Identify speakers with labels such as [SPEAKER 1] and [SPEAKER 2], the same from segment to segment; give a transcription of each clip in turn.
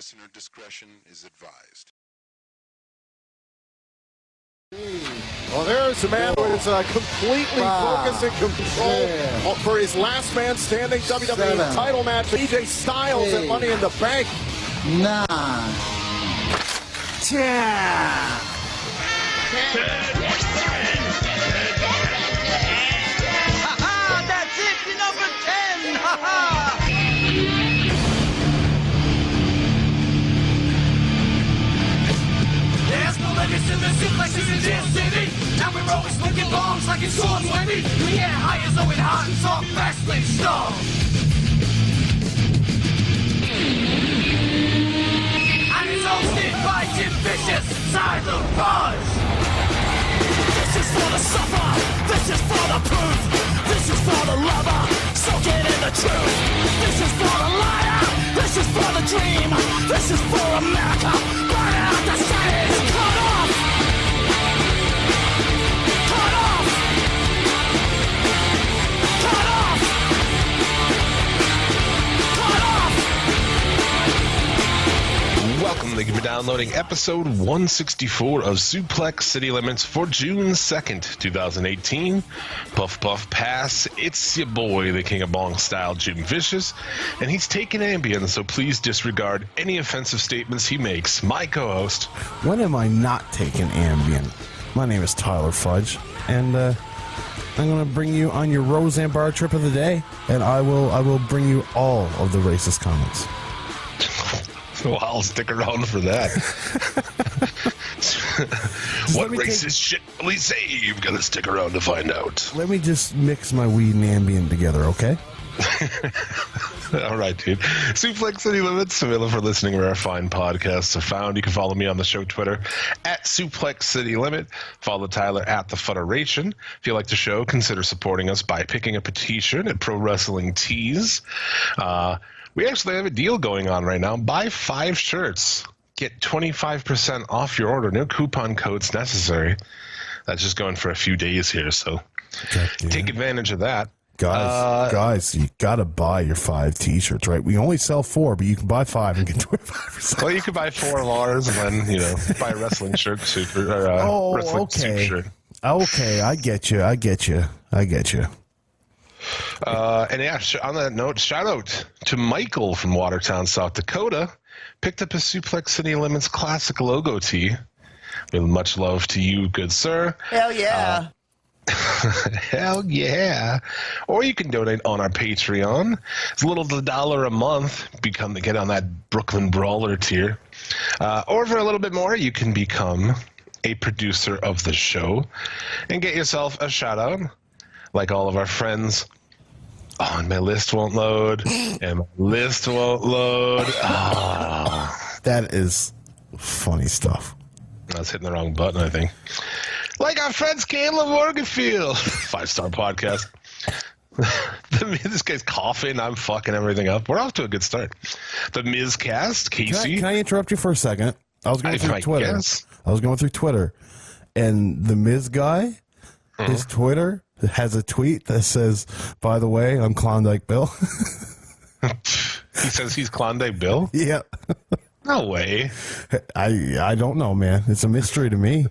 [SPEAKER 1] Listener discretion is advised.
[SPEAKER 2] Well, there's a man who is completely focused and control for his last man standing WWE title match. AJ Styles at Money in the Bank.
[SPEAKER 3] 9, 10.
[SPEAKER 4] Ha-ha! That's it! Number 10! Ha-ha! There's no limits to the suplexes in this city. And we're always looking bombs like it's 420. We get high as though it hot and soft wrestling stuff. And it's hosted by Jim Vicious, Silent Buzz. This is for the suffer, this is for the proof, this is for the lover, soaking in the truth. This is for the liar, this is for the dream, this is for America. Burn out the Saints, cut off, cut off, cut off, cut off.
[SPEAKER 5] Welcome, thank you for downloading episode 164 of Suplex City Limits for June 2nd, 2018. Puff Puff Pass, it's your boy, the King of Bong Style, Jim Vicious, and he's taking Ambien, so please disregard any offensive statements he makes. My co-host.
[SPEAKER 6] When am I not taking Ambien? My name is Tyler Fudge, and I'm going to bring you on your Roseanne Bar trip of the day, and I will bring you all of the racist comments.
[SPEAKER 5] Well, I'll stick around for that. What racist shit will he say? You've got to stick around to find out.
[SPEAKER 6] Let me just mix my weed and Ambien together, okay?
[SPEAKER 5] All right, dude. Suplex City Limits, available for listening where our fine podcasts are found. You can follow me on the show Twitter at Suplex City Limit. Follow Tyler at The Federation. If you like the show, consider supporting us by picking up a t-shirt at Pro Wrestling Tees. We actually have a deal going on right now. Buy 5 shirts. Get 25% off your order. No coupon codes necessary. That's just going for a few days here, so take advantage of that.
[SPEAKER 6] Guys, you got to buy your 5 t-shirts, right? We only sell 4, but you can buy 5 and get 25%.
[SPEAKER 5] Well, you could buy 4 of ours and then, buy a wrestling shirt, suit shirt.
[SPEAKER 6] Okay, I get you.
[SPEAKER 5] And yeah, on that note, shout out to Michael from Watertown, South Dakota. Picked up a Suplex City Limits classic logo tee. With much love to you, good sir.
[SPEAKER 4] Hell yeah.
[SPEAKER 5] Hell yeah. Or you can donate on our Patreon. It's a little as $1 a month. Get on that Brooklyn Brawler tier. Or for a little bit more, you can become a producer of the show and get yourself a shout out. Like all of our friends. Oh, and my list won't load. And my list won't load. Oh.
[SPEAKER 6] That is funny stuff.
[SPEAKER 5] I was hitting the wrong button, I think. Like our friends Caleb Morganfield. 5-star podcast. This guy's coughing. I'm fucking everything up. We're off to a good start. The Miz Cast, Casey.
[SPEAKER 6] Can I interrupt you for a second? I was going through Twitter.
[SPEAKER 5] Guess.
[SPEAKER 6] I was going through Twitter. And the Miz guy, his Twitter has a tweet that says, by the way, I'm Klondike Bill.
[SPEAKER 5] He says he's Klondike Bill?
[SPEAKER 6] Yeah.
[SPEAKER 5] No way.
[SPEAKER 6] I don't know, man. It's a mystery to me.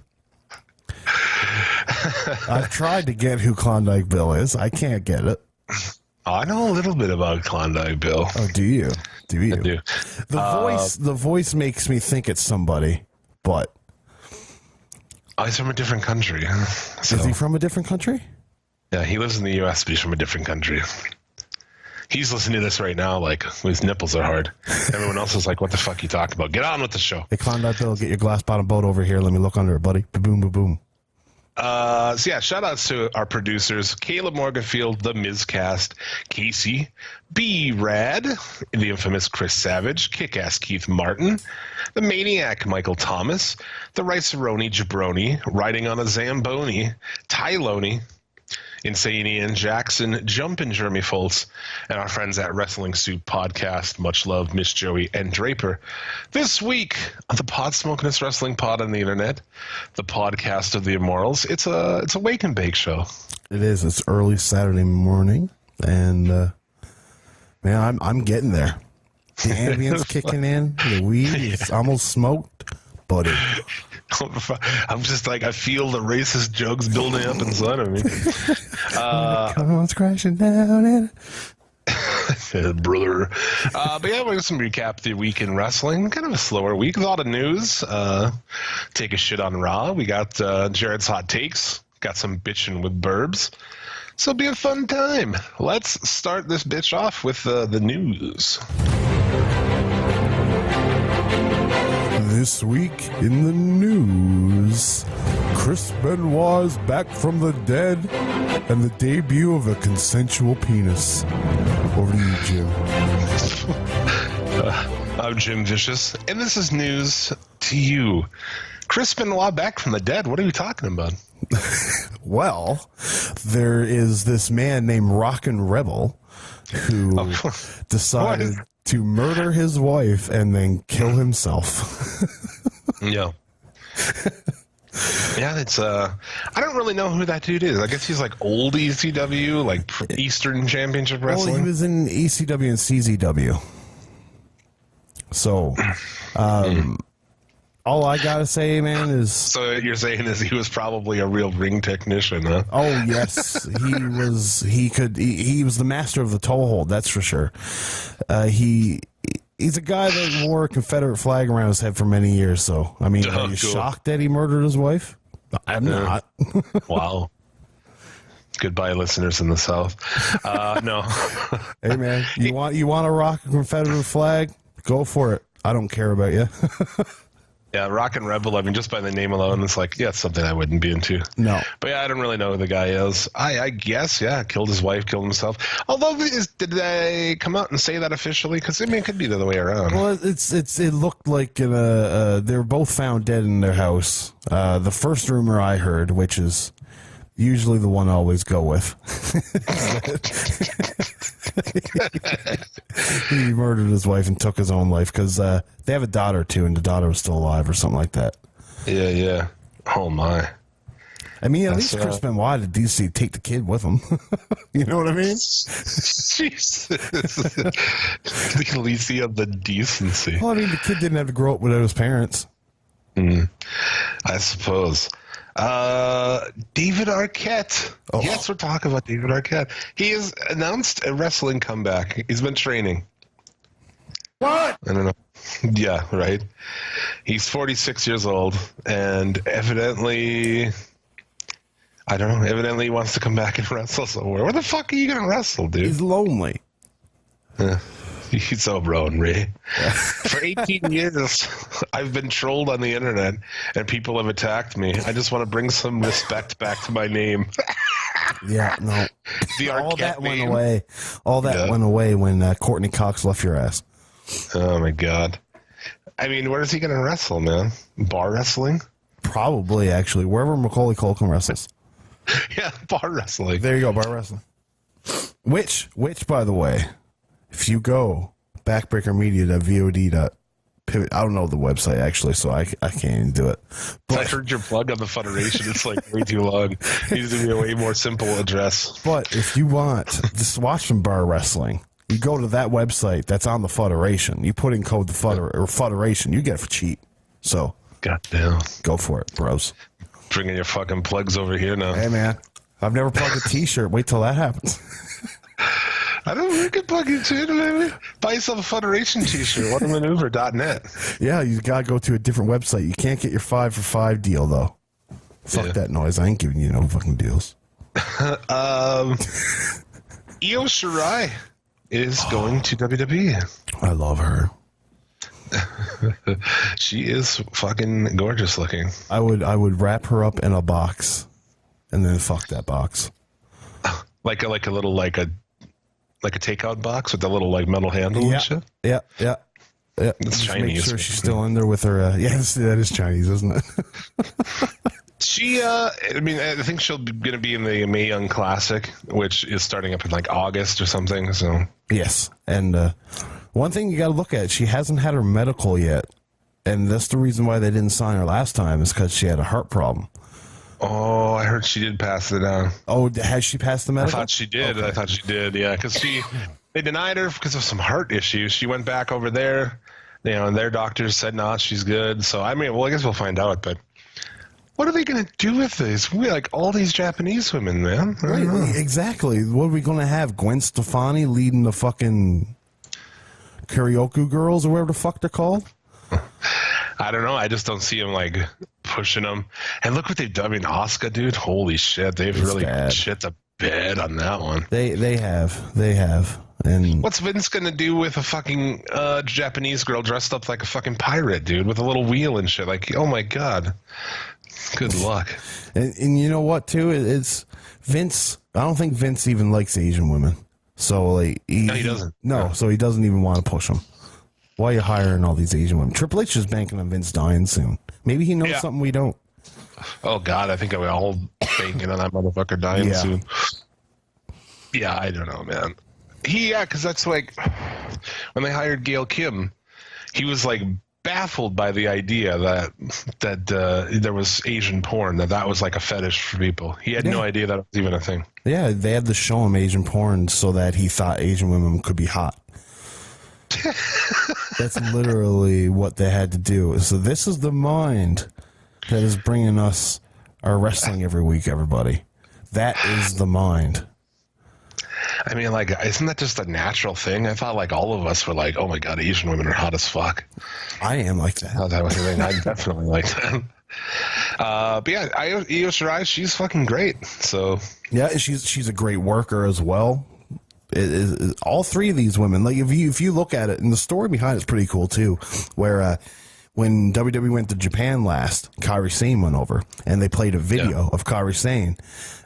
[SPEAKER 6] I've tried to get who Klondike Bill is. I can't get it.
[SPEAKER 5] I know a little bit about Klondike Bill.
[SPEAKER 6] Oh, do you? Do you?
[SPEAKER 5] I do.
[SPEAKER 6] The voice makes me think it's somebody, but...
[SPEAKER 5] Oh, he's from a different country. So.
[SPEAKER 6] Is he from a different country?
[SPEAKER 5] Yeah, he lives in the U.S., but he's from a different country. He's listening to this right now like, his nipples are hard. Everyone else is like, what the fuck are you talking about? Get on with the show.
[SPEAKER 6] Hey, Klondike Bill, get your glass bottom boat over here. Let me look under it, buddy. Ba-boom, ba-boom.
[SPEAKER 5] So yeah, shout outs to our producers, Caleb Morganfield, the Mizcast, Casey, B-Rad, the infamous Chris Savage, Kick-Ass Keith Martin, the Maniac Michael Thomas, the Rice-A-Roni Jabroni, Riding on a Zamboni, Tyloney, Insane Ian Jackson, Jumpin' Jeremy Foltz, and our friends at Wrestling Soup Podcast. Much love, Miss Joey and Draper. This week on the Pod Smokin'est Wrestling Pod on the internet, the podcast of the Immortals. It's a wake and bake show.
[SPEAKER 6] It is. It's early Saturday morning, and man, I'm getting there. The ambience kicking in. The weed is almost smoked, but
[SPEAKER 5] I'm just like, I feel the racist jokes building up inside of me.
[SPEAKER 6] comes crashing down in.
[SPEAKER 5] Brother. But yeah, we're just going to recap the week in wrestling. Kind of a slower week. A lot of news. Take a shit on Raw. We got Jared's hot takes. Got some bitching with Burbs. So it'll be a fun time. Let's start this bitch off with the news.
[SPEAKER 6] This week in the news, Chris Benoit is back from the dead and the debut of a consensual penis. Over to you, Jim.
[SPEAKER 5] I'm Jim Vicious, and this is news to you. Chris Benoit back from the dead. What are we talking about?
[SPEAKER 6] Well, there is this man named Rockin' Rebel who decided to murder his wife and then kill himself.
[SPEAKER 5] Yeah. Yeah, it's I don't really know who that dude is. I guess he's like old ECW, like Eastern Championship Wrestling.
[SPEAKER 6] Well, he was in ECW and CZW. So, all I gotta say, man, is...
[SPEAKER 5] So you're saying is he was probably a real ring technician, huh?
[SPEAKER 6] Oh, yes. He was. He was the master of the toe hold, that's for sure. He's a guy that wore a Confederate flag around his head for many years, so, I mean, are you shocked that he murdered his wife? I'm not.
[SPEAKER 5] Wow. Goodbye, listeners in the South. No.
[SPEAKER 6] Hey, man, you want to rock a Confederate flag? Go for it. I don't care about you.
[SPEAKER 5] Yeah, Rockin' Rebel, I mean, just by the name alone, it's like, yeah, it's something I wouldn't be into.
[SPEAKER 6] No.
[SPEAKER 5] But yeah, I don't really know who the guy is. I guess, yeah, killed his wife, killed himself. Although, did they come out and say that officially? Because, I mean, it could be the other way around.
[SPEAKER 6] Well, it looked like they were both found dead in their house. The first rumor I heard, which is usually the one I always go with. He murdered his wife and took his own life because they have a daughter too, and the daughter was still alive or something like that.
[SPEAKER 5] Yeah. Oh my.
[SPEAKER 6] I mean, at least Chris Benoit did DC take the kid with him. You know what I mean?
[SPEAKER 5] Jesus. The Elysia of the decency.
[SPEAKER 6] Well, I mean, the kid didn't have to grow up without his parents.
[SPEAKER 5] I suppose. David Arquette.
[SPEAKER 6] Oh.
[SPEAKER 5] Yes, we're talking about David Arquette. He has announced a wrestling comeback. He's been training.
[SPEAKER 2] What?
[SPEAKER 5] I don't know. Yeah, right. He's 46 years old, and evidently, I don't know. Evidently, he wants to come back and wrestle somewhere. Where the fuck are you gonna wrestle, dude?
[SPEAKER 6] He's lonely.
[SPEAKER 5] He's so brown, Ray. For 18 years, I've been trolled on the internet, and people have attacked me. I just want to bring some respect back to my name.
[SPEAKER 6] Yeah, no.
[SPEAKER 5] All
[SPEAKER 6] that went away. All that went away when Courtney Cox left your ass.
[SPEAKER 5] Oh, my God. I mean, where is he going to wrestle, man? Bar wrestling?
[SPEAKER 6] Probably, actually. Wherever Macaulay Culkin wrestles.
[SPEAKER 5] Yeah, bar wrestling.
[SPEAKER 6] There you go, bar wrestling. Which, by the way, if you go backbreakermedia.vod.pivot, I don't know the website, actually, so I can't even do it. But
[SPEAKER 5] I heard your plug on the Federation. It's like way too long. It needs to be a way more simple address.
[SPEAKER 6] But if you want to watch some bar wrestling, you go to that website that's on the Federation. You put in code the Federation, you get it for cheap. So,
[SPEAKER 5] goddamn,
[SPEAKER 6] go for it, bros.
[SPEAKER 5] Bringing your fucking plugs over here now.
[SPEAKER 6] Hey, man, I've never plugged a T-shirt. Wait till that happens.
[SPEAKER 5] I don't know. You can plug into it, maybe. Buy yourself a Federation T-shirt. Whatamaneuver.net.
[SPEAKER 6] Yeah, you gotta go to a different website. You can't get your 5 for 5 deal though. Fuck that noise. I ain't giving you no fucking deals.
[SPEAKER 5] Io Shirai is going to WWE.
[SPEAKER 6] I love her.
[SPEAKER 5] She is fucking gorgeous looking.
[SPEAKER 6] I would wrap her up in a box, and then fuck that box.
[SPEAKER 5] Like a takeout box with the little like metal handle and shit.
[SPEAKER 6] Yeah.
[SPEAKER 5] It's
[SPEAKER 6] Just
[SPEAKER 5] Chinese.
[SPEAKER 6] Make sure she's still in there with her. Yes, that is Chinese, isn't it?
[SPEAKER 5] She, I think she'll be going to be in the Mae Young Classic, which is starting up in like August or something. So
[SPEAKER 6] yes, and one thing you got to look at, she hasn't had her medical yet, and that's the reason why they didn't sign her last time is because she had a heart problem.
[SPEAKER 5] Oh, I heard she did pass it down.
[SPEAKER 6] Oh, has she passed the medical?
[SPEAKER 5] I thought she did.
[SPEAKER 6] Okay.
[SPEAKER 5] I thought she did. Yeah, because They denied her because of some heart issues. She went back over there, and their doctors said, no, she's good. So, I mean, well, I guess we'll find out, but what are they going to do with this? We like all these Japanese women, man.
[SPEAKER 6] Right, exactly. What are we going to have? Gwen Stefani leading the fucking karaoke girls or whatever the fuck they're called?
[SPEAKER 5] I don't know. I just don't see them like pushing them. And look what they've done. I mean, Asuka, dude, holy shit. They've really shit the bed on that one.
[SPEAKER 6] They have. And
[SPEAKER 5] what's Vince going to do with a fucking Japanese girl dressed up like a fucking pirate, dude, with a little wheel and shit? Like, oh my God. Good luck.
[SPEAKER 6] And you know what, too? It's Vince. I don't think Vince even likes Asian women. So, like,
[SPEAKER 5] no, he doesn't.
[SPEAKER 6] No, so he doesn't even want to push them. Why are you hiring all these Asian women? Triple H is banking on Vince dying soon. Maybe he knows something we don't.
[SPEAKER 5] Oh, God, I think we're all banking on that motherfucker dying soon. Yeah, I don't know, man. Because that's like, when they hired Gail Kim, he was like baffled by the idea that there was Asian porn, that was like a fetish for people. He had no idea that was even a thing. Yeah,
[SPEAKER 6] they had to show him Asian porn so that he thought Asian women could be hot. That's literally what they had to do. So this is the mind that is bringing us our wrestling every week, everybody. That is the mind.
[SPEAKER 5] I mean, like, isn't that just a natural thing? I thought, like, all of us were like, oh, my God, Asian women are hot as fuck.
[SPEAKER 6] I am like that.
[SPEAKER 5] I definitely like that. But yeah, Io Shirai, she's fucking great. So
[SPEAKER 6] yeah, she's a great worker as well. All three of these women, like if you look at it, and the story behind it's pretty cool too, where when WWE went to Japan last, Kairi Sane went over, and they played a video of Kairi Sane,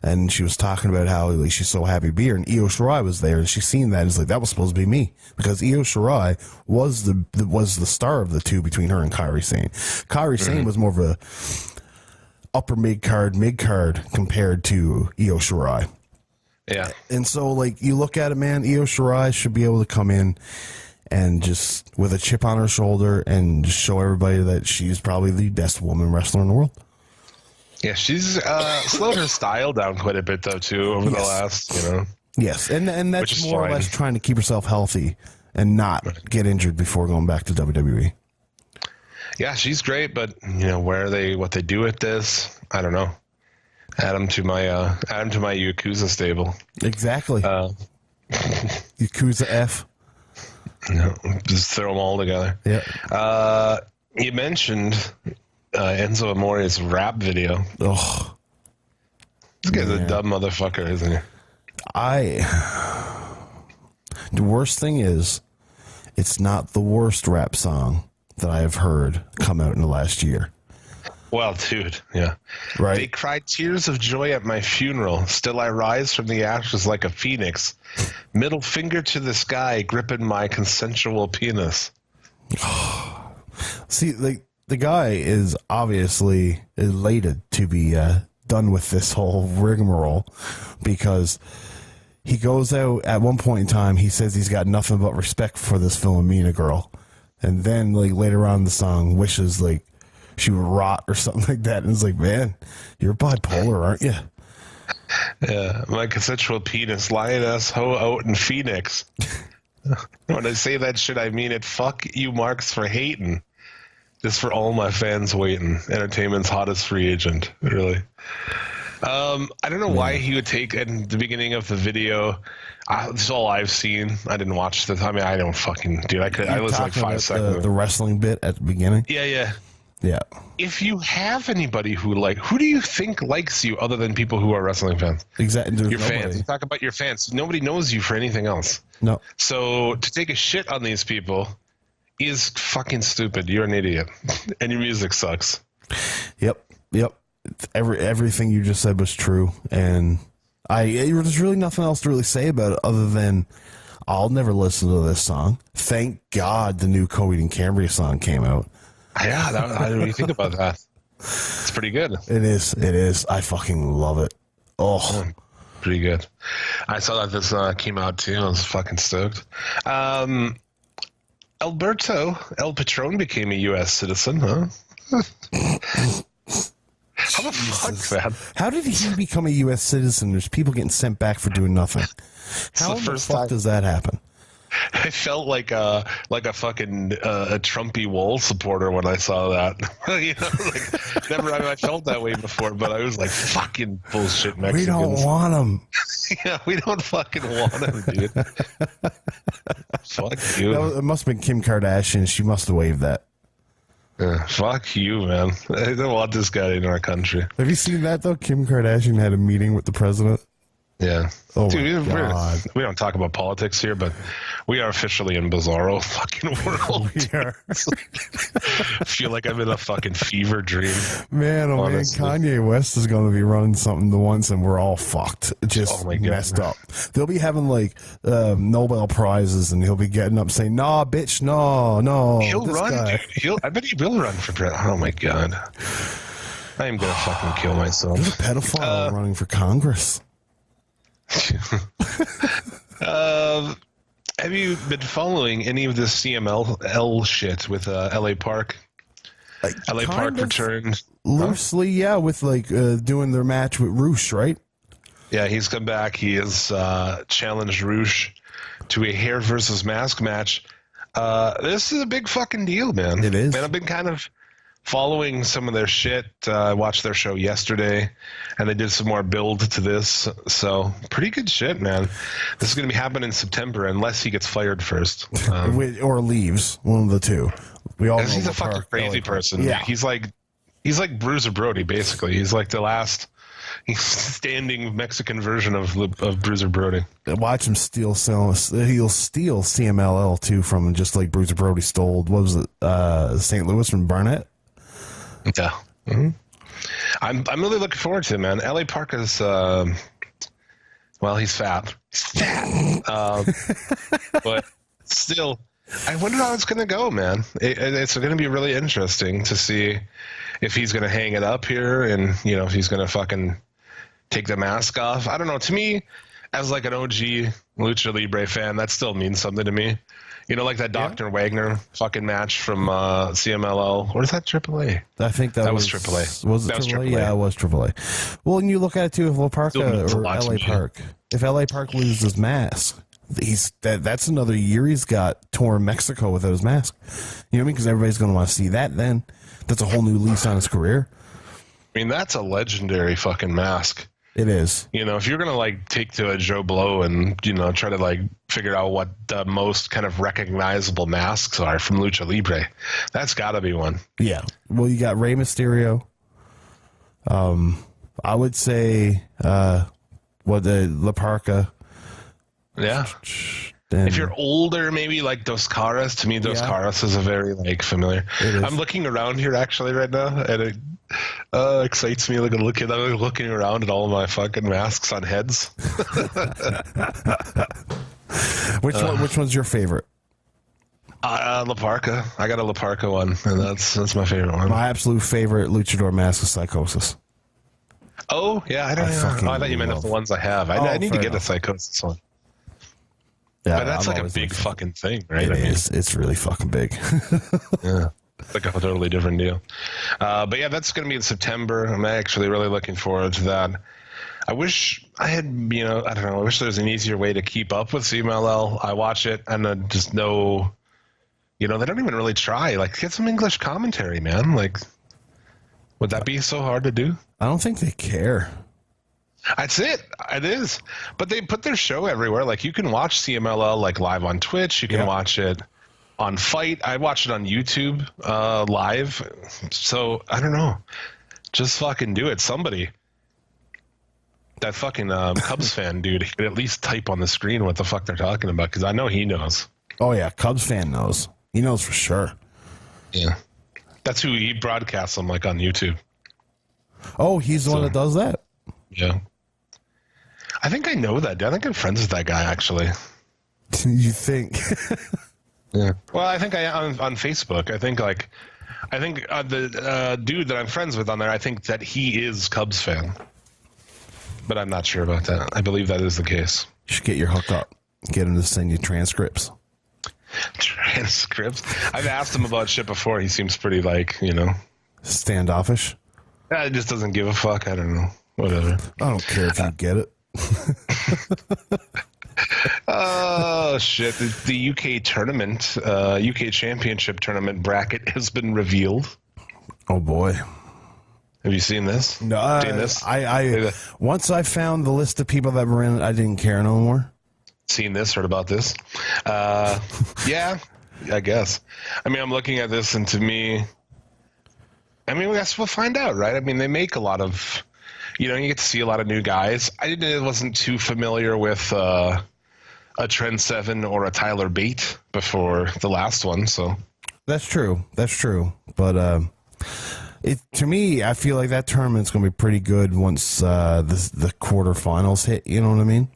[SPEAKER 6] and she was talking about how like, she's so happy to be here, and Io Shirai was there, and she's seen that, and it's like, that was supposed to be me, because Io Shirai was the star of the two between her and Kairi Sane. Kairi Sane was more of a upper mid card compared to Io Shirai.
[SPEAKER 5] Yeah.
[SPEAKER 6] And so, like, you look at it, man, Io Shirai should be able to come in and just with a chip on her shoulder and just show everybody that she's probably the best woman wrestler in the world.
[SPEAKER 5] Yeah, she's slowed her style down quite a bit, though, too, over the last,
[SPEAKER 6] Yes, and that's more or less trying to keep herself healthy and not get injured before going back to WWE.
[SPEAKER 5] Yeah, she's great, but, what they do with this, I don't know. Add them to my Yakuza stable.
[SPEAKER 6] Exactly. Yakuza F.
[SPEAKER 5] Just throw them all together.
[SPEAKER 6] Yeah.
[SPEAKER 5] You mentioned Enzo Amore's rap video.
[SPEAKER 6] Oh,
[SPEAKER 5] this guy's a dumb motherfucker, isn't he?
[SPEAKER 6] The worst thing is, it's not the worst rap song that I have heard come out in the last year.
[SPEAKER 5] Well, dude, yeah.
[SPEAKER 6] Right.
[SPEAKER 5] They cried tears of joy at my funeral. Still I rise from the ashes like a phoenix. Middle finger to the sky, gripping my consensual penis.
[SPEAKER 6] See, the guy is obviously elated to be done with this whole rigmarole, because he goes out at one point in time, he says he's got nothing but respect for this Philomena girl. And then, like, later on in the song, wishes, like, she would rot or something like that. And it's like, man, you're bipolar, aren't you?
[SPEAKER 5] Yeah, my consensual penis, lion-ass hoe out in Phoenix. When I say that shit, I mean it. Fuck you, Marks, for hating. Just for all my fans waiting. Entertainment's hottest free agent, really. I don't know why he would take, in the beginning of the video, this is all I've seen. I didn't watch this. I mean, I don't fucking, dude, I listened like 5 seconds.
[SPEAKER 6] The wrestling bit at the beginning?
[SPEAKER 5] Yeah.
[SPEAKER 6] Yeah.
[SPEAKER 5] If you have anybody who who do you think likes you other than people who are wrestling fans?
[SPEAKER 6] Exactly.
[SPEAKER 5] Your fans. You talk about your fans. Nobody knows you for anything else.
[SPEAKER 6] No.
[SPEAKER 5] So to take a shit on these people is fucking stupid. You're an idiot, and your music sucks.
[SPEAKER 6] Yep. Everything you just said was true, and there's really nothing else to really say about it other than I'll never listen to this song. Thank God the new Coheed and Cambria song came out.
[SPEAKER 5] Yeah, how do you think about that? It's pretty good.
[SPEAKER 6] It is. I fucking love it. Oh,
[SPEAKER 5] pretty good. I saw that this came out too. I was fucking stoked. Alberto El Patron became a U.S. citizen, huh? How the fuck, man?
[SPEAKER 6] How did he become a U.S. citizen? There's people getting sent back for doing nothing. How the fuck does that happen?
[SPEAKER 5] I felt like a fucking a Trumpy Wool supporter when I saw that. Never I felt that way before, but I was like, fucking bullshit Mexicans.
[SPEAKER 6] We don't want them.
[SPEAKER 5] Yeah, we don't fucking want them, dude. Fuck you.
[SPEAKER 6] It must have been Kim Kardashian. She must have waved that.
[SPEAKER 5] Fuck you, man. I don't want this guy in our country.
[SPEAKER 6] Have you seen that, though? Kim Kardashian had a meeting with the president.
[SPEAKER 5] Yeah.
[SPEAKER 6] Oh,
[SPEAKER 5] dude,
[SPEAKER 6] my God.
[SPEAKER 5] we don't talk about politics here, but we are officially in bizarro fucking world.
[SPEAKER 6] We are.
[SPEAKER 5] Feel like I'm in a fucking fever dream.
[SPEAKER 6] Man, oh
[SPEAKER 5] honestly.
[SPEAKER 6] man, Kanye West is going to be running something to once, and we're all fucked. Just
[SPEAKER 5] Oh my God.
[SPEAKER 6] messed up. They'll be having like Nobel prizes, and he'll be getting up saying, "Nah, bitch, no."
[SPEAKER 5] He'll
[SPEAKER 6] this
[SPEAKER 5] run,
[SPEAKER 6] guy."
[SPEAKER 5] dude. I bet he will run for president. Oh my God. I am gonna fucking kill myself.
[SPEAKER 6] There's a pedophile running for Congress.
[SPEAKER 5] Have you been following any of this CMLL shit with LA Park? LA
[SPEAKER 6] Kind
[SPEAKER 5] Park
[SPEAKER 6] of
[SPEAKER 5] returned.
[SPEAKER 6] Loosely, yeah, with like doing their match with Roosh, right?
[SPEAKER 5] Yeah, he's come back. He has challenged Roosh to a hair versus mask match. This is a big fucking deal, man.
[SPEAKER 6] It is.
[SPEAKER 5] Man, I've been kind of following some of their shit. I watched their show yesterday, and they did some more build to this. So, pretty good shit, man. This is going to be happening in September, unless he gets fired first.
[SPEAKER 6] Or leaves, one of the two. We all know
[SPEAKER 5] He's a
[SPEAKER 6] what
[SPEAKER 5] fucking
[SPEAKER 6] Park-
[SPEAKER 5] crazy
[SPEAKER 6] LA Park-
[SPEAKER 5] person.
[SPEAKER 6] Yeah,
[SPEAKER 5] He's like Bruiser Brody, basically. He's like the last standing Mexican version of Bruiser Brody.
[SPEAKER 6] watch him steal. He'll steal CMLL too from just like Bruiser Brody stole. What was it? St. Louis from Barnett.
[SPEAKER 5] Yeah. Mm-hmm. I'm really looking forward to it, man. LA Park is well, he's fat. He's fat. But still, I wonder how it's going to go, man. It's going to be really interesting to see if he's going to hang it up here and, if he's going to fucking take the mask off. I don't know. To me, as like an OG Lucha Libre fan, that still means something to me. Like that Dr. Wagner fucking match from CMLL. Or is that AAA?
[SPEAKER 6] I think that
[SPEAKER 5] was AAA.
[SPEAKER 6] Was it
[SPEAKER 5] That was
[SPEAKER 6] AAA?
[SPEAKER 5] AAA.
[SPEAKER 6] Yeah, it was AAA. Well, and you look at it too, if La
[SPEAKER 5] Still
[SPEAKER 6] Parka
[SPEAKER 5] means a
[SPEAKER 6] or
[SPEAKER 5] lot to
[SPEAKER 6] LA
[SPEAKER 5] me.
[SPEAKER 6] Park. If LA Park loses his mask, that's another year he's got tour in Mexico without his mask. You know what I mean? Because everybody's going to want to see that then. That's a whole new lease on his career.
[SPEAKER 5] I mean, that's a legendary fucking mask.
[SPEAKER 6] It is.
[SPEAKER 5] If you're gonna like take to a Joe Blow and try to like figure out what the most kind of recognizable masks are from Lucha Libre, that's got to be one.
[SPEAKER 6] Yeah. Well, you got Rey Mysterio. I would say La Parka.
[SPEAKER 5] Yeah.
[SPEAKER 6] Then,
[SPEAKER 5] If you're older, maybe like Dos Caras. To me, Dos
[SPEAKER 6] Yeah.
[SPEAKER 5] Caras is a very like familiar.
[SPEAKER 6] It is.
[SPEAKER 5] I'm looking around here actually right now, and it excites me. I'm looking around at all my fucking masks on heads.
[SPEAKER 6] which one's your favorite?
[SPEAKER 5] La Parka. I got a La Parka one, and that's my favorite one.
[SPEAKER 6] My absolute favorite luchador mask is Psychosis.
[SPEAKER 5] Oh yeah, I thought you meant
[SPEAKER 6] love-
[SPEAKER 5] the ones I have. I need to
[SPEAKER 6] fair
[SPEAKER 5] get
[SPEAKER 6] enough.
[SPEAKER 5] a Psychosis one.
[SPEAKER 6] Yeah,
[SPEAKER 5] But that's
[SPEAKER 6] I've
[SPEAKER 5] like a
[SPEAKER 6] always
[SPEAKER 5] big
[SPEAKER 6] liked
[SPEAKER 5] fucking thing, right?
[SPEAKER 6] It
[SPEAKER 5] I mean,
[SPEAKER 6] is. It's really fucking big.
[SPEAKER 5] yeah. It's like a totally different deal. But yeah, that's going to be in September. I'm actually really looking forward to that. I wish I had, I don't know, I wish there was an easier way to keep up with CMLL. I watch it and I just know, they don't even really try. Like, get some English commentary, man. Like, would that be so hard to do?
[SPEAKER 6] I don't think they care.
[SPEAKER 5] That's it. It is. But they put their show everywhere. Like, you can watch CMLL like live on Twitch. You can watch it on Fight. I watched it on YouTube live. So, I don't know. Just fucking do it. Somebody. That fucking Cubs fan dude, he could at least type on the screen what the fuck they're talking about, because I know he knows.
[SPEAKER 6] Oh, yeah. Cubs fan knows. He knows for sure.
[SPEAKER 5] Yeah. That's who he broadcasts them, like, on YouTube.
[SPEAKER 6] Oh, he's the one that does that?
[SPEAKER 5] Yeah. I think I know that. I think I'm friends with that guy, actually.
[SPEAKER 6] You think?
[SPEAKER 5] Yeah. Well, I think on Facebook. I think the dude that I'm friends with on there, I think that he is Cubs fan. But I'm not sure about that. I believe that is the case.
[SPEAKER 6] You should get your hook up. Get him to send you transcripts.
[SPEAKER 5] Transcripts? I've asked him about shit before. He seems pretty
[SPEAKER 6] Standoffish.
[SPEAKER 5] He just doesn't give a fuck. I don't know. Whatever.
[SPEAKER 6] I don't care if you get it.
[SPEAKER 5] Oh shit! The UK tournament, UK Championship tournament bracket has been revealed.
[SPEAKER 6] Oh boy.
[SPEAKER 5] Have you seen this?
[SPEAKER 6] No,
[SPEAKER 5] Seen this?
[SPEAKER 6] I once I found the list of people that were in it, I didn't care no more.
[SPEAKER 5] Seen this? Heard about this? Yeah, I guess. I mean, I'm looking at this, and to me, I mean, I guess we'll find out, right? I mean, they make a lot of, you get to see a lot of new guys. I wasn't too familiar with a Trent Seven or a Tyler Bate before the last one, so.
[SPEAKER 6] That's true. But to me, I feel like that tournament's going to be pretty good once the quarterfinals hit. You know what I mean?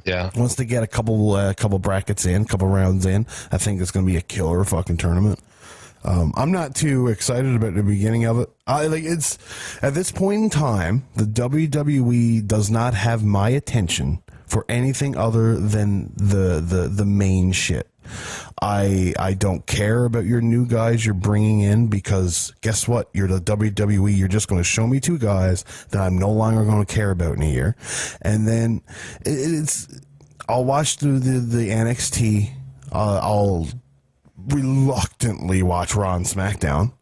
[SPEAKER 5] Yeah.
[SPEAKER 6] Once they get a couple brackets in, couple rounds in, I think it's going to be a killer fucking tournament. I'm not too excited about the beginning of it. It's at this point in time, the WWE does not have my attention for anything other than the main shit. I don't care about your new guys you're bringing in because guess what? You're the WWE. You're just going to show me two guys that I'm no longer going to care about in a year. And then I'll watch through the NXT. I'll reluctantly watch Raw and SmackDown.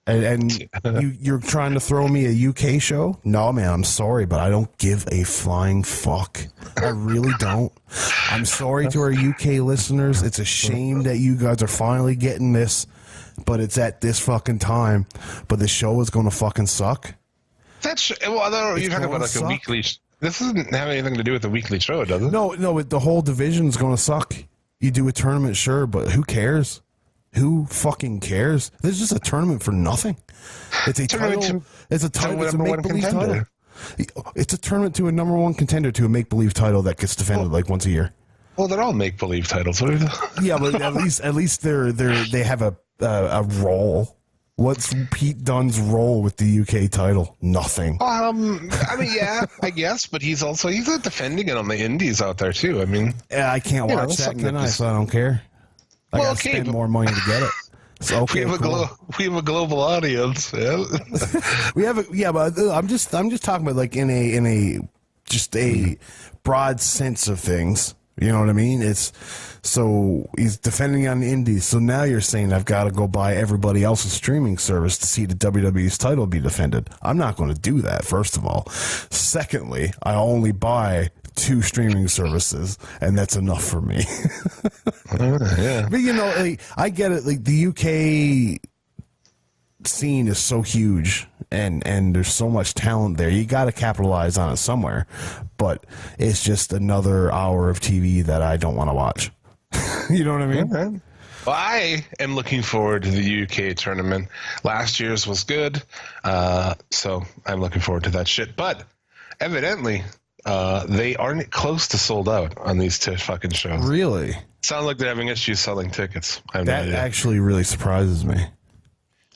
[SPEAKER 6] And you're trying to throw me a UK show? No, man, I'm sorry, but I don't give a flying fuck. I really don't. I'm sorry to our UK listeners. It's a shame that you guys are finally getting this, but it's at this fucking time. But the show is going to fucking suck.
[SPEAKER 5] You're talking about like a weekly. This doesn't have anything to do with the weekly show, does it?
[SPEAKER 6] No, the whole division's going to suck. You do a tournament, sure, but who cares? Who fucking cares? There's just a tournament for nothing. It's a title. It's a title. It's a make-believe title. It's a tournament to a number one contender to a make-believe title that gets defended like once a year.
[SPEAKER 5] Well, they're all make-believe titles.
[SPEAKER 6] Yeah, but at least they have a role. What's Pete Dunne's role with the UK title? Nothing.
[SPEAKER 5] I mean, yeah, I guess, but he's not defending it on the indies out there too. I mean,
[SPEAKER 6] I can't watch that, can I? So I don't care. I gotta spend more money to get it. So, okay,
[SPEAKER 5] we have a global audience. Yeah.
[SPEAKER 6] But I'm just talking about like in a broad sense of things. You know what I mean? So he's defending on the indies. So now you're saying I've got to go buy everybody else's streaming service to see the WWE's title be defended. I'm not going to do that, first of all. Secondly, I only buy 2 streaming services, and that's enough for me.
[SPEAKER 5] Yeah.
[SPEAKER 6] But I get it. Like the UK scene is so huge, and there's so much talent there. You got to capitalize on it somewhere. But it's just another hour of TV that I don't want to watch. You know what I mean?
[SPEAKER 5] Okay. Well, I am looking forward to the UK tournament. Last year's was good, so I'm looking forward to that shit. But evidently, they aren't close to sold out on these 2 fucking shows.
[SPEAKER 6] Really?
[SPEAKER 5] Sounds like they're having issues selling tickets.
[SPEAKER 6] That actually really surprises me.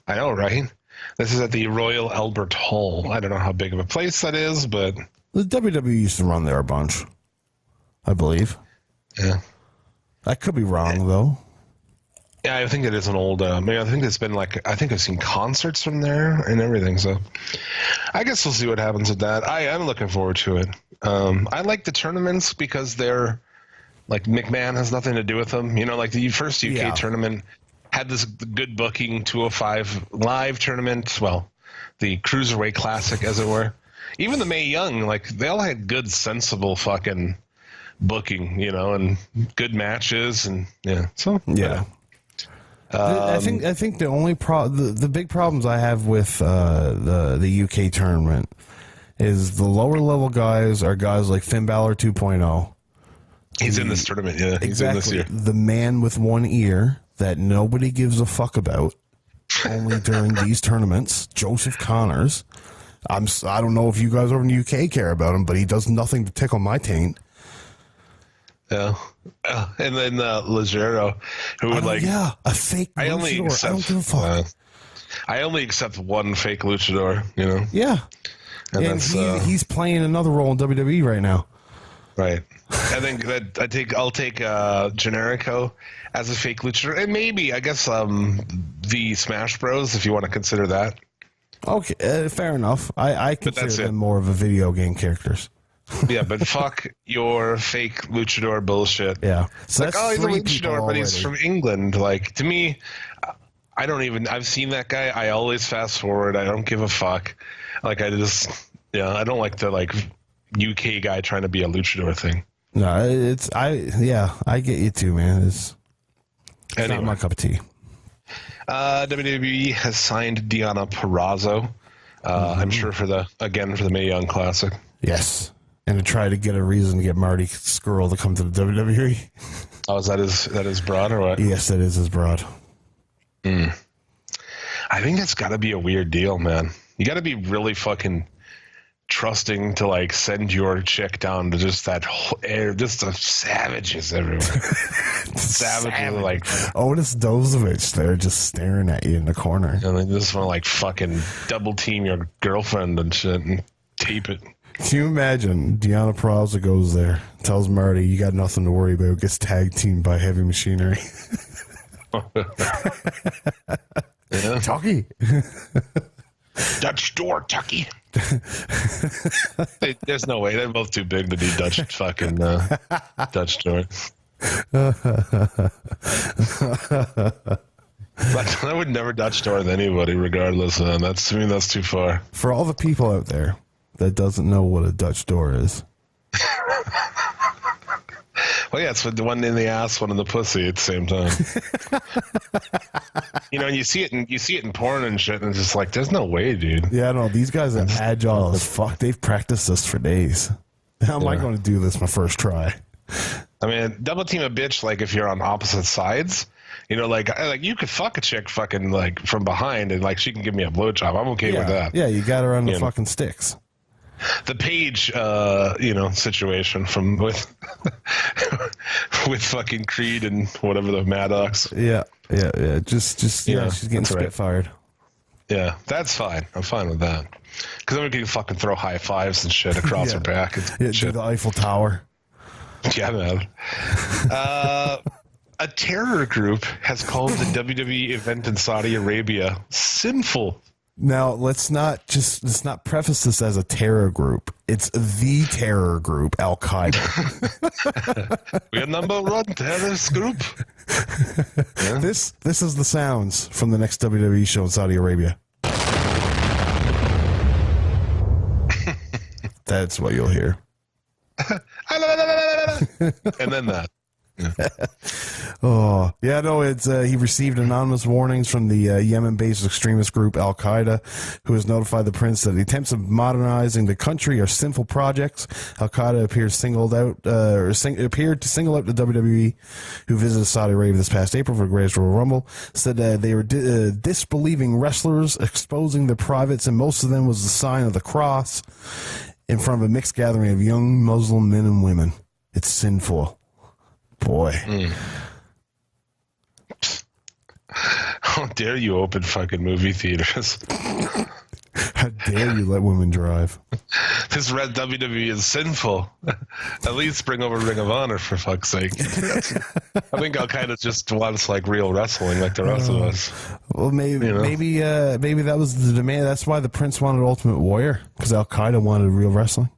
[SPEAKER 5] I know, right? This is at the Royal Albert Hall. I don't know how big of a place that is, but
[SPEAKER 6] the WWE used to run there a bunch, I believe.
[SPEAKER 5] Yeah.
[SPEAKER 6] I could be wrong, though.
[SPEAKER 5] Yeah, I think it is an old. I think it's been I think I've seen concerts from there and everything. So, I guess we'll see what happens with that. I'm looking forward to it. I like the tournaments because they're like McMahon has nothing to do with them. Like the first UK tournament had this good booking 205 live tournament. Well, the Cruiserweight Classic, as it were. Even the Mae Young, they all had good, sensible fucking booking, and good matches, and yeah. So
[SPEAKER 6] yeah. I think the only the big problems I have with the UK tournament is the lower level guys are guys like Finn Balor 2.0.
[SPEAKER 5] He's in this tournament, yeah. He's
[SPEAKER 6] exactly.
[SPEAKER 5] In this year.
[SPEAKER 6] The man with one ear that nobody gives a fuck about, only during these tournaments, Joseph Connors. I don't know if you guys over in the UK care about him, but he does nothing to tickle my taint.
[SPEAKER 5] Yeah. And then Legero, who would
[SPEAKER 6] a fake luchador. I don't give a fuck.
[SPEAKER 5] I only accept one fake luchador,
[SPEAKER 6] Yeah. And he's playing another role in WWE right now.
[SPEAKER 5] Right. I think that I'll take Generico as a fake luchador, and maybe I guess the Smash Bros, if you want to consider that.
[SPEAKER 6] Okay, fair enough. I consider them more of a video game characters.
[SPEAKER 5] Yeah, but fuck your fake luchador bullshit.
[SPEAKER 6] Yeah. So
[SPEAKER 5] Like,
[SPEAKER 6] that's
[SPEAKER 5] oh, he's a
[SPEAKER 6] three people
[SPEAKER 5] luchador, but he's
[SPEAKER 6] already.
[SPEAKER 5] from England. Like, to me, I've seen that guy. I always fast forward. I don't give a fuck. Like, I don't like the, like, UK guy trying to be a luchador thing.
[SPEAKER 6] No, I get you too, man. It's
[SPEAKER 5] Anyway.
[SPEAKER 6] not my cup of tea.
[SPEAKER 5] WWE has signed Deonna Purrazzo. I'm sure for the Mae Young Classic.
[SPEAKER 6] Yes. And to try to get a reason to get Marty Skrull to come to the WWE.
[SPEAKER 5] Oh, is that his broad or what?
[SPEAKER 6] Yes, that is his broad.
[SPEAKER 5] I think it's got to be a weird deal, man. You got to be really fucking trusting to like send your chick down to just that whole air, just the savages everywhere. Savages like
[SPEAKER 6] Otis Dozovich there just staring at you in the corner.
[SPEAKER 5] and they just want to like fucking double team your girlfriend and shit and tape it.
[SPEAKER 6] Can you imagine Deonna Purrazzo goes there, tells Marty, you got nothing to worry about, gets tag teamed by Heavy Machinery.
[SPEAKER 5] Yeah.
[SPEAKER 6] Tucky.
[SPEAKER 5] Dutch door, Tucky. There's no way. They're both too big to be Dutch fucking Dutch door. But I would never Dutch door with anybody, regardless. To me, that's too far.
[SPEAKER 6] For all the people out there that doesn't know what a Dutch door is.
[SPEAKER 5] Well, yeah, it's the one in the ass, one in the pussy at the same time. And you see it in porn and shit, and it's just like, there's no way, dude.
[SPEAKER 6] Yeah, no, these guys are agile as fuck. They've practiced this for days. How am I going to do this my first try?
[SPEAKER 5] I mean, double team a bitch, like if you're on opposite sides. Like you could fuck a chick fucking like from behind, and like she can give me a blowjob. I'm okay with that.
[SPEAKER 6] Yeah, you got her on the fucking sticks.
[SPEAKER 5] The Page, situation from with fucking Creed and whatever the Maddox.
[SPEAKER 6] Yeah. Just she's getting
[SPEAKER 5] that's right.
[SPEAKER 6] spitfired.
[SPEAKER 5] Yeah, that's fine. I'm fine with that. Because then we can fucking throw high fives and shit across her back. And
[SPEAKER 6] Yeah, do
[SPEAKER 5] shit.
[SPEAKER 6] the Eiffel Tower.
[SPEAKER 5] Yeah, man. A terror group has called the WWE event in Saudi Arabia sinful.
[SPEAKER 6] Now, let's not preface this as a terror group. It's the terror group, Al Qaeda.
[SPEAKER 5] We're number one terrorist group. Yeah.
[SPEAKER 6] This is the sounds from the next WWE show in Saudi Arabia. That's what you'll hear.
[SPEAKER 5] And then that.
[SPEAKER 6] Oh, yeah, no, it's he received anonymous warnings from the Yemen-based extremist group Al Qaeda, who has notified the prince that the attempts of modernizing the country are sinful projects. Al Qaeda appeared to single out the WWE, who visited Saudi Arabia this past April for the Greatest Royal Rumble. Said they were disbelieving wrestlers, exposing their privates, and most of them was the sign of the cross in front of a mixed gathering of young Muslim men and women. It's sinful. Boy.
[SPEAKER 5] How dare you open fucking movie theaters?
[SPEAKER 6] How dare you let women drive?
[SPEAKER 5] This red WWE is sinful. At least bring over Ring of Honor, for fuck's sake. I think Al Qaeda just wants like real wrestling like the rest of us.
[SPEAKER 6] Well, maybe that was the demand. That's why the Prince wanted Ultimate Warrior, because Al Qaeda wanted real wrestling.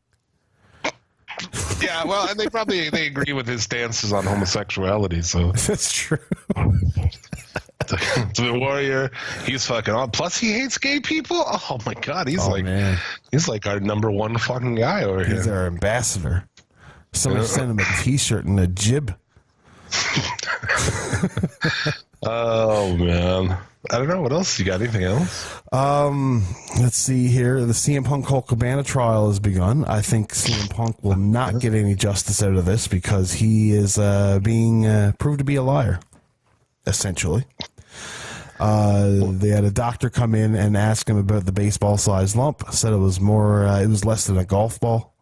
[SPEAKER 5] Yeah, well, and they agree with his stances on homosexuality, so
[SPEAKER 6] That's true.
[SPEAKER 5] the Warrior, he's fucking on. Plus, he hates gay people. Oh my god, he's
[SPEAKER 6] Man.
[SPEAKER 5] he's like our number one fucking guy over
[SPEAKER 6] He's
[SPEAKER 5] here.
[SPEAKER 6] our ambassador. Somebody sent him a T-shirt and a jib.
[SPEAKER 5] Oh man, I don't know what else. You got anything else?
[SPEAKER 6] Let's see here. The CM Punk Colt Cabana trial has begun. I think CM Punk will not get any justice out of this because he is being proved to be a liar, essentially. They had a doctor come in and ask him about the baseball-sized lump. Said it was less than a golf ball.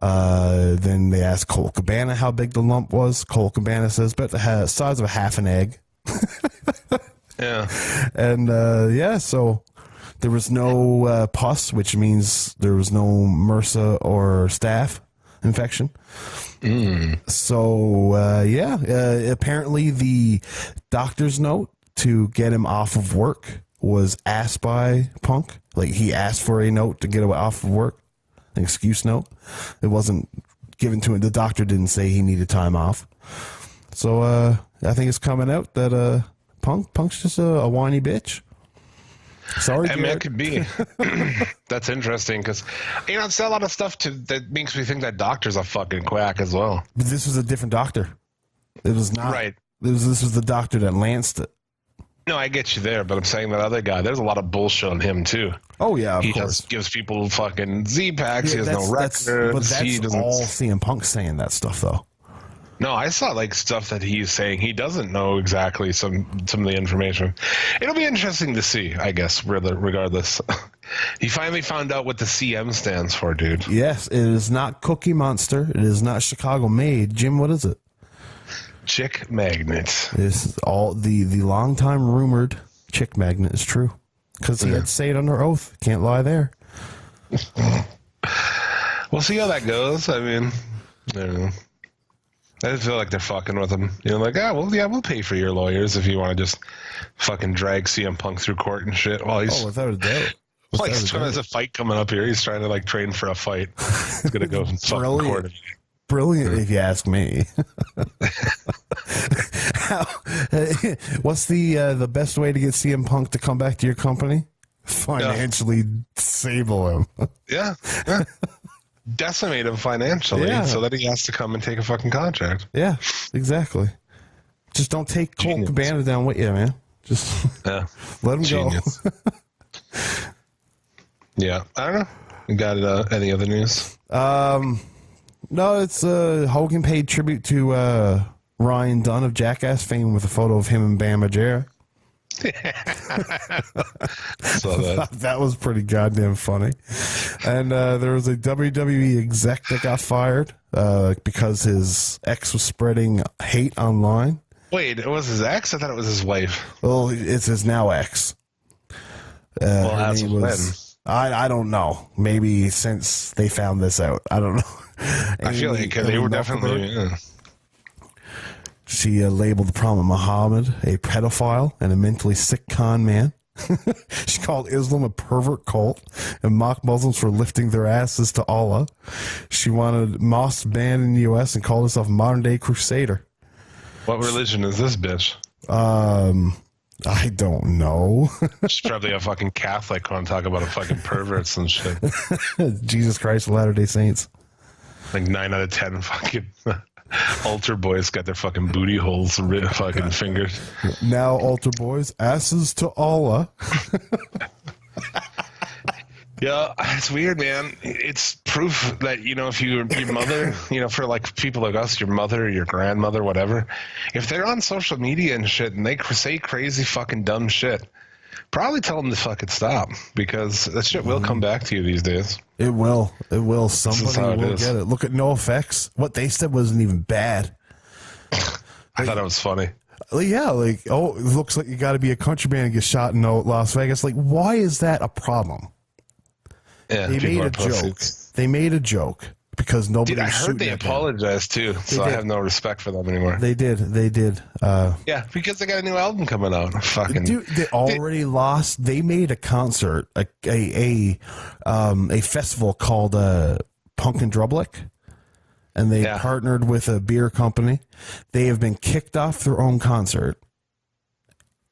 [SPEAKER 6] Then they asked Colt Cabana how big the lump was. Colt Cabana says about the size of a half an egg.
[SPEAKER 5] Yeah.
[SPEAKER 6] And so there was no pus, which means there was no MRSA or staph infection. So apparently the doctor's note to get him off of work was asked by Punk. Like he asked for a note to get him off of work. an excuse note. It wasn't given to him. The doctor didn't say he needed time off. So I think it's coming out that Punk's just a whiny bitch. Sorry,
[SPEAKER 5] I mean, it could be. That's interesting because, it's a lot of stuff that makes me think that doctor's a fucking quack as well.
[SPEAKER 6] But this was a different doctor. It was not.
[SPEAKER 5] Right.
[SPEAKER 6] This was the doctor that lanced it.
[SPEAKER 5] No, I get you there, but I'm saying that other guy, there's a lot of bullshit on him too.
[SPEAKER 6] Oh, yeah, of
[SPEAKER 5] he
[SPEAKER 6] course.
[SPEAKER 5] Just gives people fucking Z-packs. He has no records.
[SPEAKER 6] But that's all CM Punk saying that stuff, though.
[SPEAKER 5] No, I saw like stuff that he's saying he doesn't know exactly some of the information. It'll be interesting to see, I guess, regardless. He finally found out what the CM stands for, dude.
[SPEAKER 6] Yes, it is not Cookie Monster. It is not Chicago Made. Jim, what is it?
[SPEAKER 5] Chick Magnet.
[SPEAKER 6] This all the long time rumored Chick Magnet is true because he had to say it under oath. Can't lie there.
[SPEAKER 5] We'll see how that goes. I mean, I don't know. I just feel like they're fucking with him. Like, we'll pay for your lawyers if you want to just fucking drag CM Punk through court and shit. While he's
[SPEAKER 6] without a doubt.
[SPEAKER 5] There's a fight coming up here. He's trying to like train for a fight. He's gonna go and fucking court.
[SPEAKER 6] Brilliant, if you ask me. What's the best way to get CM Punk to come back to your company? Financially disable him.
[SPEAKER 5] Yeah. Decimate him financially so that he has to come and take a fucking contract.
[SPEAKER 6] Yeah, exactly. Just don't take Colt Cabana down with you, man. Just let him go. Yeah, I don't know. You got any other news? No, it's Hogan paid tribute to Ryan Dunn of Jackass fame with a photo of him and Bam Margera. That was pretty goddamn funny. And there was a WWE exec that got fired because his ex was spreading hate online.
[SPEAKER 5] Wait, it was his ex? I thought it was his wife.
[SPEAKER 6] Well, it's his now ex.
[SPEAKER 5] As when?
[SPEAKER 6] I don't know. Maybe since they found this out. I don't know.
[SPEAKER 5] I feel like they were definitely... Yeah.
[SPEAKER 6] She labeled the Prophet Muhammad a pedophile and a mentally sick con man. She called Islam a pervert cult and mocked Muslims for lifting their asses to Allah. She wanted mosques banned in the U.S. and called herself a modern-day crusader.
[SPEAKER 5] What religion is this bitch?
[SPEAKER 6] I don't know.
[SPEAKER 5] She's probably a fucking Catholic on talk about a fucking perverts and shit.
[SPEAKER 6] Jesus Christ of Latter-day Saints.
[SPEAKER 5] Like 9 out of 10 fucking altar boys got their fucking booty holes fucking fingers.
[SPEAKER 6] Now altar boys, asses to Allah.
[SPEAKER 5] Yeah, it's weird, man. It's proof that, if your mother, for like people like us, your mother, your grandmother, whatever, if they're on social media and shit and they say crazy fucking dumb shit, probably tell them to fucking stop because that shit will come back to you these days. It will. Somebody will get it. Look at NoFX. What they said wasn't even bad. I thought it was funny.
[SPEAKER 6] Yeah, it looks like you got to be a country band and get shot in Las Vegas. Like, why is that a problem?
[SPEAKER 5] Yeah,
[SPEAKER 6] they made a joke. They made a joke because nobody.
[SPEAKER 5] Dude, I heard they apologized too, so I have no respect for them anymore.
[SPEAKER 6] They did.
[SPEAKER 5] Yeah, because they got a new album coming out. Fucking
[SPEAKER 6] dude, they already lost. They made a concert, a festival called Punk and Drublick, and they partnered with a beer company. They have been kicked off their own concert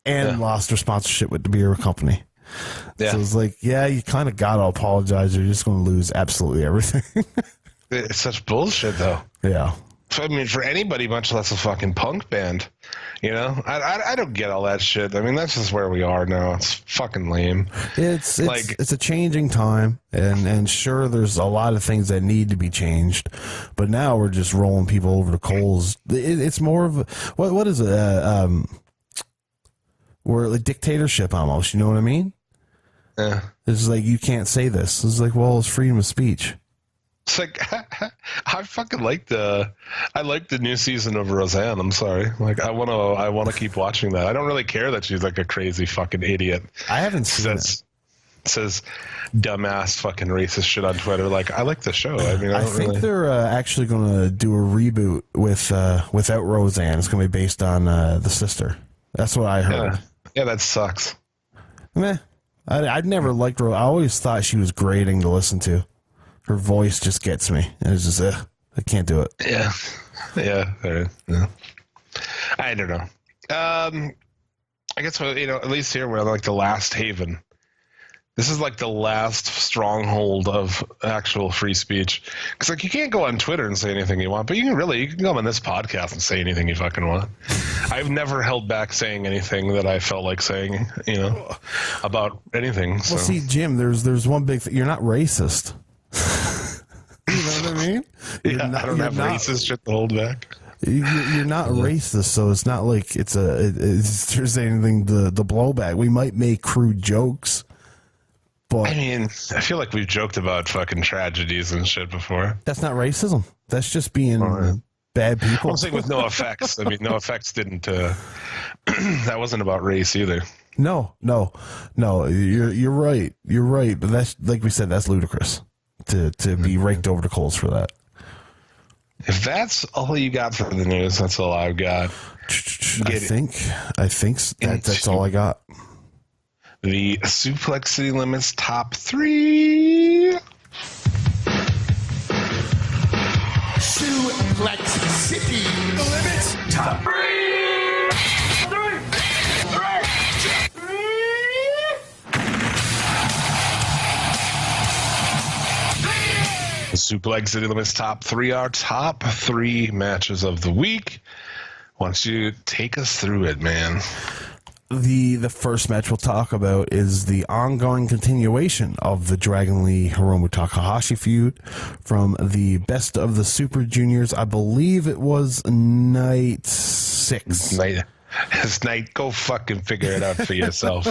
[SPEAKER 6] and lost their sponsorship with the beer company. Yeah. So it's like, you kind of got to apologize. You're just going to lose absolutely everything.
[SPEAKER 5] It's such bullshit, though.
[SPEAKER 6] Yeah.
[SPEAKER 5] I mean, for anybody, much less a fucking punk band, I don't get all that shit. I mean, that's just where we are now. It's fucking lame. It's
[SPEAKER 6] a changing time, and sure, there's a lot of things that need to be changed, but now we're just rolling people over the coals. It's more of what is it? We're a dictatorship almost. You know what I mean?
[SPEAKER 5] Yeah.
[SPEAKER 6] It's like, you can't say this. It's like, well, it's freedom of speech.
[SPEAKER 5] It's like, I fucking like the new season of Roseanne. I'm sorry. Like, I want to keep watching that. I don't really care that she's like a crazy fucking idiot.
[SPEAKER 6] I haven't seen it.
[SPEAKER 5] Says dumbass fucking racist shit on Twitter. Like, I like the show. I mean, I think
[SPEAKER 6] they're actually going to do a reboot without Roseanne. It's going to be based on the sister. That's what I heard.
[SPEAKER 5] Yeah, that sucks.
[SPEAKER 6] Meh. I'd never liked her. I always thought she was grating to listen to. Her voice just gets me. It's just, I can't do it.
[SPEAKER 5] Yeah. Yeah. I don't know. I guess, at least here we're like the last haven. This is like the last stronghold of actual free speech. Because like you can't go on Twitter and say anything you want, but you can come on this podcast and say anything you fucking want. I've never held back saying anything that I felt like saying, about anything. So.
[SPEAKER 6] Well, see, Jim, there's one big thing. You're not racist. You know what I mean?
[SPEAKER 5] I don't have racist shit to hold back.
[SPEAKER 6] You're not racist, so it's not like there's anything the blowback. We might make crude jokes, but
[SPEAKER 5] I mean, I feel like we've joked about fucking tragedies and shit before.
[SPEAKER 6] That's not racism. That's just being bad people.
[SPEAKER 5] I'm saying with no effects. I mean, no effects didn't. That wasn't about race either.
[SPEAKER 6] No. You're right. You're right. But that's, like we said, that's ludicrous to be raked over the coals for that.
[SPEAKER 5] If that's all you got for the news, that's all I've got.
[SPEAKER 6] I think that's all I got.
[SPEAKER 5] The Suplex City Limits top 3.
[SPEAKER 4] Suplex City Limits top 3.
[SPEAKER 5] The Suplex City Limits top 3 are top 3 matches of the week. Why don't you take us through it, man?
[SPEAKER 6] The first match we'll talk about is the ongoing continuation of the Dragon Lee Hiromu Takahashi feud from the Best of the Super Juniors. I believe it was night 6.
[SPEAKER 5] This night, go fucking figure it out for yourself.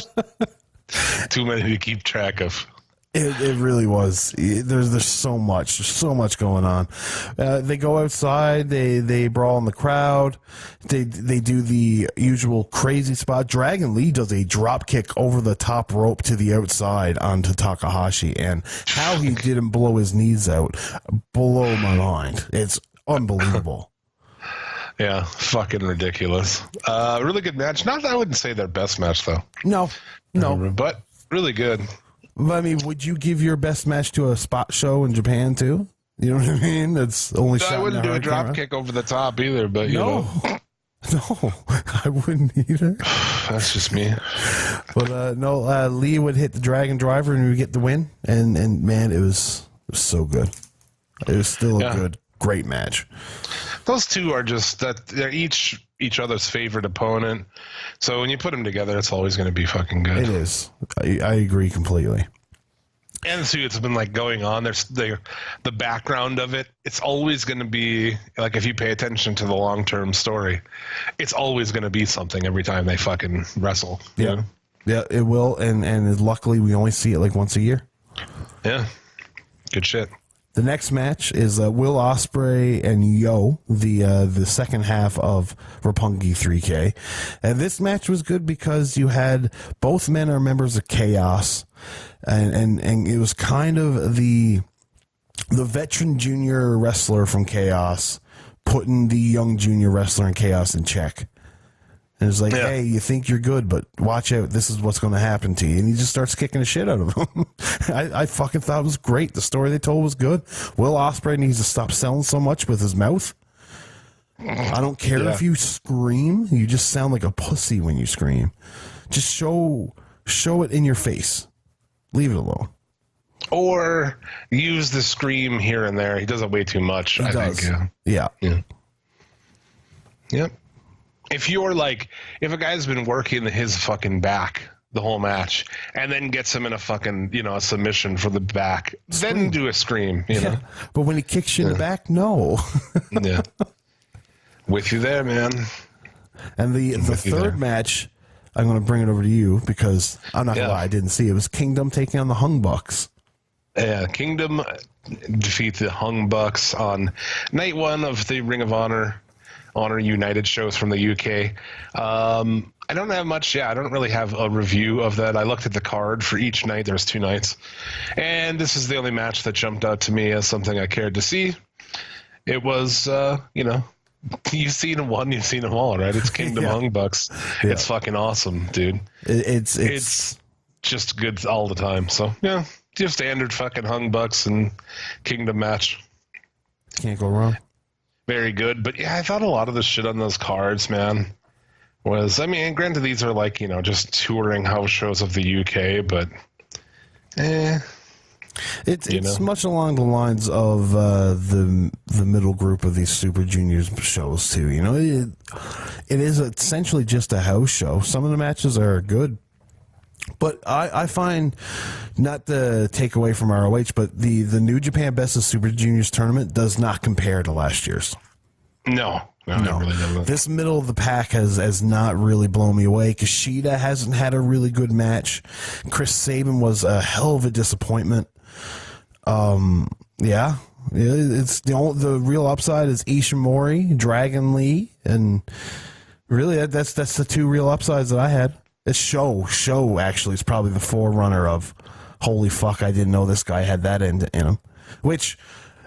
[SPEAKER 5] Too many to keep track of.
[SPEAKER 6] It really was. There's so much going on. They go outside. They brawl in the crowd. They do the usual crazy spot. Dragon Lee does a drop kick over the top rope to the outside onto Takahashi, and how he didn't blow his knees out, blow my mind. It's unbelievable.
[SPEAKER 5] Yeah, fucking ridiculous. Really good match. I wouldn't say their best match though.
[SPEAKER 6] No,
[SPEAKER 5] but really good.
[SPEAKER 6] I mean, would you give your best match to a spot show in Japan too? You know what I mean? That's only.
[SPEAKER 5] I wouldn't do a drop kick over the top either, but
[SPEAKER 6] no, I wouldn't either.
[SPEAKER 5] That's just me.
[SPEAKER 6] But Lee would hit the Dragon Driver and we would get the win, and man, it was so good. It was still a great match.
[SPEAKER 5] Those two are just that they're each other's favorite opponent. So when you put them together, it's always going to be fucking good.
[SPEAKER 6] It is. I agree completely.
[SPEAKER 5] And see, it's been like going on. There's the background of it. It's always going to be like if you pay attention to the long-term story, it's always going to be something every time they fucking wrestle.
[SPEAKER 6] Yeah,
[SPEAKER 5] you know?
[SPEAKER 6] Yeah, it will. And luckily, we only see it like once a year.
[SPEAKER 5] Yeah, good shit.
[SPEAKER 6] The next match is Will Ospreay and Yo, the second half of Roppongi 3K. And this match was good because you had both men are members of Chaos, and it was kind of the veteran junior wrestler from Chaos putting the young junior wrestler in Chaos in check. And it's like, hey, you think you're good, but watch out. This is what's going to happen to you. And he just starts kicking the shit out of him. I fucking thought it was great. The story they told was good. Will Ospreay needs to stop selling so much with his mouth. I don't care if you scream. You just sound like a pussy when you scream. Just show it in your face. Leave it alone.
[SPEAKER 5] Or use the scream here and there. He does it way too much, I think.
[SPEAKER 6] Yeah.
[SPEAKER 5] Yep. If a guy's been working his fucking back the whole match and then gets him in a fucking, a submission for the back, then do a scream, you know?
[SPEAKER 6] But when he kicks you in the back, no.
[SPEAKER 5] Yeah. With you there, man.
[SPEAKER 6] And the third match, I'm going to bring it over to you because I'm not going to lie, I didn't see it. It was Kingdom taking on the Hung Bucks. Yeah,
[SPEAKER 5] Kingdom defeat the Hung Bucks on night 1 of the Ring of Honor United shows from the UK. I don't have much. I don't really have a review of that. I looked at the card for each night. There's 2 nights. And this is the only match that jumped out to me as something I cared to see. It was, you've seen one, you've seen them all, right? It's Kingdom Hung Bucks. Yeah. It's fucking awesome, dude. It's just good all the time. So, yeah, Just standard fucking Hung Bucks and Kingdom match.
[SPEAKER 6] Can't go wrong.
[SPEAKER 5] Very good. But yeah, I thought a lot of the shit on those cards, man, was, I mean, granted, these are like, you know, just touring house shows of the UK, but
[SPEAKER 6] It's much along the lines of the middle group of these Super Juniors shows too. You know, it is essentially just a house show. Some of the matches are good, but I find, not to take away from ROH, but the New Japan Best of Super Juniors tournament does not compare to last year's.
[SPEAKER 5] No. It really doesn't.
[SPEAKER 6] This middle of the pack has not really blown me away. Kushida hasn't had a really good match. Chris Sabin was a hell of a disappointment. Yeah, it's the real upside is Ishimori, Dragon Lee, and really that's the two real upsides that I had. It's Show actually is probably the forerunner of holy fuck, I didn't know this guy had that in him. Which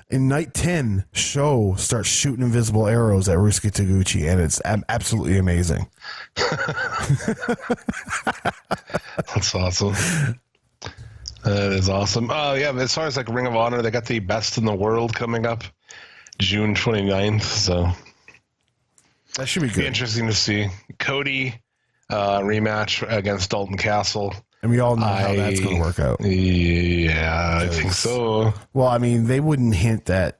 [SPEAKER 6] in night 10, Show starts shooting invisible arrows at Rusuke Taguchi, and it's absolutely amazing.
[SPEAKER 5] That's awesome. That is awesome. Oh, yeah, as far as like Ring of Honor, they got the Best in the World coming up June 29th, so
[SPEAKER 6] that should be good.
[SPEAKER 5] Be interesting to see. Cody rematch against Dalton Castle.
[SPEAKER 6] And we all know how that's going to work out.
[SPEAKER 5] Yeah, I think so.
[SPEAKER 6] Well, I mean, they wouldn't hint at,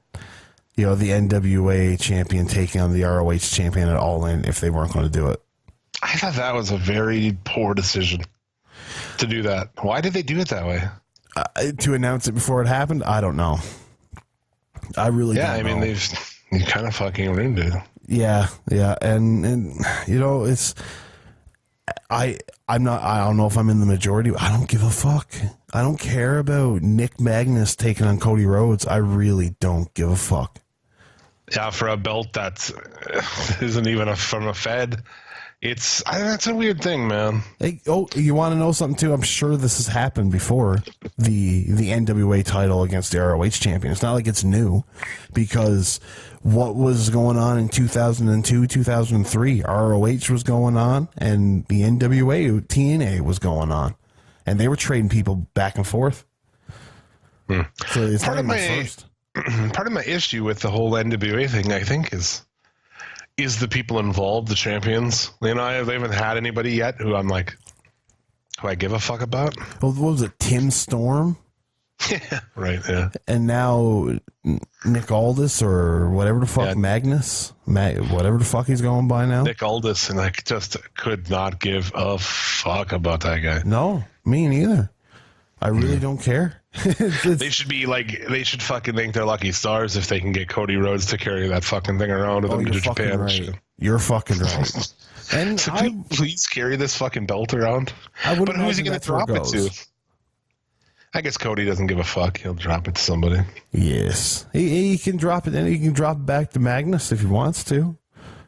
[SPEAKER 6] you know, the NWA champion taking on the ROH champion at All In if they weren't going to do it.
[SPEAKER 5] I thought that was a very poor decision to do that. Why did they do it that way?
[SPEAKER 6] To announce it before it happened? I don't know. I really don't know.
[SPEAKER 5] Yeah, I mean, you kind of fucking ruined it.
[SPEAKER 6] Yeah, and you know, it's I don't know if I'm in the majority. I don't give a fuck. I don't care about Nick Magnus taking on Cody Rhodes. I really don't give a fuck.
[SPEAKER 5] Yeah, for a belt that isn't even from a Fed. It's a weird thing, man.
[SPEAKER 6] Hey, you want to know something too? I'm sure this has happened before. The NWA title against the ROH champion. It's not like it's new, because what was going on in 2002, 2003, ROH was going on, and the NWA TNA was going on, and they were trading people back and forth. So it's
[SPEAKER 5] part of my issue with the whole NWA thing, I think, is the people involved, the champions. You know, they haven't had anybody yet who I'm like, who I give a fuck about.
[SPEAKER 6] Well, what was it, Tim Storm?
[SPEAKER 5] Yeah, right, yeah.
[SPEAKER 6] And now Nick Aldis or whatever the fuck, Magnus, whatever the fuck he's going by now.
[SPEAKER 5] Nick Aldis, and I just could not give a fuck about that guy.
[SPEAKER 6] No, me neither. I really don't care.
[SPEAKER 5] They should fucking thank their lucky stars if they can get Cody Rhodes to carry that fucking thing around with them to Japan.
[SPEAKER 6] Right. You're fucking right. And
[SPEAKER 5] so can you please carry this fucking belt around? But who's he going to drop it to? I guess Cody doesn't give a fuck. He'll drop it to somebody.
[SPEAKER 6] Yes. He can drop it, and he can drop it back to Magnus if he wants to.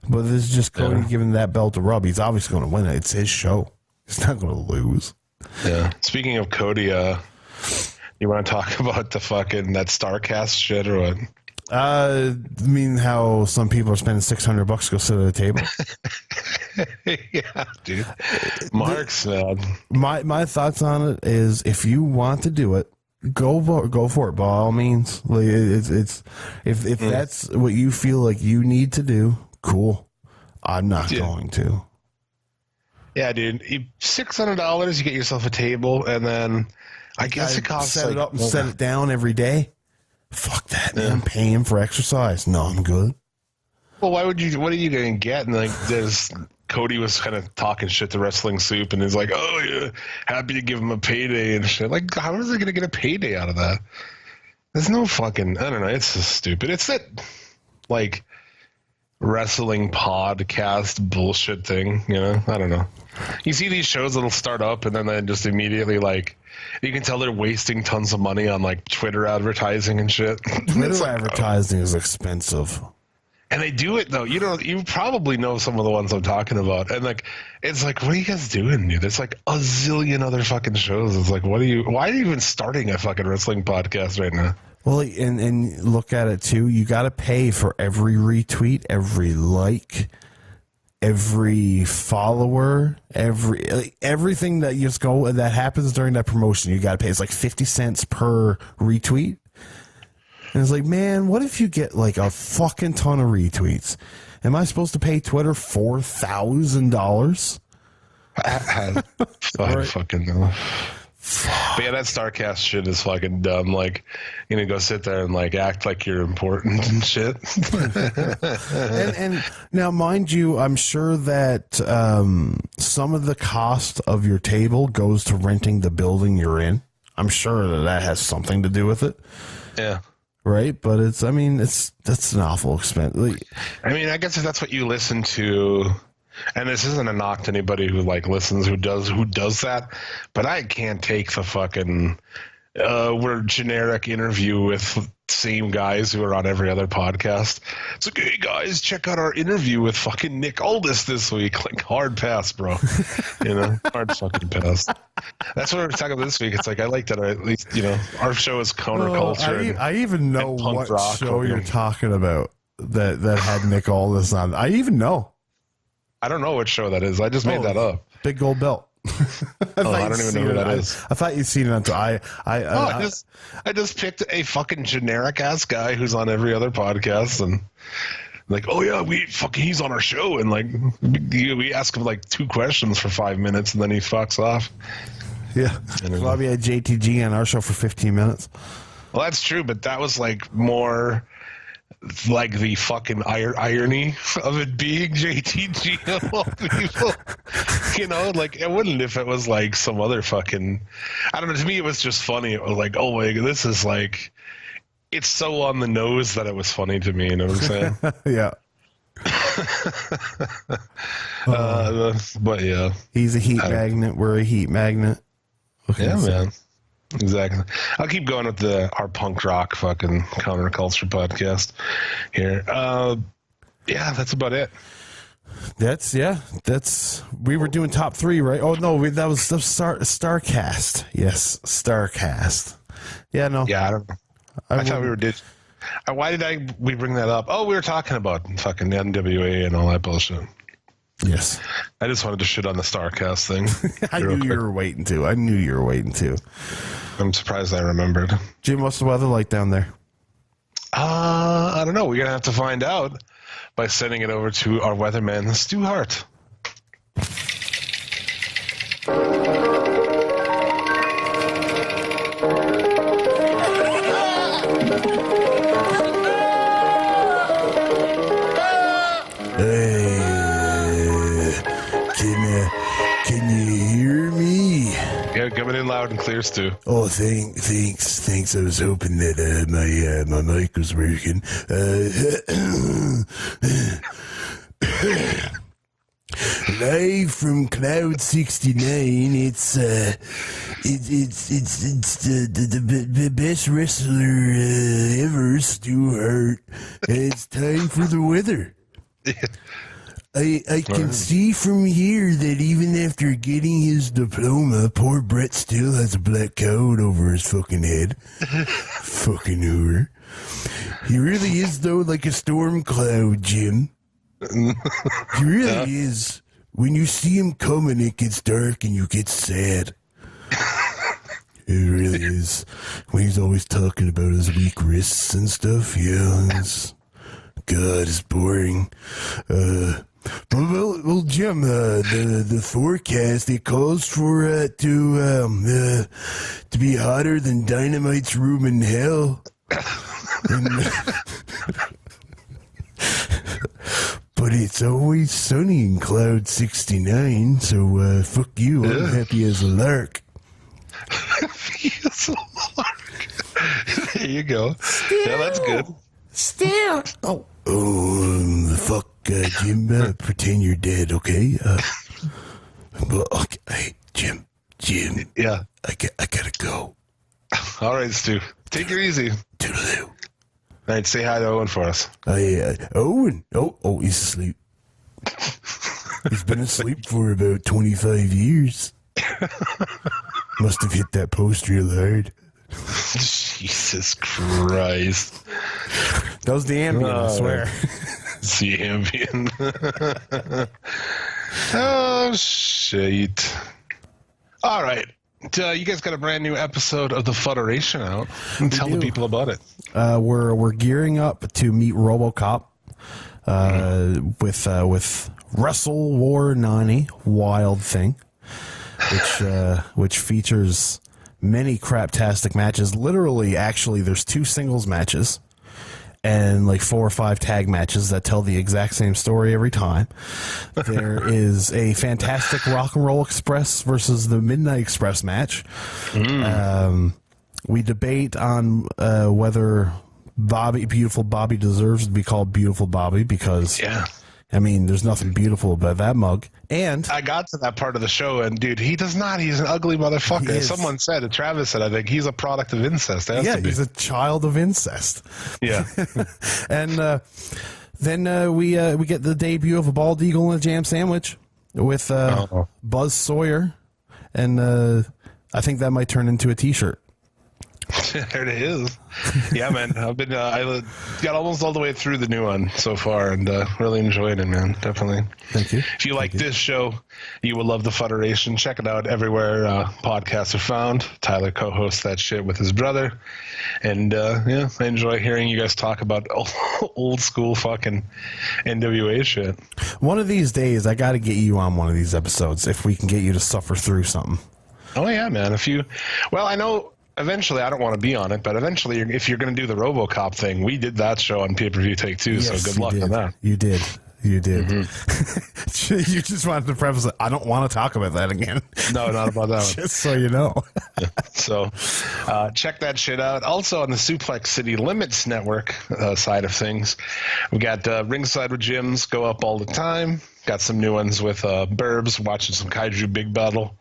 [SPEAKER 6] But this is just Cody giving that belt to Rob. He's obviously going to win it. It's his show. He's not going to lose.
[SPEAKER 5] Yeah. Speaking of Cody, you want to talk about the fucking that StarCast shit or what?
[SPEAKER 6] I mean, how some people are spending $600 to go sit at a table.
[SPEAKER 5] Yeah, dude. Mark's
[SPEAKER 6] my thoughts on it is, if you want to do it, go for it by all means. Like, it's if that's what you feel like you need to do, cool. I'm not going to.
[SPEAKER 5] Yeah, dude. $600, you get yourself a table, and then I guess it costs
[SPEAKER 6] set it up and set it down every day. Fuck that, man. I'm paying for exercise. No, I'm good.
[SPEAKER 5] Well, why would you? What are you going to get? And like, Cody was kind of talking shit to Wrestling Soup, and he's like, "Oh yeah, happy to give him a payday and shit." Like, how is he going to get a payday out of that? There's no fucking. I don't know. It's just stupid. It's that like wrestling podcast bullshit thing. You know, I don't know. You see these shows that'll start up, and then they just immediately like. You can tell they're wasting tons of money on like Twitter advertising and shit.
[SPEAKER 6] Twitter advertising is expensive.
[SPEAKER 5] And they do it though. You probably know some of the ones I'm talking about. And like, it's like, what are you guys doing, dude? There's like a zillion other fucking shows. It's like, why are you even starting a fucking wrestling podcast right now?
[SPEAKER 6] Well, and look at it too. You got to pay for every retweet, every like, every follower, everything that you just go that happens during that promotion, you got to pay. It's like 50 cents per retweet. And it's like, man, what if you get like a fucking ton of retweets? Am I supposed to pay Twitter $4,000?
[SPEAKER 5] I fucking know. But yeah, that StarCast shit is fucking dumb. Like, you know, go sit there and like act like you're important and shit.
[SPEAKER 6] and now, mind you, I'm sure that some of the cost of your table goes to renting the building you're in. I'm sure that has something to do with it.
[SPEAKER 5] Yeah.
[SPEAKER 6] Right, but that's an awful expense.
[SPEAKER 5] I mean, I guess if that's what you listen to, and this isn't a knock to anybody who like listens, who does that, but I can't take the fucking we're generic interview with same guys who are on every other podcast. It's like, hey guys, check out our interview with fucking Nick Aldis this week. Like, hard pass, bro. You know, hard fucking pass. That's what we're talking about this week. It's like, I like that at least, you know, our show is counterculture.
[SPEAKER 6] I even know what show you're talking about that had Nick Aldis on. I even know.
[SPEAKER 5] I don't know what show that is. I just made that up.
[SPEAKER 6] Big Gold Belt.
[SPEAKER 5] I don't even know who that is.
[SPEAKER 6] I thought you'd seen it. I
[SPEAKER 5] just picked a fucking generic ass guy who's on every other podcast, and like, oh yeah, he's on our show, and like we ask him like 2 questions for 5 minutes, and then he fucks off.
[SPEAKER 6] Yeah, Bobby had JTG on our show for 15 minutes.
[SPEAKER 5] Well, that's true, but that was like more like the fucking irony of it being JTG of all people. You know, like, it wouldn't if it was like some other fucking, I don't know, to me it was just funny. It was like, oh my god, this is like, it's so on the nose that it was funny to me, you know what I'm saying?
[SPEAKER 6] Yeah.
[SPEAKER 5] But yeah.
[SPEAKER 6] He's a heat magnet, we're a heat magnet.
[SPEAKER 5] Yeah, man. Exactly. I'll keep going with our punk rock fucking counterculture podcast here. Yeah, that's about it. We were doing top 3, right? Oh no, that was Starcast. Yes, Starcast. Yeah, no. Yeah, I don't know. I thought we were why did we bring that up? Oh, we were talking about fucking NWA and all that bullshit.
[SPEAKER 6] Yes.
[SPEAKER 5] I just wanted to shit on the Starcast thing.
[SPEAKER 6] I knew you were waiting to. I'm
[SPEAKER 5] surprised I remembered.
[SPEAKER 6] Jim, what's the weather like down there?
[SPEAKER 5] I don't know. We're going to have to find out by sending it over to our weatherman, Stu Hart.
[SPEAKER 6] Can you hear me?
[SPEAKER 5] Yeah, coming in loud and clear, Stu.
[SPEAKER 6] Oh, thanks. I was hoping that my mic was working. Live from Cloud 69. It's the best wrestler ever, Stu Hart. It's time for the weather. I can see from here that even after getting his diploma, poor Brett still has a black cloud over his fucking head. Fucking hooer. He really is, though, like a storm cloud, Jim. He really is. When you see him coming, it gets dark and you get sad. It really is. When he's always talking about his weak wrists and stuff, yeah, God, it's boring. Well, Jim, the forecast, it calls for it to be hotter than Dynamite's room in hell. But it's always sunny in Cloud 69, so fuck you, I'm happy as a lark.
[SPEAKER 5] Happy as a lark. There you go. Yeah, that's good.
[SPEAKER 3] Still.
[SPEAKER 6] Fuck, Jim, pretend you're dead, okay? But, okay, hey, Jim.
[SPEAKER 5] Yeah.
[SPEAKER 6] I gotta go.
[SPEAKER 5] All right, Stu. Take it easy.
[SPEAKER 6] Toodaloo.
[SPEAKER 5] All right, say hi to Owen for us.
[SPEAKER 6] Owen? Oh, he's asleep. He's been asleep for about 25 years. Must have hit that post real hard.
[SPEAKER 5] Jesus Christ.
[SPEAKER 6] That was the ambient, I swear.
[SPEAKER 5] It's the ambient. Oh, shit. All right. You guys got a brand new episode of the Federation out. Tell the people about it.
[SPEAKER 6] We're gearing up to meet RoboCop with Wrestle War 90 Wild Thing, which features many craptastic matches. Literally, actually, there's 2 singles matches and like 4 or 5 tag matches that tell the exact same story every time. There is a fantastic Rock and Roll Express versus the Midnight Express match. We debate on whether Beautiful Bobby deserves to be called Beautiful Bobby because, I mean, there's nothing beautiful about that mug. And
[SPEAKER 5] I got to that part of the show, and dude, he does not. He's an ugly motherfucker. Someone said, Travis said, I think he's a product of incest.
[SPEAKER 6] He's a child of incest.
[SPEAKER 5] Yeah.
[SPEAKER 6] And then we get the debut of a bald eagle and a jam sandwich with Buzz Sawyer, and I think that might turn into a T-shirt.
[SPEAKER 5] There it is. Yeah, man. I've been I got almost all the way through the new one so far, and really enjoyed it, man. Definitely.
[SPEAKER 6] Thank you.
[SPEAKER 5] If you like this show, you will love the Federation. Check it out everywhere podcasts are found. Tyler co-hosts that shit with his brother, and I enjoy hearing you guys talk about old school fucking NWA shit.
[SPEAKER 6] One of these days, I got to get you on one of these episodes if we can get you to suffer through something.
[SPEAKER 5] Oh yeah, man. I know. Eventually, I don't want to be on it, but eventually, if you're going to do the RoboCop thing, we did that show on pay-per-view Take Two, so good luck on that.
[SPEAKER 6] You did. Mm-hmm. You just wanted to preface it. I don't want to talk about that again.
[SPEAKER 5] No, not about that one.
[SPEAKER 6] Just so you know.
[SPEAKER 5] So, check that shit out. Also on the Suplex City Limits Network side of things, we got Ringside with Gyms go up all the time. Got some new ones with Burbs, watching some Kaiju Big Battle.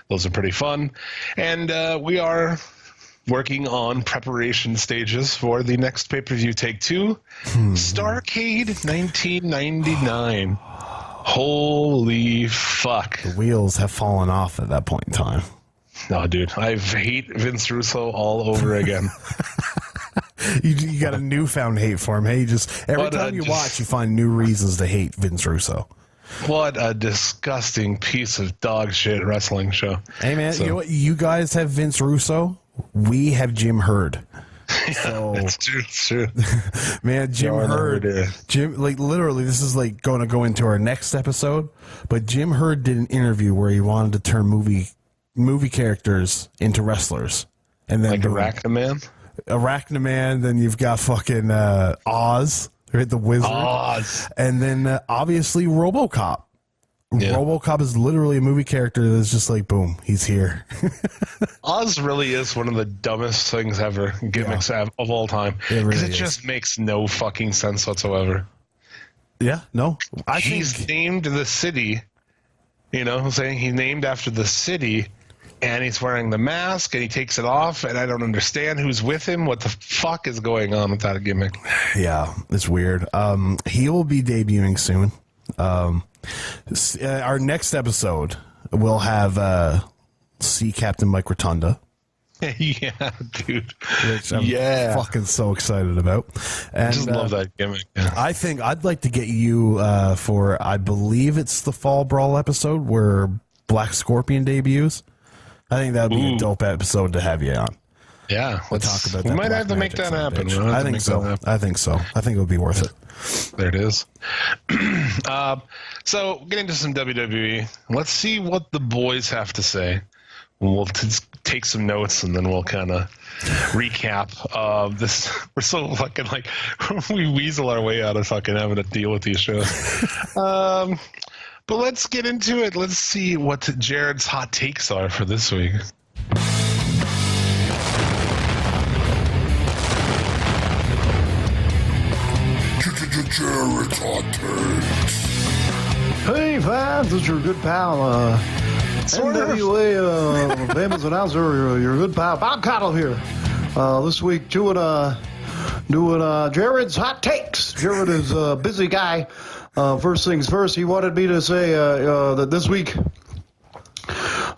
[SPEAKER 5] Those are pretty fun. And we are working on preparation stages for the next pay-per-view Take Two, Starrcade 1999. Holy fuck.
[SPEAKER 6] The wheels have fallen off at that point in time.
[SPEAKER 5] No, dude. I hate Vince Russo all over again.
[SPEAKER 6] You got a newfound hate for him. Hey, every time you watch, you find new reasons to hate Vince Russo.
[SPEAKER 5] What a disgusting piece of dog shit wrestling show.
[SPEAKER 6] Hey, man, you know what? You guys have Vince Russo. We have Jim Herd. So,
[SPEAKER 5] it's true.
[SPEAKER 6] Man, Jim Herd. Literally, this is like going to go into our next episode. But Jim Herd did an interview where he wanted to turn movie characters into wrestlers. And then
[SPEAKER 5] like
[SPEAKER 6] Arachnaman, then you've got fucking Oz. The Wizard.
[SPEAKER 5] Oz.
[SPEAKER 6] And then obviously RoboCop. Yeah. RoboCop is literally a movie character that's just like, boom, he's here.
[SPEAKER 5] Oz really is one of the dumbest things ever, gimmicks of all time. Because it just makes no fucking sense whatsoever.
[SPEAKER 6] Yeah, no.
[SPEAKER 5] He's named the city, I'm saying he's named after the city, and he's wearing the mask, and he takes it off, and I don't understand who's with him. What the fuck is going on with that gimmick?
[SPEAKER 6] Yeah, it's weird. He will be debuting soon. Our next episode, we'll have see Captain Mike Rotunda.
[SPEAKER 5] Yeah, dude.
[SPEAKER 6] Which I'm fucking so excited about. And,
[SPEAKER 5] I just love that gimmick. Yeah.
[SPEAKER 6] I think I'd like to get you for, I believe it's the Fall Brawl episode where Black Scorpion debuts. I think that would be a dope episode to have you on.
[SPEAKER 5] Yeah,
[SPEAKER 6] let's talk about that.
[SPEAKER 5] We might have to make that happen.
[SPEAKER 6] I think so. I think it would be worth it.
[SPEAKER 5] There it is. So, getting to some WWE. Let's see what the boys have to say. We'll take some notes, and then we'll kind of recap this. We're so fucking we weasel our way out of fucking having to deal with these shows. But let's get into it. Let's see what Jared's hot takes are for this week.
[SPEAKER 1] Jared's hot takes.
[SPEAKER 3] Hey fans, this is your good pal, NWA famous announcer, your good pal Bob Cottle here. This week doing Jared's hot takes. Jared is a busy guy. First things first, he wanted me to say that this week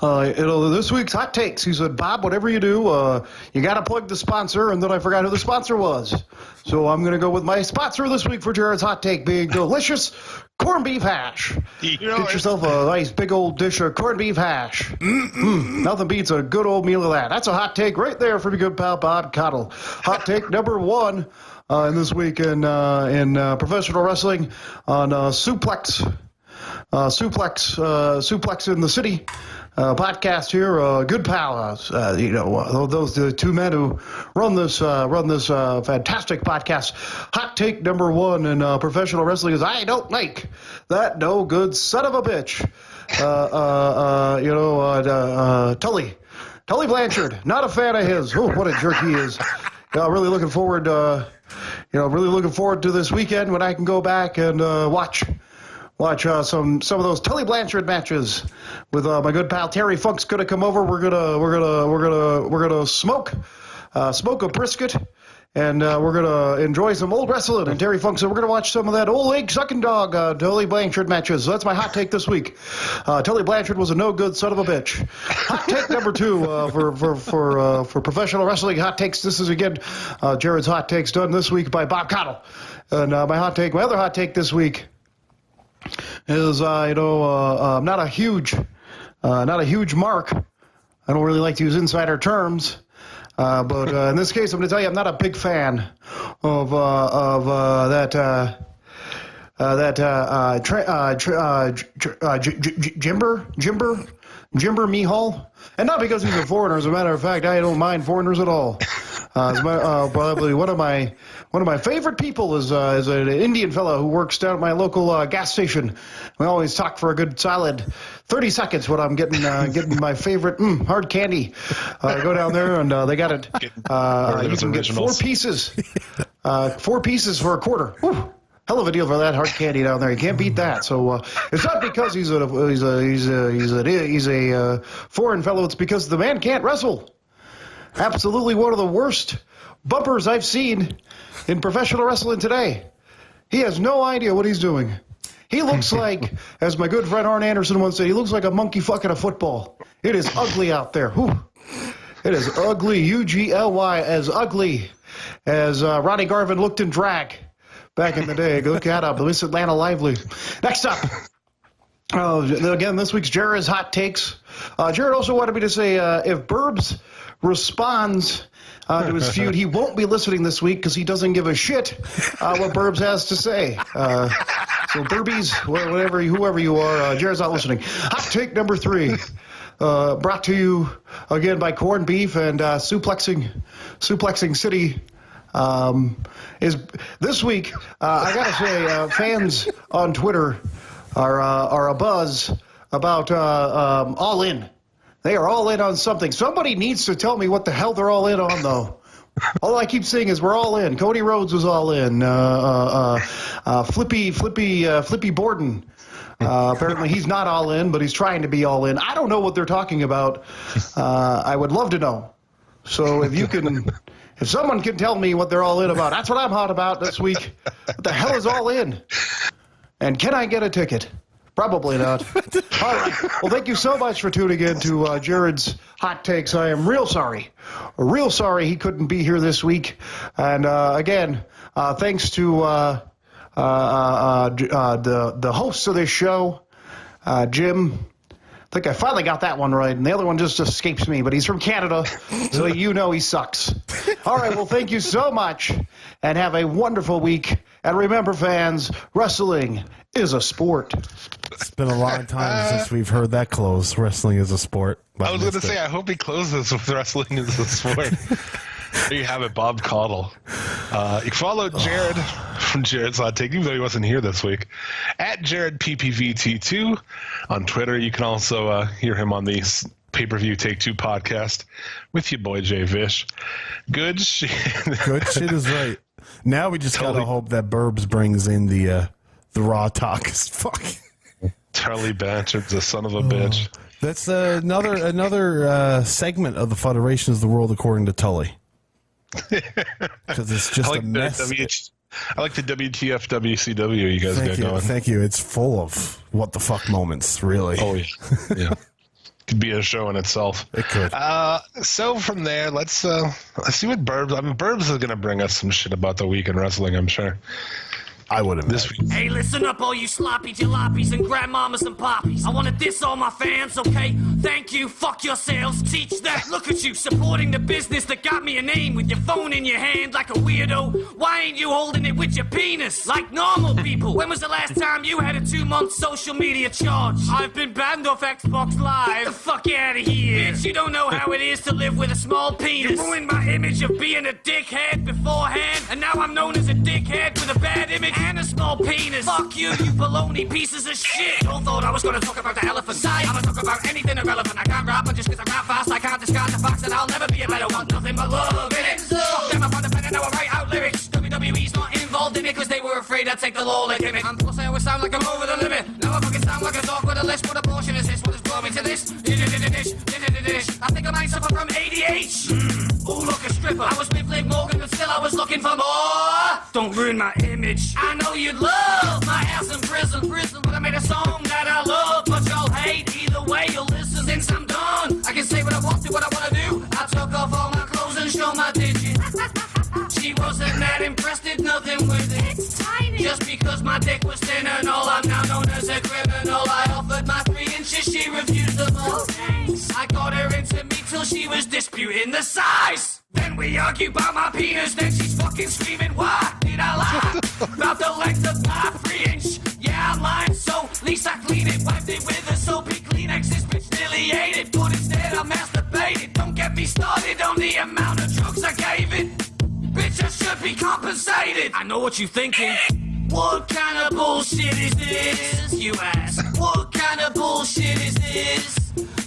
[SPEAKER 3] this week's hot takes. He said, Bob, whatever you do, you got to plug the sponsor. And then I forgot who the sponsor was. So I'm going to go with my sponsor this week for Jared's hot take being delicious corned beef hash. Get yourself a nice big old dish of corned beef hash. Nothing beats a good old meal of that. That's a hot take right there from your good pal Bob Cottle. Hot take number 1 in this week in professional wrestling on Suplex. Suplex in the City podcast here. Good pal, those the two men who run this fantastic podcast. Hot take number 1 in professional wrestling is I don't like that no good son of a bitch. Tully Blanchard, not a fan of his. Oh, what a jerk he is. Really looking forward to this weekend when I can go back and watch some of those Tully Blanchard matches with my good pal Terry Funk's gonna come over. We're gonna smoke a brisket, and we're gonna enjoy some old wrestling. And Terry Funk said we're gonna watch some of that old egg sucking dog Tully Blanchard matches. So that's my hot take this week. Tully Blanchard was a no good son of a bitch. Hot take number 2 for professional wrestling hot takes. This is again Jared's hot takes done this week by Bob Cottle, and my other hot take this week is not a huge mark. I don't really like to use insider terms, but in this case, I'm going to tell you I'm not a big fan of Jimber Mihal, and not because he's a foreigner. As a matter of fact, I don't mind foreigners at all. Probably one of my favorite people is an Indian fellow who works down at my local gas station. We always talk for a good solid 30 seconds when I'm getting my favorite hard candy. I go down there and they got it. You can get 4 pieces, 4 pieces for a quarter. Whew. Hell of a deal for that hard candy down there. You can't beat that. So it's not because he's a foreign fellow. It's because the man can't wrestle. Absolutely one of the worst bumpers I've seen in professional wrestling today. He has no idea what he's doing. He looks like, as my good friend Arn Anderson once said, he looks like a monkey fucking a football. It is ugly out there. Whew. It is ugly, U-G-L-Y, as ugly as Ronnie Garvin looked in drag back in the day. Go look that up. Miss Atlanta Lively. Next up. Again, this week's Jared's hot takes. Jared also wanted me to say if Burbs responds to his feud, he won't be listening this week because he doesn't give a shit what Burbs has to say. So Burbies, whoever you are, Jared's not listening. Hot take number 3, brought to you again by Corned Beef and Suplexing City. Is this week? I gotta say, fans on Twitter are abuzz about All In. They are all in on something. Somebody needs to tell me what the hell they're all in on, though. All I keep saying is we're all in. Cody Rhodes was all in. Flippy Borden. Apparently he's not all in, but he's trying to be all in. I don't know what they're talking about. I would love to know. So if someone can tell me what they're all in about, that's what I'm hot about this week. What the hell is all in? And can I get a ticket? Probably not. All right. Well, thank you so much for tuning in to Jared's Hot Takes. I am real sorry he couldn't be here this week. And again, thanks to the hosts of this show, Jim. I think I finally got that one right, and the other one just escapes me, but he's from Canada, so you know he sucks. All right, well, thank you so much, and have a wonderful week. And remember, fans, wrestling is a sport.
[SPEAKER 6] It's been a long time since we've heard that close. Wrestling is a sport.
[SPEAKER 5] I was going to say, I hope he closes with wrestling is a sport. There you have it, Bob Cottle. You can follow Jared from Jared's Hot Take, even though he wasn't here this week, at JaredPPVT2 on Twitter. You can also hear him on the Pay-Per-View Take 2 podcast with your boy Jay Vish. Good shit.
[SPEAKER 6] Good shit is right. Now we just gotta hope that Burbs brings in the Raw talk. Fuck.
[SPEAKER 5] Tully Blanchard's a son of a bitch.
[SPEAKER 6] That's another segment of the Federation is the World According to Tully. Because it's just a mess.
[SPEAKER 5] I like the WTF WCW you guys got going.
[SPEAKER 6] Thank you. It's full of what the fuck moments, really.
[SPEAKER 5] Oh, yeah. could be a show in itself.
[SPEAKER 6] It could.
[SPEAKER 5] So from there, let's see what Burbs. I mean, Burbs is going to bring us some shit about the week in wrestling, I'm sure.
[SPEAKER 6] I would have.
[SPEAKER 5] This week.
[SPEAKER 4] Hey, listen up, all you sloppy jalopies and grandmamas and poppies. I want to diss all my fans, okay? Thank you, fuck yourselves, teach that. Look at you, supporting the business that got me a name with your phone in your hand like a weirdo. Why ain't you holding it with your penis like normal people? When was the last time you had a 2-month social media charge? I've been banned off Xbox Live. Get the fuck out of here. Bitch, you don't know how it is to live with a small penis. You ruined my image of being a dickhead beforehand, and now I'm known as a dickhead with a bad image and a small penis. Fuck you, you baloney pieces of shit. Don't thought I was gonna talk about the elephant. I'm gonna talk about anything irrelevant. I can't rap, but just cause I rap fast, I can't discard the fact that I'll never be a better one. Nothing but love in it. Fuck them up on the pen and now I write out lyrics. WWE's not involved in it cause they were afraid I'd take the law like gimmick. And plus I always sound like I'm over the limit. Now I fucking sound like a dog with a list. What abortion is this? What has brought me to this? I think I might suffer from ADH. Oh, look, a stripper. I was with Liv Morgan, but still I was looking for more. Don't ruin my image. I know you'd love my ass in prison, but I made a song that I love, but y'all hate. Either way, you'll listen since I'm done. I can say what I want to, what I want to do. I took off all my clothes and show my digits. She wasn't that impressed, did nothing with it. It's tiny. Just because my dick was thin and all, I'm now known as a criminal. I offered my 3 inches, she refused them all. Thanks. I got her into me till she was disputing the size. Then we argue about my penis, then she's fucking screaming, why did I lie? About the length of my 3-inch. Yeah, I'm lying, so at least I clean it. Wiped it with a soapy Kleenex, this bitch nearly ate it. But instead I masturbated. Don't get me started on the amount of drugs I gave it. Bitch, I should be compensated. I know what you're thinking. What kind of bullshit is this? You ask. What kind of bullshit is this?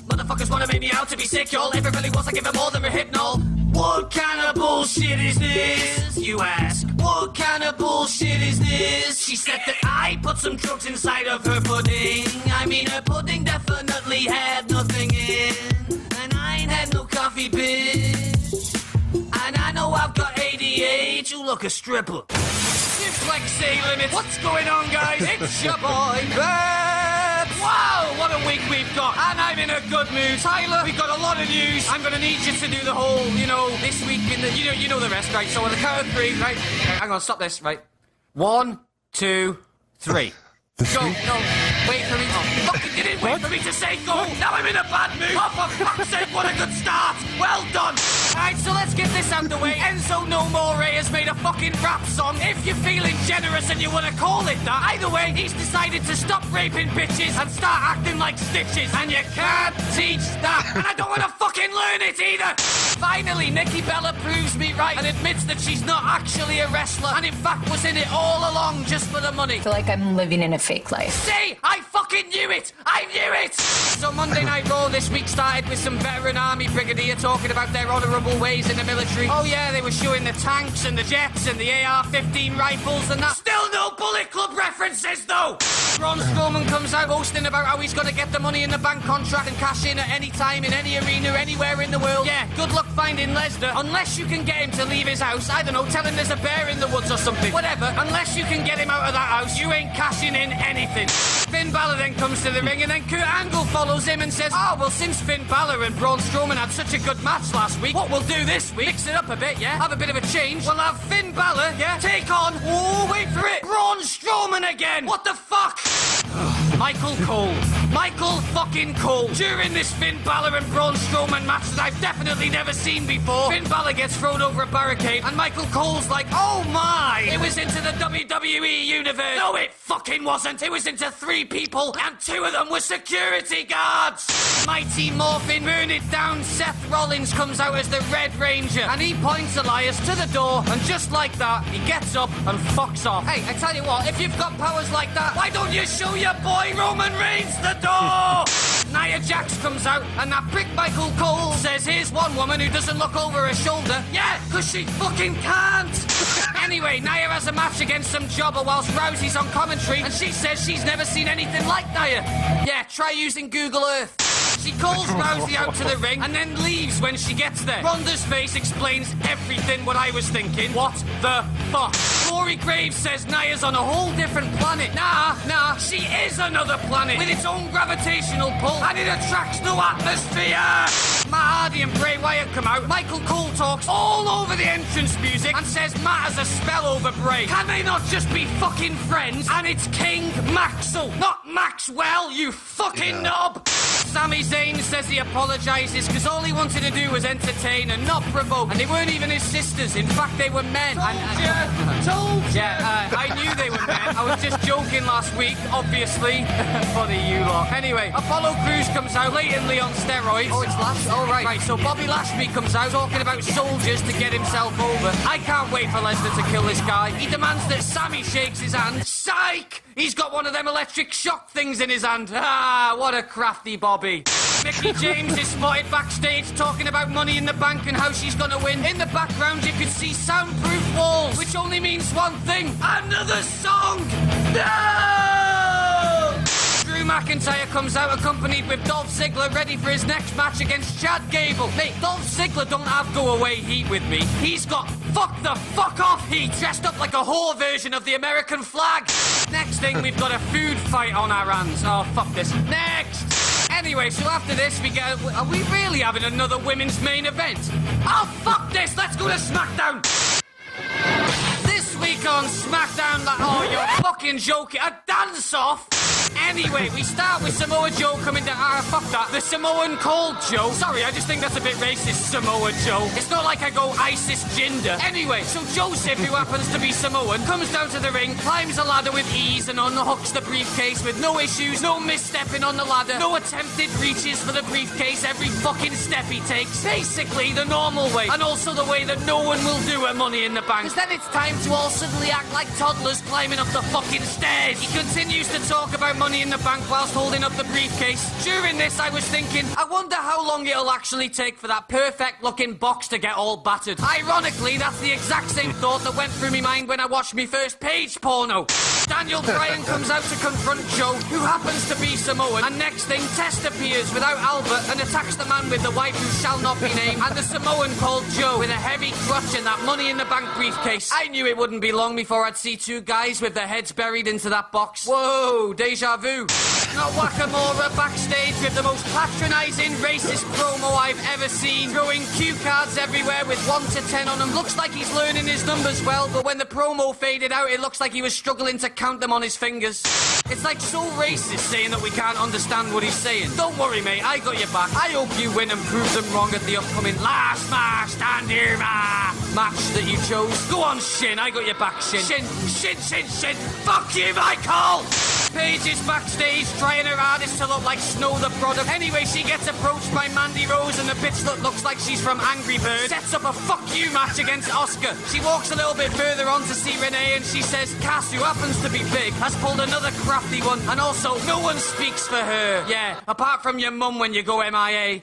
[SPEAKER 4] Motherfuckers wanna make me out to be sick, y'all. Everybody wants to give them more than a hypnol. What kind of bullshit is this? You ask. What kind of bullshit is this? She said that I put some drugs inside of her pudding. I mean, her pudding definitely had nothing in. And I ain't had no coffee, bitch. And I know I've got ADH. You look a stripper. Suplex A-Limit. What's going on, guys? It's your boy, Babs. Wow, what a week we've got. And I'm in a good mood. Tyler, we've got a lot of news. I'm going to need you to do the whole, this week in the, you know the rest, right? So on the count of 3, right? Hang on, stop this, right? 1, 2, 3. Go, no, wait for me. Oh, fucking you didn't wait for me to say go. Now I'm in a bad mood. Oh, for fuck's sake, what a good start. Well done. Alright, so let's get this out the way. Enzo No More has made a fucking rap song. If you're feeling generous and you want to call it that. Either way, he's decided to stop raping bitches and start acting like Stitches. And you can't teach that. And I don't want to fucking learn it either. Finally, Nikki Bella proves me right and admits that she's not actually a wrestler. And in fact was in it all along just for the money.
[SPEAKER 7] I feel like I'm living in a fake life.
[SPEAKER 4] See, I fucking knew it! I knew it! So Monday Night Raw this week started with some veteran army brigadier talking about their honourable ways in the military. Oh yeah, they were showing the tanks and the jets and the AR-15 rifles and that. Still no Bullet Club references though! Braun Strowman comes out boasting about how he's gonna get the Money in the Bank contract and cash in at any time in any arena anywhere in the world. Yeah, good luck finding Lesnar. Unless you can get him to leave his house. I don't know, tell him there's a bear in the woods or something. Whatever, unless you can get him out of that house, you ain't cashing in anything. Finn Balor then comes to the ring and then Kurt Angle follows him and says, oh, well, since Finn Balor and Braun Strowman had such a good match last week, what we'll do this week, mix it up a bit, yeah? Have a bit of a change. We'll have Finn Balor, yeah? Take on, oh, wait for it, Braun Strowman again. What the fuck? Michael Cole. Michael fucking Cole. During this Finn Balor and Braun Strowman match that I've definitely never seen before, Finn Balor gets thrown over a barricade and Michael Cole's like, oh my, it was into the WWE universe. No, it fucking wasn't. It was into 3 people and 2 of them were security guards. Mighty Morphin, burn it down. Seth Rollins comes out as the Red Ranger and he points Elias to the door and just like that, he gets up and fucks off. Hey, I tell you what, if you've got powers like that, why don't you show your boy Roman Reigns the door? Nia Jax comes out and that prick Michael Cole says, here's one woman who doesn't look over her shoulder. Yeah, because she fucking can't. Anyway, Nia has a match against some jobber whilst Rousey's on commentary and she says she's never seen anything like Nia. Yeah, try using Google Earth. She calls Rousey out to the ring and then leaves when she gets there. Ronda's face explains everything what I was thinking. What the fuck? Corey Graves says Nia's on a whole different planet. Nah, she is another planet with its own gravitational pull and it attracts no atmosphere. Matt Hardy and Bray Wyatt come out. Michael Cole talks all over the entrance music and says Matt has a spell over Bray. Can they not just be fucking friends? And it's King Maxwell, not Maxwell, you fucking knob. Sami Zayn says he apologises because all he wanted to do was entertain and not provoke. And they weren't even his sisters. In fact, they were men. Told you. Yeah, I knew they were men. I was just joking last week, obviously. Funny you lot. Anyway, Apollo Crews comes out blatantly on steroids. Oh, it's Lash? Oh, right. Right, so Bobby Lashley comes out talking about soldiers to get himself over. I can't wait for Lesnar to kill this guy. He demands that Sammy shakes his hand. Psych! He's got one of them electric shock things in his hand. Ah, what a crafty Bobby. Mickey James is spotted backstage talking about Money in the Bank and how she's gonna win. In the background you can see soundproof walls, which only means one thing. Another song! No! Drew McIntyre comes out accompanied with Dolph Ziggler ready for his next match against Chad Gable. Mate, Dolph Ziggler don't have go away heat with me. He's got fuck the fuck off heat dressed up like a whore version of the American flag. Next thing, we've got a food fight on our hands. Oh, fuck this. Next! Anyway, so after this, we get... Are we really having another women's main event? Oh, fuck this! Let's go to SmackDown! This week on SmackDown, oh, you're fucking joking. A dance-off? Anyway, we start with Samoa Joe coming down. Fuck that. The Samoan Cold Joe. Sorry, I just think that's a bit racist, Samoa Joe. It's not like I go ISIS Jinder. Anyway, so Joseph, who happens to be Samoan, comes down to the ring, climbs a ladder with ease and unhooks the briefcase with no issues, no misstepping on the ladder, no attempted reaches for the briefcase every fucking step he takes. Basically, the normal way, and also the way that no one will do at Money in the Bank. Because then it's time to all suddenly act like toddlers climbing up the fucking stairs. He continues to talk about Money in the Bank whilst holding up the briefcase. During this, I was thinking, I wonder how long it'll actually take for that perfect-looking box to get all battered. Ironically, that's the exact same thought that went through my mind when I watched me first Page porno. Daniel Bryan comes out to confront Joe, who happens to be Samoan, and next thing, Test appears without Albert and attacks the man with the wife who shall not be named, and the Samoan called Joe with a heavy clutch and that Money in the Bank briefcase. I knew it wouldn't be long before I'd see two guys with their heads buried into that box. Whoa, deja vu. Nakamura backstage with the most patronising racist promo I've ever seen, throwing cue cards everywhere with 1 to 10 on them. Looks like he's learning his numbers well, but when the promo faded out, it looks like he was struggling to count them on his fingers. It's like so racist saying that we can't understand what he's saying. Don't worry, mate, I got your back. I hope you win and prove them wrong at the upcoming Last Man Standing match that you chose. Go on, Shin, I got your back, Shin. Shin. Fuck you, Michael! Paige is backstage trying her hardest to look like Snow the product. Anyway, she gets approached by Mandy Rose and the bitch that looks like she's from Angry Birds sets up a fuck you match against Asuka. She walks a little bit further on to see Renee and she says Cass, who happens to be big, has pulled another crafty one, and also no one speaks for her. Yeah, apart from your mum when you go MIA.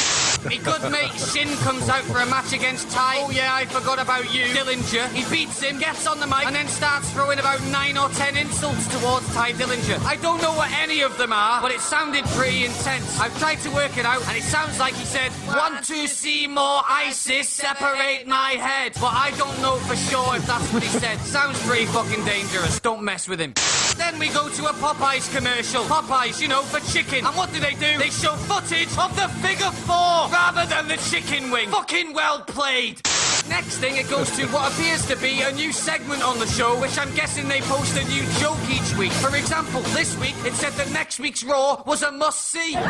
[SPEAKER 4] Me good mate Shin comes out for a match against Ty. Oh yeah, I forgot about you. Dillinger. He beats him, gets on the mic, and then starts throwing about 9 or 10 insults towards Ty Dillinger. I don't know what any of them are, but it sounded pretty intense. I've tried to work it out, and it sounds like he said, "Want to see more ISIS separate my head." But I don't know for sure if that's what he said. Sounds pretty fucking dangerous. Don't mess with him. Then we go to a Popeyes commercial. Popeyes, you know, for chicken. And what do? They show footage of the figure 4 rather than the chicken wing. Fucking well played. Next thing, it goes to what appears to be a new segment on the show, which I'm guessing they post a new joke each week. For example, this week, it said that next week's Raw was a must-see. Tell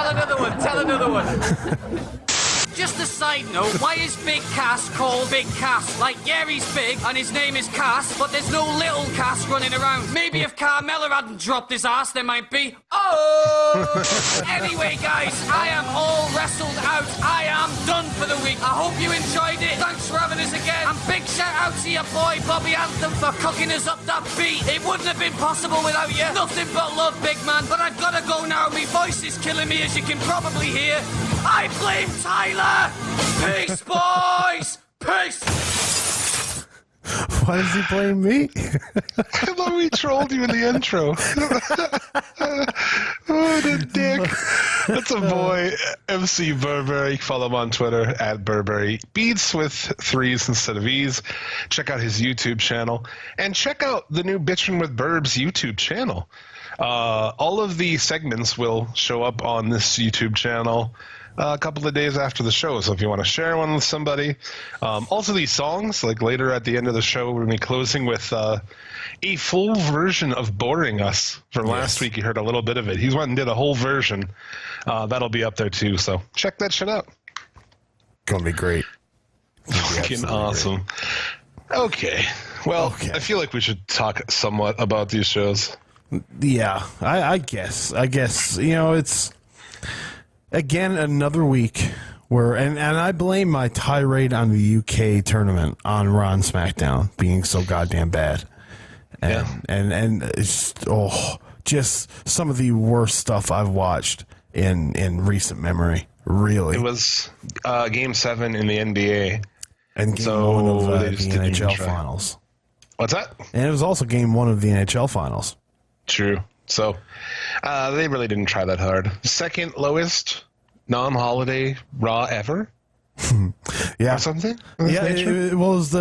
[SPEAKER 4] another one. Just a side note, why is Big Cass called Big Cass? Like, yeah, he's big, and his name is Cass, but there's no little Cass running around. Maybe if Carmella hadn't dropped his ass, there might be. Oh! Anyway, guys, I am all wrestled out. I am done for the week. I hope you enjoyed it. Thanks for having us again. And big shout out to your boy, Bobby Anthem, for cooking us up that beat. It wouldn't have been possible without you. Nothing but love, big man. But I've got to go now. My voice is killing me, as you can probably hear. I blame Tyler! Peace, boys! Peace!
[SPEAKER 6] Why does he blame me?
[SPEAKER 5] I thought we trolled you in the intro. What a dick. That's a boy, MC Burberry. Follow him on Twitter at Burberry Beats with 3s instead of E's. Check out his YouTube channel. And check out the new Bitchin' with Burbs YouTube channel. All of the segments will show up on this YouTube channel a couple of days after the show, so if you want to share one with somebody. Also, these songs, like later at the end of the show, we're going to be closing with a full version of Boring Us from last week. You heard a little bit of it. He went and did a whole version. That'll be up there too, so check that shit out.
[SPEAKER 6] Gonna be great.
[SPEAKER 5] Fucking awesome. Great. Okay. Well, I feel like we should talk somewhat about these shows.
[SPEAKER 6] Yeah, I guess. It's again another week where, and I blame my tirade on the UK tournament on Raw and SmackDown being so goddamn bad, and it's just some of the worst stuff I've watched in recent memory. Really,
[SPEAKER 5] it was Game 7 in the NBA
[SPEAKER 6] and Game 1 of the NHL Finals.
[SPEAKER 5] What's that?
[SPEAKER 6] And it was also Game 1 of the NHL Finals.
[SPEAKER 5] True. So they really didn't try that hard. Second lowest non-holiday Raw ever.
[SPEAKER 6] Yeah.
[SPEAKER 5] Or something.
[SPEAKER 6] Yeah, it was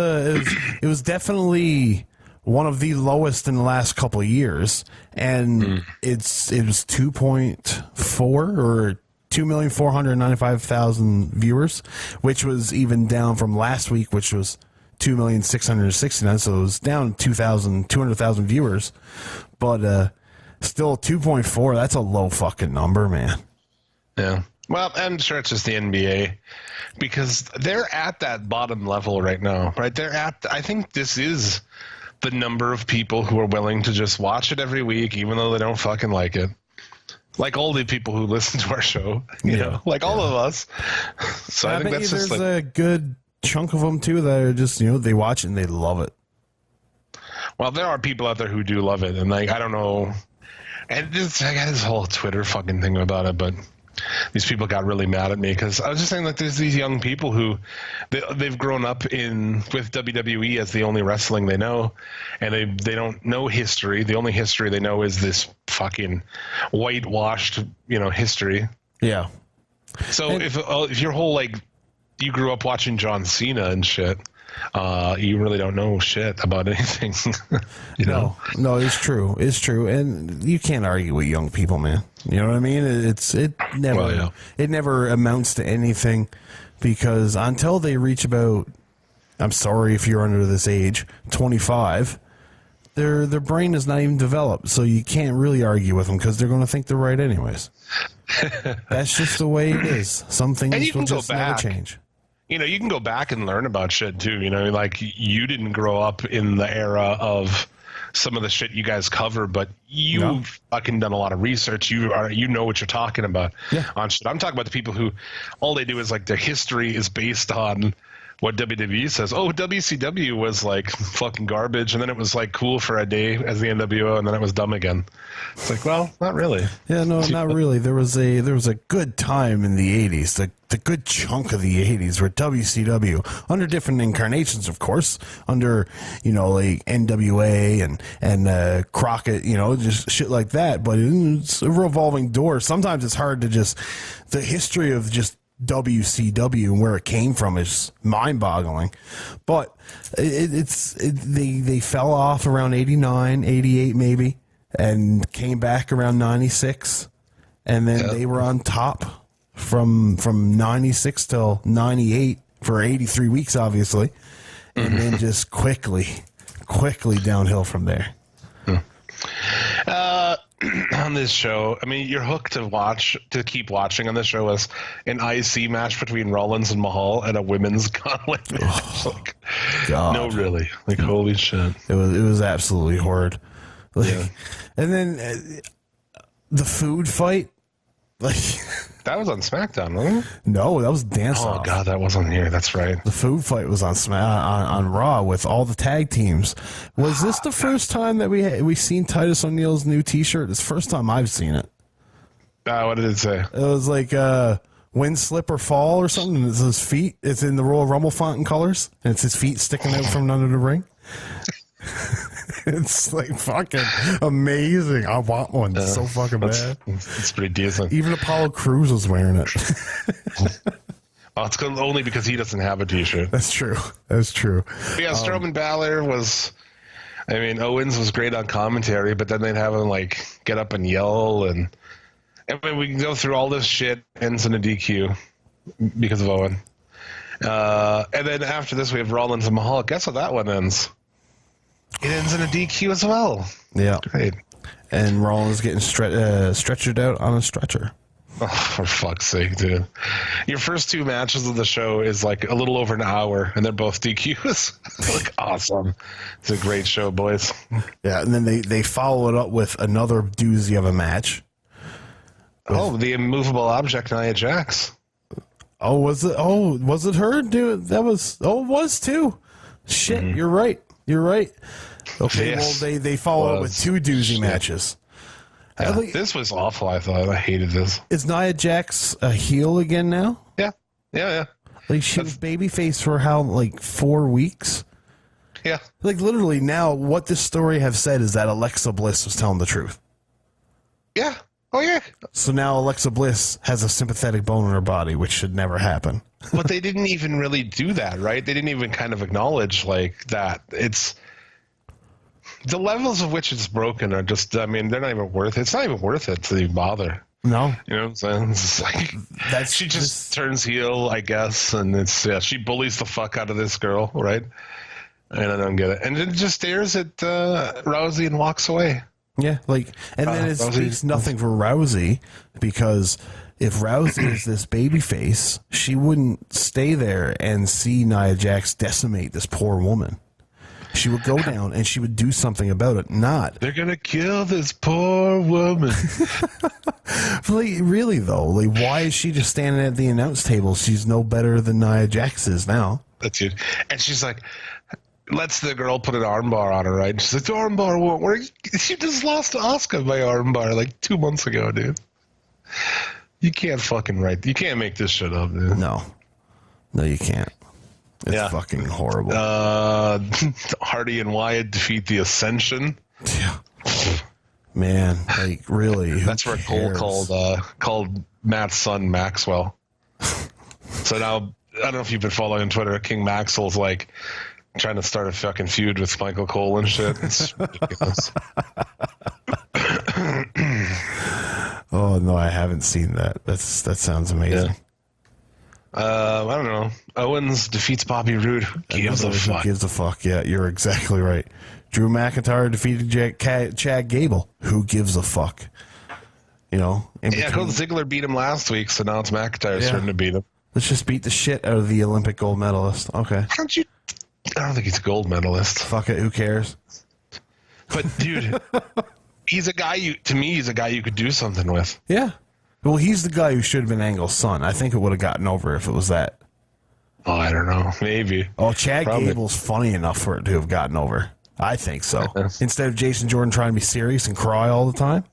[SPEAKER 6] definitely one of the lowest in the last couple of years, and it was 2.4 or 2,495,000 viewers, which was even down from last week, which was 2,669,000. So it was down 200,000 viewers. But still 2.4, that's a low fucking number, man.
[SPEAKER 5] Yeah. Well, I'm sure it's just the NBA because they're at that bottom level right now, right? I think this is the number of people who are willing to just watch it every week, even though they don't fucking like it. Like all the people who listen to our show, you know, like all of us. So I think that's just
[SPEAKER 6] there's
[SPEAKER 5] like
[SPEAKER 6] a good chunk of them too that are just, they watch it and they love it.
[SPEAKER 5] Well, there are people out there who do love it, and like I don't know, and I got this whole Twitter fucking thing about it, but these people got really mad at me because I was just saying like there's these young people who they've grown up with WWE as the only wrestling they know, and they don't know history. The only history they know is this fucking whitewashed, history.
[SPEAKER 6] Yeah.
[SPEAKER 5] So if your whole you grew up watching John Cena and shit. You really don't know shit about anything.
[SPEAKER 6] No, it's true. It's true, and you can't argue with young people, man. You know what I mean? It never amounts to anything because until they reach about, I'm sorry if you're under this age, 25, their brain is not even developed, so you can't really argue with them because they're going to think they're right anyways. That's just the way it is. Some things will just never change.
[SPEAKER 5] You can go back and learn about shit too. Like you didn't grow up in the era of some of the shit you guys cover, but you've fucking done a lot of research. You know what you're talking about on shit. I'm talking about the people who all they do is like their history is based on what WWE says. Oh, WCW was like fucking garbage, and then it was like cool for a day as the NWO, and then it was dumb again. It's like, well, not really.
[SPEAKER 6] Yeah, no, not really. There was a good time in the 80s, the good chunk of the 80s where WCW, under different incarnations, of course, under, like NWA and Crockett, just shit like that, but it's a revolving door. Sometimes it's hard to the history of just WCW and where it came from is mind-boggling, but they fell off around 89, 88 maybe, and came back around 96, and then they were on top from 96 till 98 for 83 weeks, obviously, and then just quickly downhill from there.
[SPEAKER 5] On this show, I mean, you're hooked to keep watching on this show as an IC match between Rollins and Mahal at a women's gauntlet match.
[SPEAKER 6] God.
[SPEAKER 5] No, really, holy shit!
[SPEAKER 6] It was absolutely horrid. And then the food fight,
[SPEAKER 5] that was on SmackDown, wasn't it?
[SPEAKER 6] No, that was Dance Off.
[SPEAKER 5] Oh god, that wasn't here. That's right.
[SPEAKER 6] The food fight was on Raw with all the tag teams. Was this the first time that we seen Titus O'Neil's new T-shirt? It's the first time I've seen it.
[SPEAKER 5] What did it say?
[SPEAKER 6] It was like win, slip, or fall or something. And it's his feet. It's in the Royal Rumble font in colors, and it's his feet sticking out from under the ring. It's like fucking amazing. I want one so fucking bad.
[SPEAKER 5] It's pretty decent.
[SPEAKER 6] Even Apollo Crews was wearing it.
[SPEAKER 5] Oh, it's only because he doesn't have a T-shirt.
[SPEAKER 6] That's true. That's true.
[SPEAKER 5] But yeah, Strowman Balor was. I mean, Owens was great on commentary, but then they'd have him like get up and yell, and I mean, we can go through all this shit. Ends in a DQ because of Owen. And then after this, we have Rollins and Mahal. Guess how that one ends? It ends in a DQ as well.
[SPEAKER 6] Yeah.
[SPEAKER 5] Great.
[SPEAKER 6] And Rollins getting stretchered out on a stretcher.
[SPEAKER 5] Oh, for fuck's sake, dude. Your first two matches of the show is like a little over an hour, and they're both DQs. Like, awesome. It's a great show, boys.
[SPEAKER 6] Yeah, and then they follow it up with another doozy of a match.
[SPEAKER 5] The immovable object, Nia Jax.
[SPEAKER 6] Oh, was it her? Dude, that was. Oh, it was too. Shit, You're right. You're right. Okay,
[SPEAKER 5] Yes,
[SPEAKER 6] well, they follow up with two doozy matches.
[SPEAKER 5] Yeah, this was awful, I thought. I hated this.
[SPEAKER 6] Is Nia Jax a heel again now?
[SPEAKER 5] Yeah.
[SPEAKER 6] Like, she was babyface for how, like, 4 weeks?
[SPEAKER 5] Yeah.
[SPEAKER 6] Like, literally now, what this story have said is that Alexa Bliss was telling the truth.
[SPEAKER 5] Yeah. Oh, yeah.
[SPEAKER 6] So now Alexa Bliss has a sympathetic bone in her body, which should never happen.
[SPEAKER 5] But they didn't even really do that, right? They didn't even kind of acknowledge, like, that. It's... The levels of which it's broken are just, I mean, they're not even worth it. It's not even worth it to even bother.
[SPEAKER 6] No.
[SPEAKER 5] You know what I'm saying? It's like, she just turns heel, I guess, and she bullies the fuck out of this girl, right? And I don't get it. And then just stares at Rousey and walks away.
[SPEAKER 6] Yeah, like, and then it speaks nothing for Rousey, because if Rousey is this babyface, she wouldn't stay there and see Nia Jax decimate this poor woman. She would go down and she would do something about it. Not,
[SPEAKER 5] they're gonna kill this poor woman.
[SPEAKER 6] Like, really though, like, why is she just standing at the announce table? She's no better than Nia Jax is now.
[SPEAKER 5] That's it. And she's like, lets the girl put an armbar on her, right? And she's like, the armbar won't work. She just lost to Asuka by armbar like 2 months ago, dude. You can't fucking write. You can't make this shit up, dude.
[SPEAKER 6] No, you can't. It's fucking horrible.
[SPEAKER 5] Hardy and Wyatt defeat the Ascension.
[SPEAKER 6] Yeah. Man, like, really?
[SPEAKER 5] That's where Cole called Matt's son Maxwell. So now, I don't know if you've been following on Twitter, King Maxwell's like trying to start a fucking feud with Michael Cole and shit. It's ridiculous.
[SPEAKER 6] Oh, no, I haven't seen that. That sounds amazing.
[SPEAKER 5] Yeah. I don't know. Owens defeats Bobby Roode. Who gives a fuck?
[SPEAKER 6] Who gives a fuck? Yeah, you're exactly right. Drew McIntyre defeated Chad Gable. Who gives a fuck? You know?
[SPEAKER 5] Ziggler beat him last week, so now it's McIntyre's turn to beat him.
[SPEAKER 6] Let's just beat the shit out of the Olympic gold medalist. Okay.
[SPEAKER 5] I don't think he's a gold medalist.
[SPEAKER 6] Fuck it, who cares?
[SPEAKER 5] But, dude, he's a guy he's a guy you could do something with.
[SPEAKER 6] Yeah. Well, he's the guy who should have been Angle's son. I think it would have gotten over if it was that.
[SPEAKER 5] Oh, I don't know. Maybe.
[SPEAKER 6] Oh, Chad Gable's funny enough for it to have gotten over. I think so. Instead of Jason Jordan trying to be serious and cry all the time.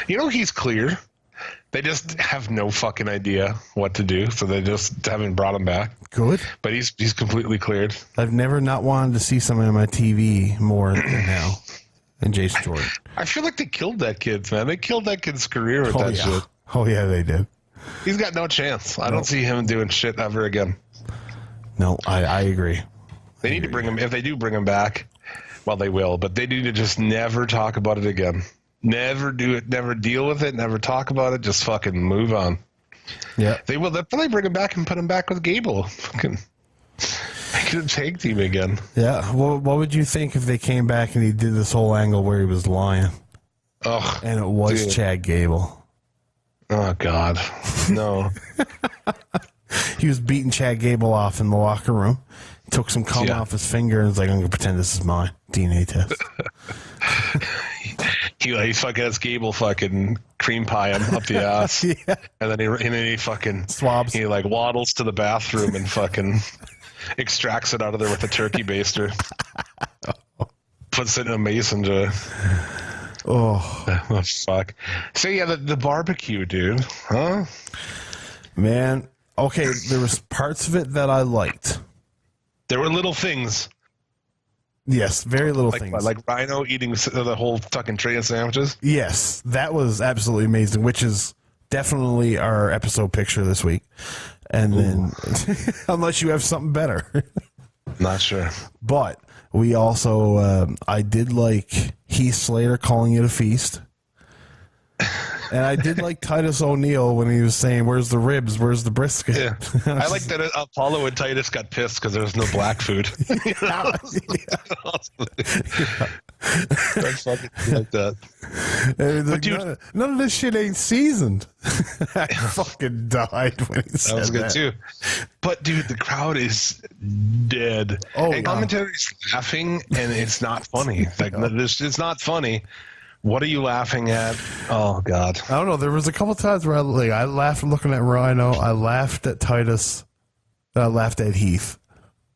[SPEAKER 5] You know, he's clear. They just have no fucking idea what to do, so they just haven't brought him back.
[SPEAKER 6] Good.
[SPEAKER 5] But he's completely cleared.
[SPEAKER 6] I've never not wanted to see someone on my TV more than now. And Jason Jordan.
[SPEAKER 5] I feel like they killed that kid, man. They killed that kid's career with that shit.
[SPEAKER 6] Oh, yeah, they did.
[SPEAKER 5] He's got no chance. I don't see him doing shit ever again.
[SPEAKER 6] No, I agree.
[SPEAKER 5] They need to bring him. If they do bring him back, well, they will. But they need to just never talk about it again. Never do it. Never deal with it. Never talk about it. Just fucking move on.
[SPEAKER 6] Yeah.
[SPEAKER 5] They will. They'll probably bring him back and put him back with Gable. Fucking make it a tag team again.
[SPEAKER 6] Yeah. What would you think if they came back and he did this whole angle where he was lying?
[SPEAKER 5] Oh,
[SPEAKER 6] and it was Chad Gable.
[SPEAKER 5] Oh, God. No.
[SPEAKER 6] He was beating Chad Gable off in the locker room. Took some cum off his finger and was like, I'm going to pretend this is mine. DNA test.
[SPEAKER 5] he fucking has Gable fucking cream pie him up the ass.
[SPEAKER 6] Yeah.
[SPEAKER 5] And then he fucking
[SPEAKER 6] swabs.
[SPEAKER 5] He like waddles to the bathroom and fucking extracts it out of there with a turkey baster. Puts it in a mason jar.
[SPEAKER 6] Oh,
[SPEAKER 5] fuck. So yeah, the barbecue, dude. Huh?
[SPEAKER 6] Man. Okay, there was parts of it that I liked.
[SPEAKER 5] There were little things.
[SPEAKER 6] Yes, very little things.
[SPEAKER 5] Like Rhino eating the whole fucking tray of sandwiches.
[SPEAKER 6] Yes, that was absolutely amazing, which is definitely our episode picture this week. And then, unless you have something better.
[SPEAKER 5] Not sure.
[SPEAKER 6] But we also, I did like Heath Slater calling it a feast. And I did like Titus O'Neil when he was saying, "Where's the ribs? Where's the brisket?"
[SPEAKER 5] Yeah, I like that Apollo and Titus got pissed because there was no black food. I fucking like that.
[SPEAKER 6] But dude, none of this shit ain't seasoned. I fucking died when he said that.
[SPEAKER 5] Was good too. But dude, the crowd is dead.
[SPEAKER 6] Oh,
[SPEAKER 5] and commentary's laughing, and it's not funny. Like it's not funny. What are you laughing at? Oh God!
[SPEAKER 6] I don't know. There was a couple times where I laughed looking at Rhino. I laughed at Titus. I laughed at Heath.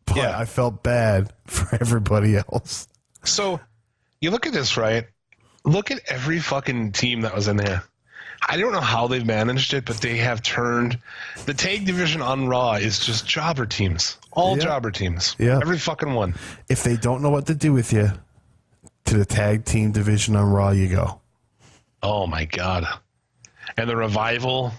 [SPEAKER 6] But
[SPEAKER 5] Yeah.
[SPEAKER 6] I felt bad for everybody else.
[SPEAKER 5] So you look at this, right? Look at every fucking team that was in there. I don't know how they've managed it, but they have turned the tag division on Raw is just jobber teams. All jobber teams.
[SPEAKER 6] Yeah.
[SPEAKER 5] Every fucking one.
[SPEAKER 6] If they don't know what to do with you, to the tag team division on Raw you go.
[SPEAKER 5] Oh my God. And the revival,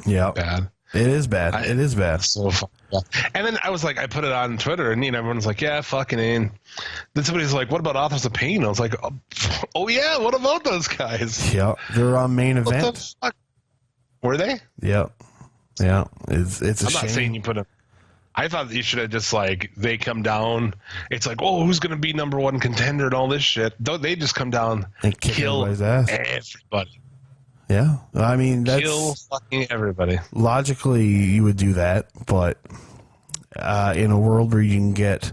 [SPEAKER 6] Yeah.
[SPEAKER 5] bad.
[SPEAKER 6] It is bad. It is bad.
[SPEAKER 5] So fucking bad. And then I was like, I put it on Twitter, and everyone's like, yeah, fucking in. Then somebody's like, what about Authors of Pain? I was like, oh yeah, what about those guys?
[SPEAKER 6] Yeah. They're on main
[SPEAKER 5] What
[SPEAKER 6] event.
[SPEAKER 5] the fuck? Were they?
[SPEAKER 6] Yeah. Yeah. It's a
[SPEAKER 5] I'm
[SPEAKER 6] shame.
[SPEAKER 5] not saying you put them. I thought that you should have just like they come down. It's like, oh, who's going to be number one contender and all this shit. Though they just come down
[SPEAKER 6] And kick
[SPEAKER 5] kill
[SPEAKER 6] everybody's ass.
[SPEAKER 5] everybody.
[SPEAKER 6] Yeah. I mean, that's
[SPEAKER 5] Kill fucking everybody.
[SPEAKER 6] logically you would do that, but in a world where you can get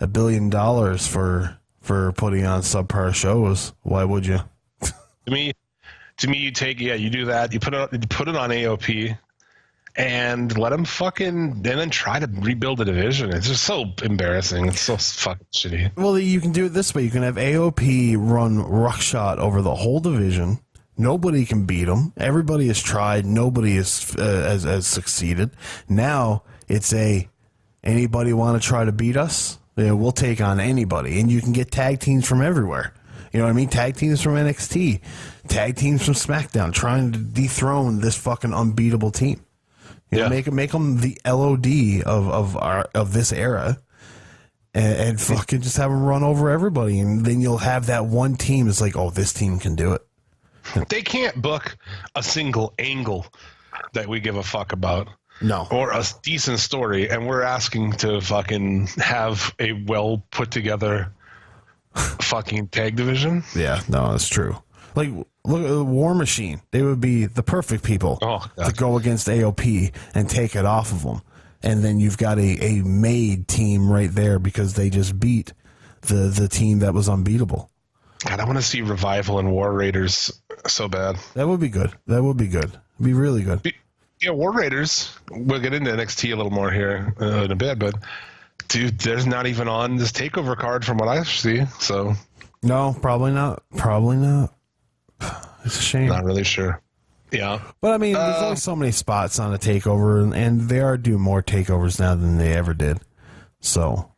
[SPEAKER 6] $1 billion for putting on subpar shows, why would you?
[SPEAKER 5] To me, you take you do that. You put it on AOP. And let them and then try to rebuild the division. It's just so embarrassing. It's so fucking shitty.
[SPEAKER 6] Well, you can do it this way. You can have AOP run ruckshot over the whole division. Nobody can beat them. Everybody has tried. Nobody has succeeded. Now it's anybody want to try to beat us? Yeah, we'll take on anybody. And you can get tag teams from everywhere. You know what I mean? Tag teams from NXT. Tag teams from SmackDown trying to dethrone this fucking unbeatable team. You know, make them the LOD of this era, and fucking just have them run over everybody, and then you'll have that one team. It's like, oh, this team can do it.
[SPEAKER 5] They can't book a single angle that we give a fuck about.
[SPEAKER 6] No,
[SPEAKER 5] or a decent story, and we're asking to fucking have a well put together fucking tag division.
[SPEAKER 6] Yeah, no, that's true. Like, look at War Machine. They would be the perfect people to go against AOP and take it off of them. And then you've got a made team right there because they just beat the team that was unbeatable.
[SPEAKER 5] God, I want to see Revival and War Raiders so bad.
[SPEAKER 6] That would be good. That would be good. It'd be really good.
[SPEAKER 5] Yeah, War Raiders. We'll get into NXT a little more here in a bit, but dude, there's not even on this takeover card from what I see. So
[SPEAKER 6] no, probably not. Probably not. It's a shame.
[SPEAKER 5] Not really sure. Yeah.
[SPEAKER 6] But I mean, there's only so many spots on a takeover, and they are doing more takeovers now than they ever did. So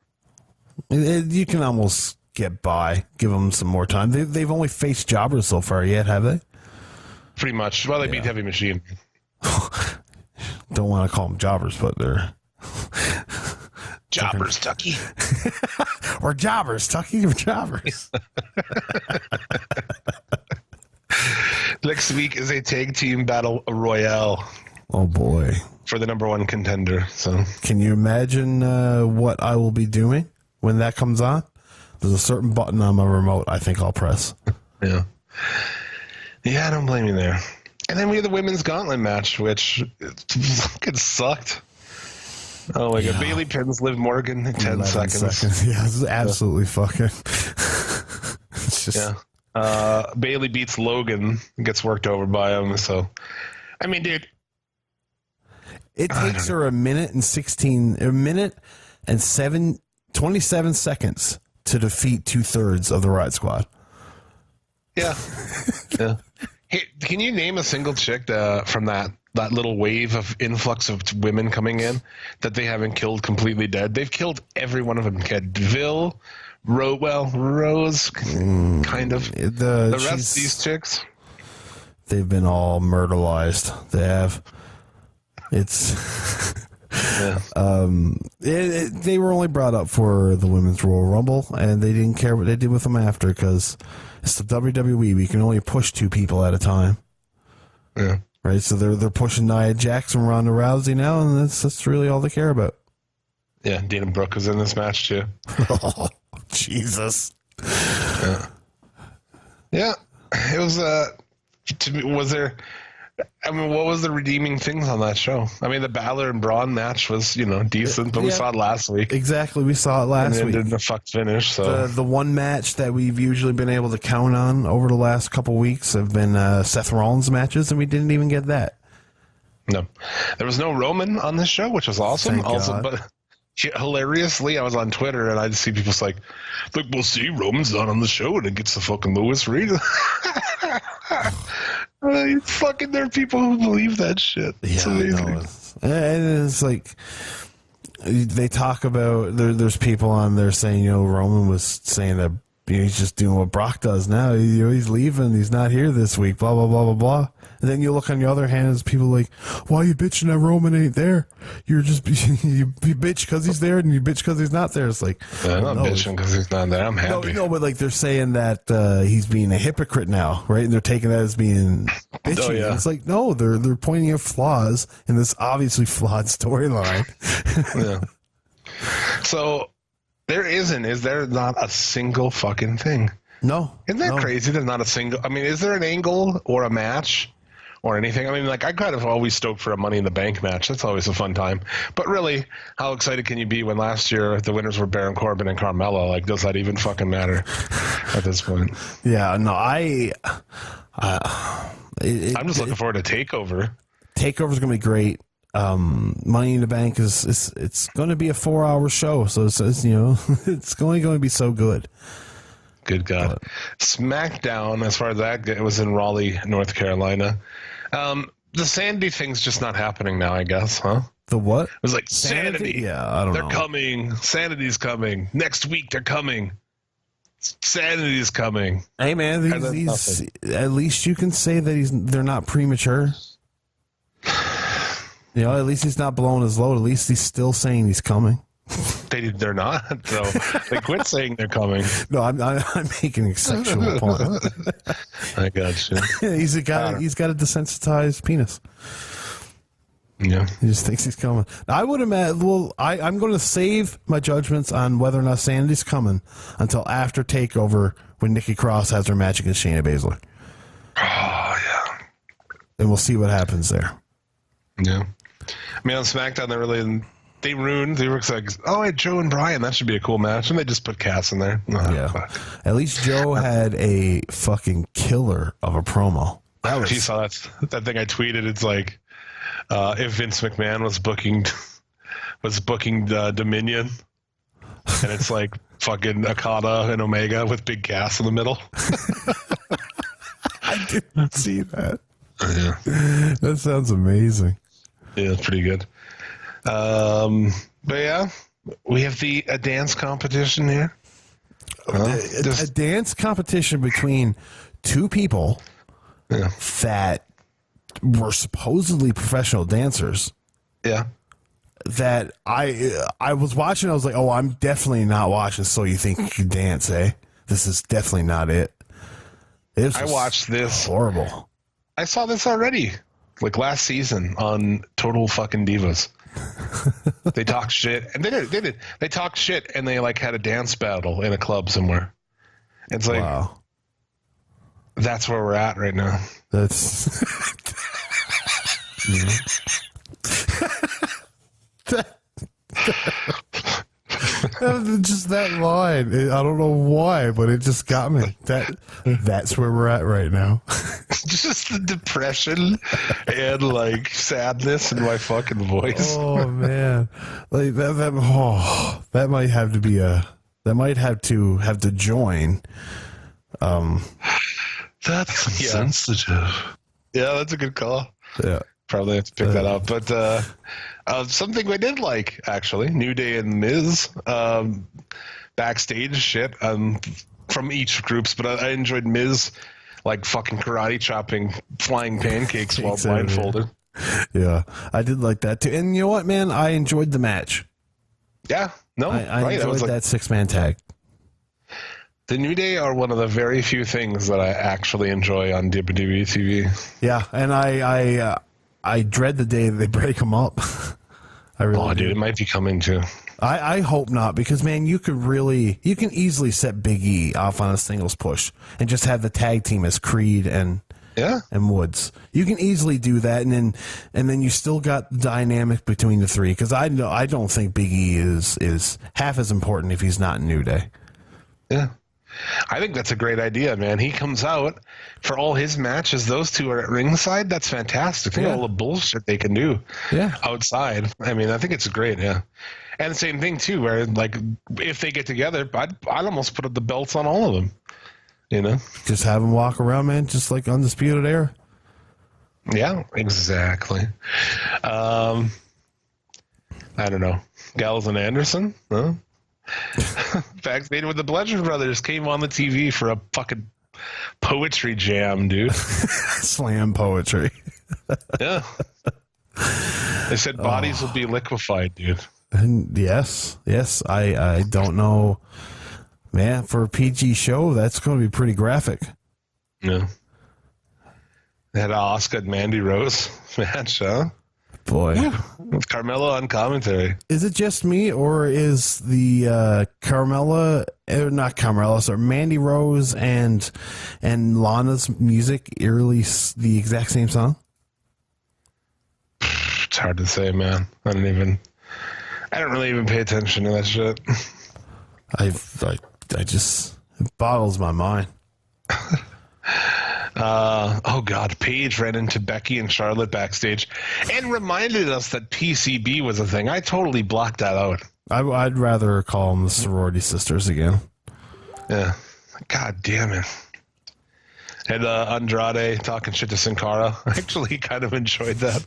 [SPEAKER 6] you can almost get by, give them some more time. They've only faced jobbers so far yet, have they?
[SPEAKER 5] Pretty much. Well, they beat Heavy Machine.
[SPEAKER 6] Don't want to call them jobbers, but they're
[SPEAKER 5] jobbers, Tucky.
[SPEAKER 6] Or jobbers, Tucky, or jobbers.
[SPEAKER 5] Next week is a tag team battle royale.
[SPEAKER 6] Oh boy,
[SPEAKER 5] for the number one contender. So,
[SPEAKER 6] can you imagine what I will be doing when that comes on? There's a certain button on my remote I think I'll press.
[SPEAKER 5] Yeah, I don't blame you there. And then we had the women's gauntlet match, which fucking sucked. Oh my god, Bailey pins Liv Morgan in 10 seconds.
[SPEAKER 6] Yeah, this is absolutely fucking. It's just.
[SPEAKER 5] Bailey beats Logan and gets worked over by him. So, I mean, dude,
[SPEAKER 6] it takes her a minute and 27 seconds to defeat 2/3 of the Riot Squad.
[SPEAKER 5] Yeah. Yeah. Hey, can you name a single chick from that that little wave of influx of women coming in that they haven't killed completely dead. They've killed every one of them. Vil, Rose, kind of. The rest of these chicks,
[SPEAKER 6] they've been all murderized. They have. It's.
[SPEAKER 5] Yeah.
[SPEAKER 6] They were only brought up for the Women's Royal Rumble, and they didn't care what they did with them after, because it's the WWE. We can only push 2 people at a time.
[SPEAKER 5] Yeah.
[SPEAKER 6] Right, so they're pushing Nia Jax and Ronda Rousey now, and that's really all they care about.
[SPEAKER 5] Yeah, Dana Brooke is in this match too.
[SPEAKER 6] Oh, Jesus.
[SPEAKER 5] Yeah, it was. To me, was there? I mean, what was the redeeming things on that show? I mean, the Balor and Braun match was, decent, but we saw it last week.
[SPEAKER 6] Exactly, we saw it last week.
[SPEAKER 5] And didn't fuck finish. So
[SPEAKER 6] the one match that we've usually been able to count on over the last couple weeks have been Seth Rollins matches, and we didn't even get that.
[SPEAKER 5] No, there was no Roman on this show, which was awesome.
[SPEAKER 6] Thank God.
[SPEAKER 5] But hilariously, I was on Twitter and I just see people like, we'll see, Roman's not on the show, and it gets the fucking Lewis Reed. Fucking, there are people who believe that shit. It's amazing.
[SPEAKER 6] And it's like, they talk about, there's people on there saying, Roman was saying that he's just doing what Brock does now. He's leaving. He's not here this week, blah, blah, blah, blah, blah. And then you look on the other hand, there's people like, why are you bitching that Roman ain't there? You're just, you bitch because he's there, and you bitch because he's not there. It's like,
[SPEAKER 5] I'm not bitching because he's not there. I'm happy.
[SPEAKER 6] No, but like they're saying that he's being a hypocrite now, right? And they're taking that as being bitchy.
[SPEAKER 5] Oh, yeah.
[SPEAKER 6] It's like, no, they're pointing at flaws in this obviously flawed storyline.
[SPEAKER 5] Yeah. So is there not a single fucking thing?
[SPEAKER 6] No.
[SPEAKER 5] Isn't that crazy? There's not a single. I mean, is there an angle or a match or anything? I mean, like, I kind of always stoked for a Money in the Bank match. That's always a fun time. But really, how excited can you be when last year the winners were Baron Corbin and Carmella? Like, does that even fucking matter at this point?
[SPEAKER 6] Yeah, no,
[SPEAKER 5] I'm just looking forward to TakeOver.
[SPEAKER 6] TakeOver's going to be great. Money in the Bank it's going to be a 4-hour show, so it's it's going to be so good.
[SPEAKER 5] Good God. SmackDown, as far as that, it was in Raleigh, North Carolina. The Sanity thing's just not happening now, I guess, huh?
[SPEAKER 6] The what?
[SPEAKER 5] It was like Sanity.
[SPEAKER 6] Yeah, I don't know.
[SPEAKER 5] They're coming. Sanity's coming. Next week they're coming. Sanity's coming.
[SPEAKER 6] Hey man, these at least you can say that they're not premature. At least he's not blowing his load. At least he's still saying he's coming.
[SPEAKER 5] They're not. So they quit saying they're coming.
[SPEAKER 6] No, I'm making a sexual point.
[SPEAKER 5] I got you.
[SPEAKER 6] He's got a desensitized penis.
[SPEAKER 5] Yeah,
[SPEAKER 6] he just thinks he's coming. I would imagine. Well, I'm going to save my judgments on whether or not Sanity's coming until after TakeOver, when Nikki Cross has her match against Shayna Baszler.
[SPEAKER 5] Oh yeah,
[SPEAKER 6] and we'll see what happens there.
[SPEAKER 5] Yeah, I mean, on SmackDown they were like, oh, hey, Joe and Brian, that should be a cool match, and they just put Cass in there. Oh,
[SPEAKER 6] yeah,
[SPEAKER 5] fuck.
[SPEAKER 6] At least Joe had a fucking killer of a promo.
[SPEAKER 5] You saw that thing I tweeted. It's like, if Vince McMahon was booking Dominion, and it's like fucking Okada and Omega with Big Cass in the middle.
[SPEAKER 6] I didn't see that.
[SPEAKER 5] Yeah.
[SPEAKER 6] That sounds amazing.
[SPEAKER 5] Yeah, it's pretty good. But yeah, we have a dance competition here.
[SPEAKER 6] A dance competition between 2 people that were supposedly professional dancers.
[SPEAKER 5] Yeah.
[SPEAKER 6] That I was watching, I was like, oh, I'm definitely not watching So You Think You Can Dance, eh? This is definitely not it.
[SPEAKER 5] I watched this.
[SPEAKER 6] Horrible.
[SPEAKER 5] I saw this already, like last season on Total Fucking Divas. They talked shit, and they did. They talked shit, and they like had a dance battle in a club somewhere. It's like, wow. That's where we're at right now.
[SPEAKER 6] That's just that line. I don't know why, but it just got me. That's where we're at right now.
[SPEAKER 5] Just the depression and like sadness in my fucking voice.
[SPEAKER 6] Oh man, like that might have to be that might have to join.
[SPEAKER 5] That's sensitive. Yeah, that's a good call.
[SPEAKER 6] Yeah,
[SPEAKER 5] Probably have to pick that up. But something I did like, actually, New Day and Miz backstage shit from each groups, but I enjoyed Miz like fucking karate chopping flying pancakes while blindfolded.
[SPEAKER 6] Yeah, I did like that too. And you know what, man? I enjoyed the match.
[SPEAKER 5] Yeah, no,
[SPEAKER 6] I enjoyed that 6-man tag.
[SPEAKER 5] The New Day are one of the very few things that I actually enjoy on WWE TV.
[SPEAKER 6] Yeah, and I dread the day they break them up. I really do.
[SPEAKER 5] Dude, it might be coming too.
[SPEAKER 6] I hope not, because man, you can easily set Big E off on a singles push and just have the tag team as Creed and Woods. You can easily do that, and then you still got the dynamic between the three. Because I don't think Big E is half as important if he's not in New Day.
[SPEAKER 5] Yeah. I think that's a great idea, man. He comes out for all his matches. Those two are at ringside. That's fantastic. Think of all the bullshit they can do outside. I mean, I think it's great, yeah. And the same thing, too, where, like, if they get together, I'd almost put up the belts on all of them, you know?
[SPEAKER 6] Just have them walk around, man, just like Undisputed Era.
[SPEAKER 5] Yeah, exactly. I don't know. Gallows and Anderson? Huh? Backstage with the Bludgeon Brothers came on the TV for a fucking poetry jam, dude.
[SPEAKER 6] Slam poetry.
[SPEAKER 5] Yeah. They said bodies will be liquefied, dude.
[SPEAKER 6] And yes, I don't know, man. For a PG show, that's going to be pretty graphic.
[SPEAKER 5] Yeah. They had Asuka and Mandy Rose match, huh?
[SPEAKER 6] Boy,
[SPEAKER 5] with Carmella on commentary.
[SPEAKER 6] Is it just me, or is the Mandy Rose and Lana's music eerily the exact same song?
[SPEAKER 5] It's hard to say, man. I don't really even pay attention to that shit.
[SPEAKER 6] I just, it boggles my mind.
[SPEAKER 5] Oh God, Paige ran into Becky and Charlotte backstage and reminded us that PCB was a thing. I totally blocked that out.
[SPEAKER 6] I'd rather call them the sorority sisters again. Yeah.
[SPEAKER 5] God damn it. And Andrade talking shit to Sin Cara. I actually kind of enjoyed that.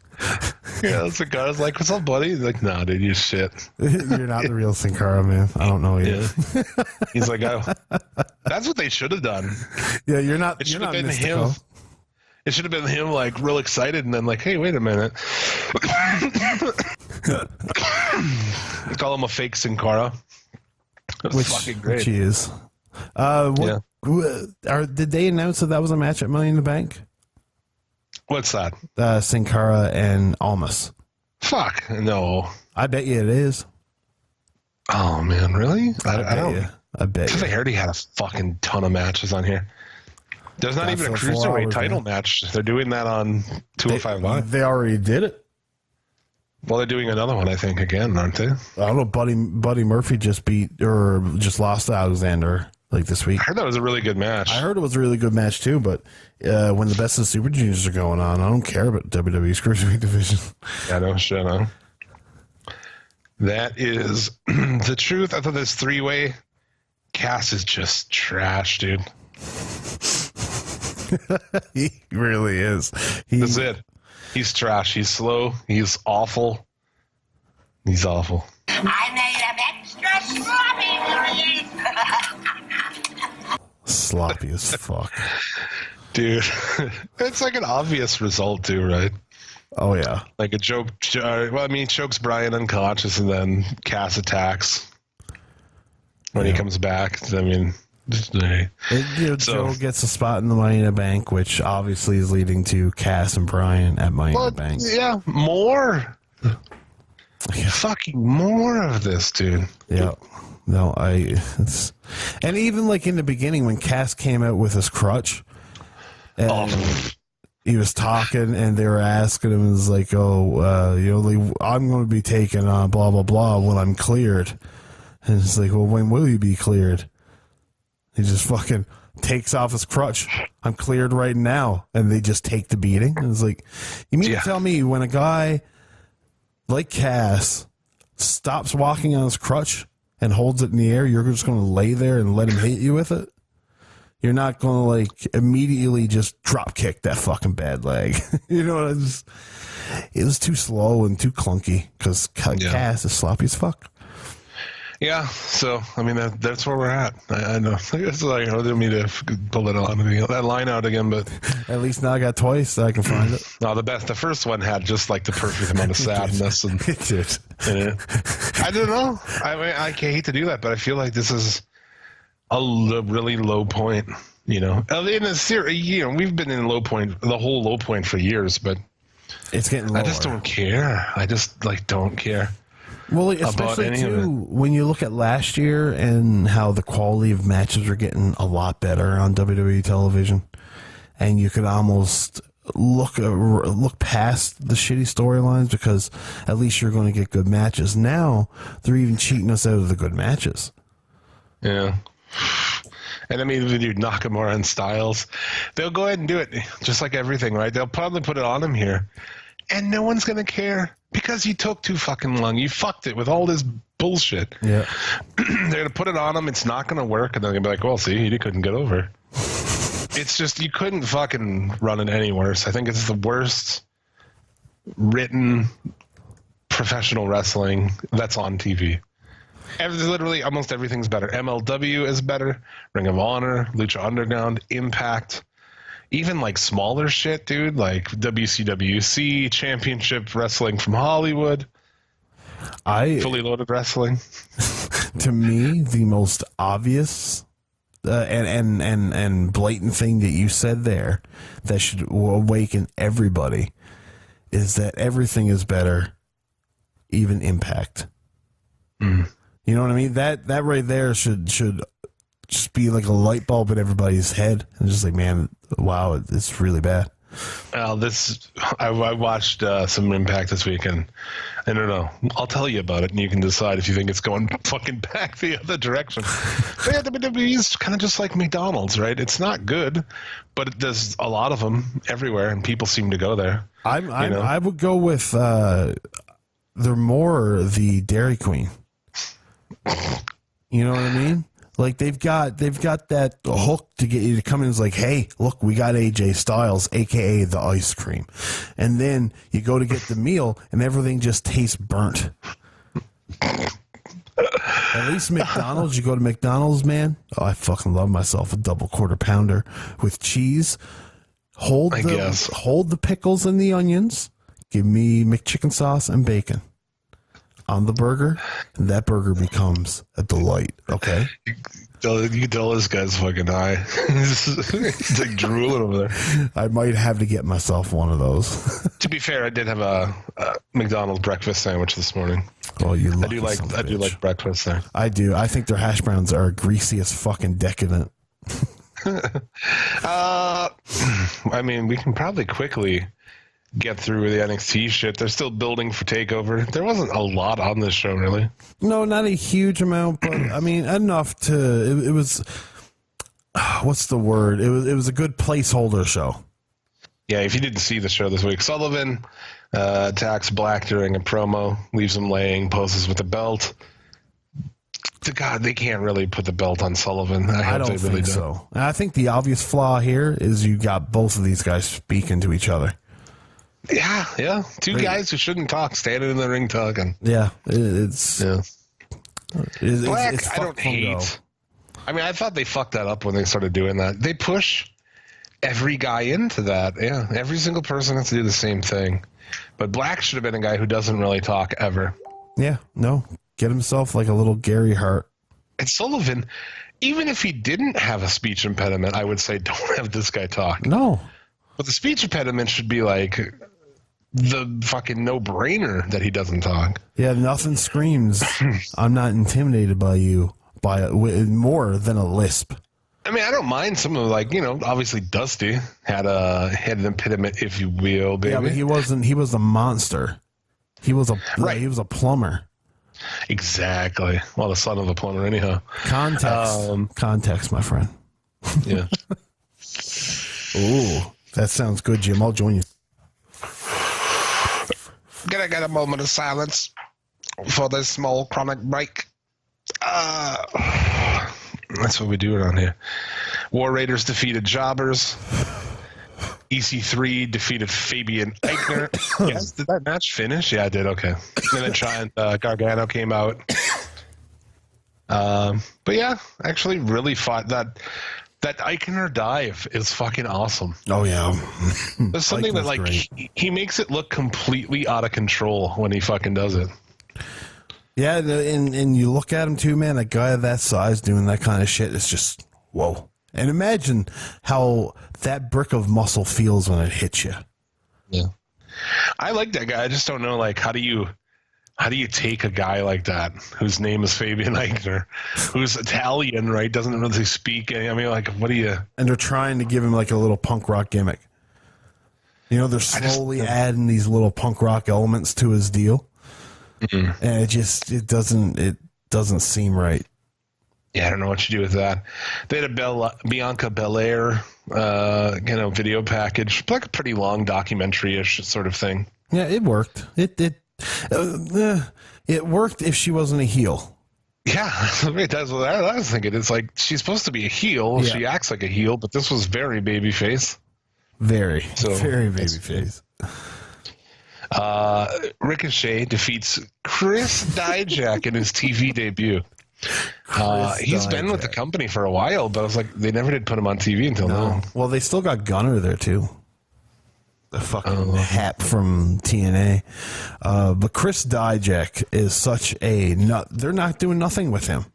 [SPEAKER 5] Yeah, Sin Cara's like, "What's up, buddy?" He's like, "Nah, dude, you shit.
[SPEAKER 6] You're not the real Sin Cara, man. I don't know you."
[SPEAKER 5] Yeah. He's like, "Oh, that's what they should have done."
[SPEAKER 6] Yeah, you're not.
[SPEAKER 5] It should have been
[SPEAKER 6] mystical.
[SPEAKER 5] him. It should have been him, like real excited, and then like, "Hey, wait a minute." Call him a fake Sin Cara.
[SPEAKER 6] Which
[SPEAKER 5] fucking great.
[SPEAKER 6] Which he is. Did they announce that was a match at Money in the Bank?
[SPEAKER 5] What's that?
[SPEAKER 6] Sin Cara and Almas.
[SPEAKER 5] Fuck, no.
[SPEAKER 6] I bet you it is.
[SPEAKER 5] Oh, man, really?
[SPEAKER 6] I bet you.
[SPEAKER 5] They already had a fucking ton of matches on here. There's not even a Cruiserweight title match. They're doing that on 205 Live.
[SPEAKER 6] They already did it.
[SPEAKER 5] Well, they're doing another one, I think, again, aren't they?
[SPEAKER 6] I don't know. Buddy Murphy just lost to Alexander like this week.
[SPEAKER 5] I heard that was a really good match.
[SPEAKER 6] I heard it was a really good match too, but when the Best of the Super Juniors are going on, I don't care about WWE's Cruiserweight division.
[SPEAKER 5] Yeah, no shit, no. That is the truth. I thought this three-way Cass is just trash, dude.
[SPEAKER 6] He really is.
[SPEAKER 5] That's it. He's trash. He's slow. He's awful. He's awful.
[SPEAKER 1] I made him extra sloppy,
[SPEAKER 6] Sloppy as fuck.
[SPEAKER 5] Dude, it's like an obvious result too, right?
[SPEAKER 6] Oh, yeah.
[SPEAKER 5] Like a joke. Well, I mean, chokes Brian unconscious and then Cass attacks when he comes back. I mean,
[SPEAKER 6] Joe gets a spot in the Money in the Bank, which obviously is leading to Cass and Brian at Money in the Bank.
[SPEAKER 5] Yeah, more. Yeah. Fucking more of this, dude.
[SPEAKER 6] Yeah. No, and even like in the beginning when Cass came out with his crutch, and he was talking and they were asking him, it was like, I'm going to be taking blah, blah, blah when I'm cleared. And it's like, well, when will you be cleared? He just fucking takes off his crutch. I'm cleared right now. And they just take the beating. And it's like, you mean to tell me when a guy like Cass stops walking on his crutch and holds it in the air, you're just going to lay there and let him hit you with it? You're not going to like immediately just drop kick that fucking bad leg. You know, it was too slow and too clunky because Cass is sloppy as fuck.
[SPEAKER 5] Yeah, so I mean that's where we're at. I know. It's like I didn't mean to pull that line out again, but
[SPEAKER 6] at least now I got twice so I can find it.
[SPEAKER 5] No, the first one had just like the perfect amount of sadness, and
[SPEAKER 6] it did.
[SPEAKER 5] I don't know. I mean, I hate to do that, but I feel like this is a really low point. You know, in a series, you know, we've been in the whole low point for years, but
[SPEAKER 6] it's getting lower.
[SPEAKER 5] I just don't care. I just don't care.
[SPEAKER 6] Well, especially too when you look at last year and how the quality of matches are getting a lot better on WWE television, and you could almost look past the shitty storylines because at least you're going to get good matches. Now they're even cheating us out of the good matches.
[SPEAKER 5] Yeah. And I mean, when you Nakamura and Styles, they'll go ahead and do it just like everything, right? They'll probably put it on him here, and no one's going to care. Because you took too fucking long. You fucked it with all this bullshit.
[SPEAKER 6] Yeah.
[SPEAKER 5] They're going to put it on him. It's not going to work. And they're going to be like, well, see, he couldn't get over. It's just, you couldn't fucking run it any worse. I think it's the worst written professional wrestling that's on TV. Literally, almost everything's better. MLW is better. Ring of Honor, Lucha Underground, Impact. Even like smaller shit, dude, like WCWC, Championship Wrestling from Hollywood, Fully Loaded Wrestling.
[SPEAKER 6] To me, the most obvious and blatant thing that you said there that should awaken everybody is that everything is better, even Impact. You know what I mean? That right there should just be like a light bulb in everybody's head and just like, man, wow, it's really bad.
[SPEAKER 5] Well, I watched some Impact this weekend. I don't know. I'll tell you about it, and you can decide if you think it's going fucking back the other direction. But yeah, WWE is kind of just like McDonald's, right? It's not good, but there's a lot of them everywhere, and people seem to go there.
[SPEAKER 6] I would go with they're more the Dairy Queen. You know what I mean? Like they've got that hook to get you to come in. It's like, hey, look, we got AJ Styles, aka the ice cream, and then you go to get the meal, and everything just tastes burnt. At least McDonald's, you go to McDonald's, man. Oh, I fucking love myself a double quarter pounder with cheese. Hold the pickles and the onions. Give me McChicken sauce and bacon on the burger, and that burger becomes a delight. Okay,
[SPEAKER 5] you can tell this guy's fucking high. He's like drooling over there.
[SPEAKER 6] I might have to get myself one of those.
[SPEAKER 5] To be fair, I did have a McDonald's breakfast sandwich this morning.
[SPEAKER 6] Oh, you!
[SPEAKER 5] I do like breakfast there.
[SPEAKER 6] I do. I think their hash browns are greasy as fucking decadent.
[SPEAKER 5] I mean, we can probably quickly get through the NXT shit. They're still building for TakeOver. There wasn't a lot on this show, really.
[SPEAKER 6] No, not a huge amount, but I mean enough to. It was. What's the word? It was a good placeholder show.
[SPEAKER 5] Yeah, if you didn't see the show this week, Sullivan attacks Black during a promo, leaves him laying, poses with the belt. God, they can't really put the belt on Sullivan.
[SPEAKER 6] I don't think so. And I think the obvious flaw here is you got both of these guys speaking to each other.
[SPEAKER 5] Yeah. Two guys who shouldn't talk, standing in the ring talking.
[SPEAKER 6] Yeah,
[SPEAKER 5] Black, I don't hate. I mean, I thought they fucked that up when they started doing that. They push every guy into that. Yeah, every single person has to do the same thing. But Black should have been a guy who doesn't really talk ever.
[SPEAKER 6] Yeah, no. Get himself like a little Gary Hart.
[SPEAKER 5] And Sullivan, even if he didn't have a speech impediment, I would say don't have this guy talk.
[SPEAKER 6] No.
[SPEAKER 5] But the speech impediment should be like the fucking no-brainer that he doesn't talk.
[SPEAKER 6] Yeah, nothing screams, I'm not intimidated by you by more than a lisp.
[SPEAKER 5] I mean, I don't mind some of obviously Dusty had an impediment, if you will, baby.
[SPEAKER 6] Yeah, but he was a monster. He was a plumber.
[SPEAKER 5] Exactly. Well, the son of a plumber anyhow.
[SPEAKER 6] Context, my friend.
[SPEAKER 5] Yeah.
[SPEAKER 6] Ooh, that sounds good, Jim. I'll join you.
[SPEAKER 5] Gonna get a moment of silence for this small chronic break. That's what we do around here. War Raiders defeated Jobbers. EC3 defeated Fabian Eichner. Yes, did that match finish? Yeah, it did. Okay. And then Giant Gargano came out. But yeah, actually really fought that Eichner dive is fucking awesome.
[SPEAKER 6] Oh yeah.
[SPEAKER 5] There's something that like he makes it look completely out of control when he fucking does it.
[SPEAKER 6] Yeah, and you look at him too, man. A guy of that size doing that kind of shit is just whoa. And imagine how that brick of muscle feels when it hits you.
[SPEAKER 5] Yeah, I like that guy. I just don't know, like, how do you take a guy like that whose name is Fabian Eichner, who's Italian, right? Doesn't really speak any. I mean, like, what do you? And they're
[SPEAKER 6] trying to give him like a little punk rock gimmick. You know, they're slowly adding these little punk rock elements to his deal, and it doesn't seem right.
[SPEAKER 5] Yeah, I don't know what you do with that. They had a Bianca Belair, video package, like a pretty long documentary-ish sort of thing.
[SPEAKER 6] Yeah, it worked. It worked if she wasn't a heel.
[SPEAKER 5] Yeah, that's what I was thinking. It's like she's supposed to be a heel. Yeah. She acts like a heel, but this was very babyface.
[SPEAKER 6] Very babyface.
[SPEAKER 5] Ricochet defeats Chris Dijak in his TV debut. He's been with the company for a while, but I was like, they never did put him on TV until now. Well,
[SPEAKER 6] they still got Gunner there too. The fucking hat from TNA. But Chris Dijak is such a nut. They're not doing nothing with him.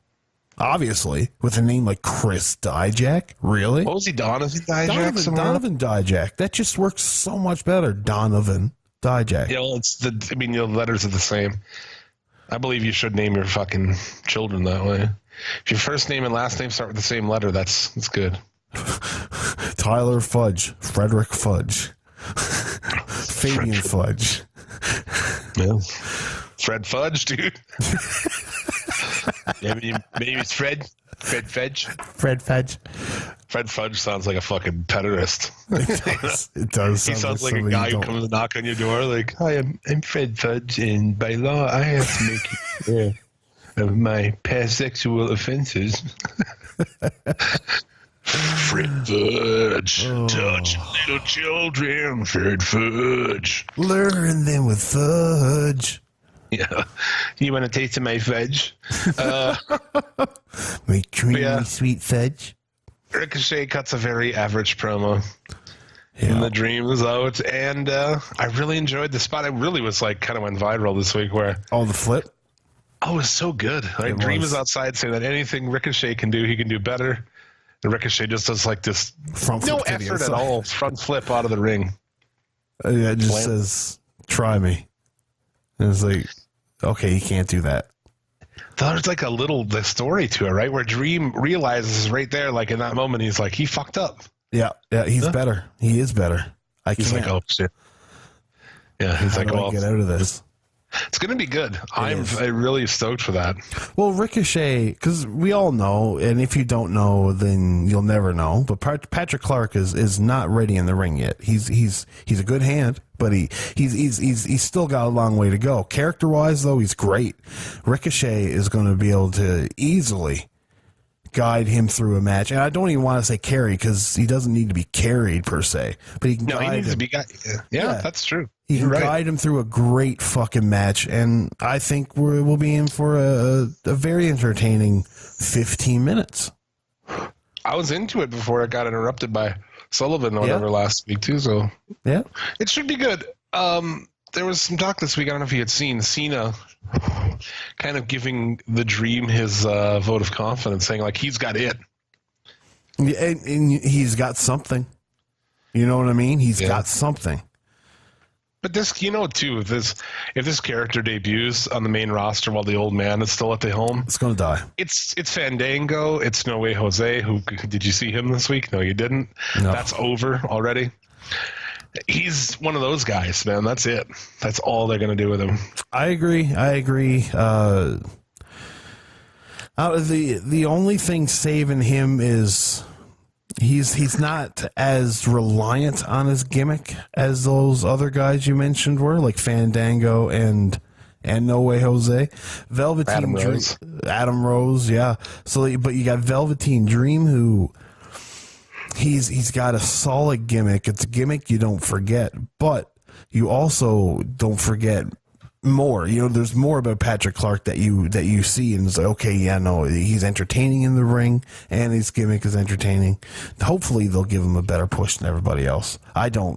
[SPEAKER 6] Obviously, with a name like Chris Dijak, really?
[SPEAKER 5] What was he, Donovan Dijak?
[SPEAKER 6] Donovan Dijak. That just works so much better. Donovan Dijak.
[SPEAKER 5] Yeah, well, the letters are the same. I believe you should name your fucking children that way. If your first name and last name start with the same letter, that's good.
[SPEAKER 6] Tyler Fudge, Frederick Fudge, Fabian Fudge.
[SPEAKER 5] Yeah. Fred Fudge, dude. Maybe it's Fred. Fred Fudge.
[SPEAKER 6] Fred Fudge.
[SPEAKER 5] Fred Fudge sounds like a fucking pederast.
[SPEAKER 6] It does.
[SPEAKER 5] He sounds like a guy who comes to knock on your door like, "Hi, I'm Fred Fudge, and by law, I have to make you aware of my past sexual offenses." Fred Fudge. Touch little children, Fred Fudge.
[SPEAKER 6] Learn them with fudge.
[SPEAKER 5] Yeah. You want a taste of my fudge?
[SPEAKER 6] My creamy sweet fudge.
[SPEAKER 5] Ricochet cuts a very average promo. Yeah. And the Dream is out. And I really enjoyed the spot. It really was like kind of went viral this week where...
[SPEAKER 6] Oh, the flip?
[SPEAKER 5] Oh, it was so good. Like, Dream is outside saying that anything Ricochet can do, he can do better. And Ricochet just does like this
[SPEAKER 6] front flip,
[SPEAKER 5] no effort at all. Front flip out of the ring.
[SPEAKER 6] Yeah, it just says, try me. And it's like, okay, you can't do that.
[SPEAKER 5] There's like the story to it, right? Where Dream realizes right there, like in that moment, he's like, he fucked up.
[SPEAKER 6] Yeah, he's better. He is better.
[SPEAKER 5] He's like, oh shit. Yeah, he's
[SPEAKER 6] How
[SPEAKER 5] like,
[SPEAKER 6] do I get out of this?
[SPEAKER 5] It's going to be good. I'm really stoked for that.
[SPEAKER 6] Well, Ricochet, because we all know, and if you don't know, then you'll never know. But Patrick Clark is not ready in the ring yet. He's a good hand, but he's still got a long way to go. Character wise, though, he's great. Ricochet is going to be able to easily guide him through a match, and I don't even want to say carry because he doesn't need to be carried per se, but he can guide him. He needs to be guided.
[SPEAKER 5] Yeah, that's true.
[SPEAKER 6] He can guide him through a great fucking match, and I think we'll be in for a very entertaining 15 minutes.
[SPEAKER 5] I was into it before it got interrupted by Sullivan or whatever last week too, so
[SPEAKER 6] yeah,
[SPEAKER 5] it should be good. There was some talk this week, I don't know if you had seen Cena kind of giving the Dream his vote of confidence, saying like he's got it.
[SPEAKER 6] Yeah, and he's got something. You know what I mean? He's got something.
[SPEAKER 5] But this, too, if this character debuts on the main roster while the old man is still at the home,
[SPEAKER 6] it's going to die.
[SPEAKER 5] It's Fandango. It's No Way Jose. Who did you see him this week? No, you didn't. No. That's over already. He's one of those guys, man. That's it. That's all they're going to do with him.
[SPEAKER 6] I agree. The only thing saving him is he's not as reliant on his gimmick as those other guys you mentioned were, like Fandango and No Way Jose. Velveteen Dream, Adam Rose, yeah. So, but you got Velveteen Dream, who he's got a solid gimmick. It's a gimmick you don't forget, but you also don't forget more. You know, there's more about Patrick Clark that you see, and it's like, okay, yeah, no, he's entertaining in the ring, and his gimmick is entertaining. Hopefully, they'll give him a better push than everybody else.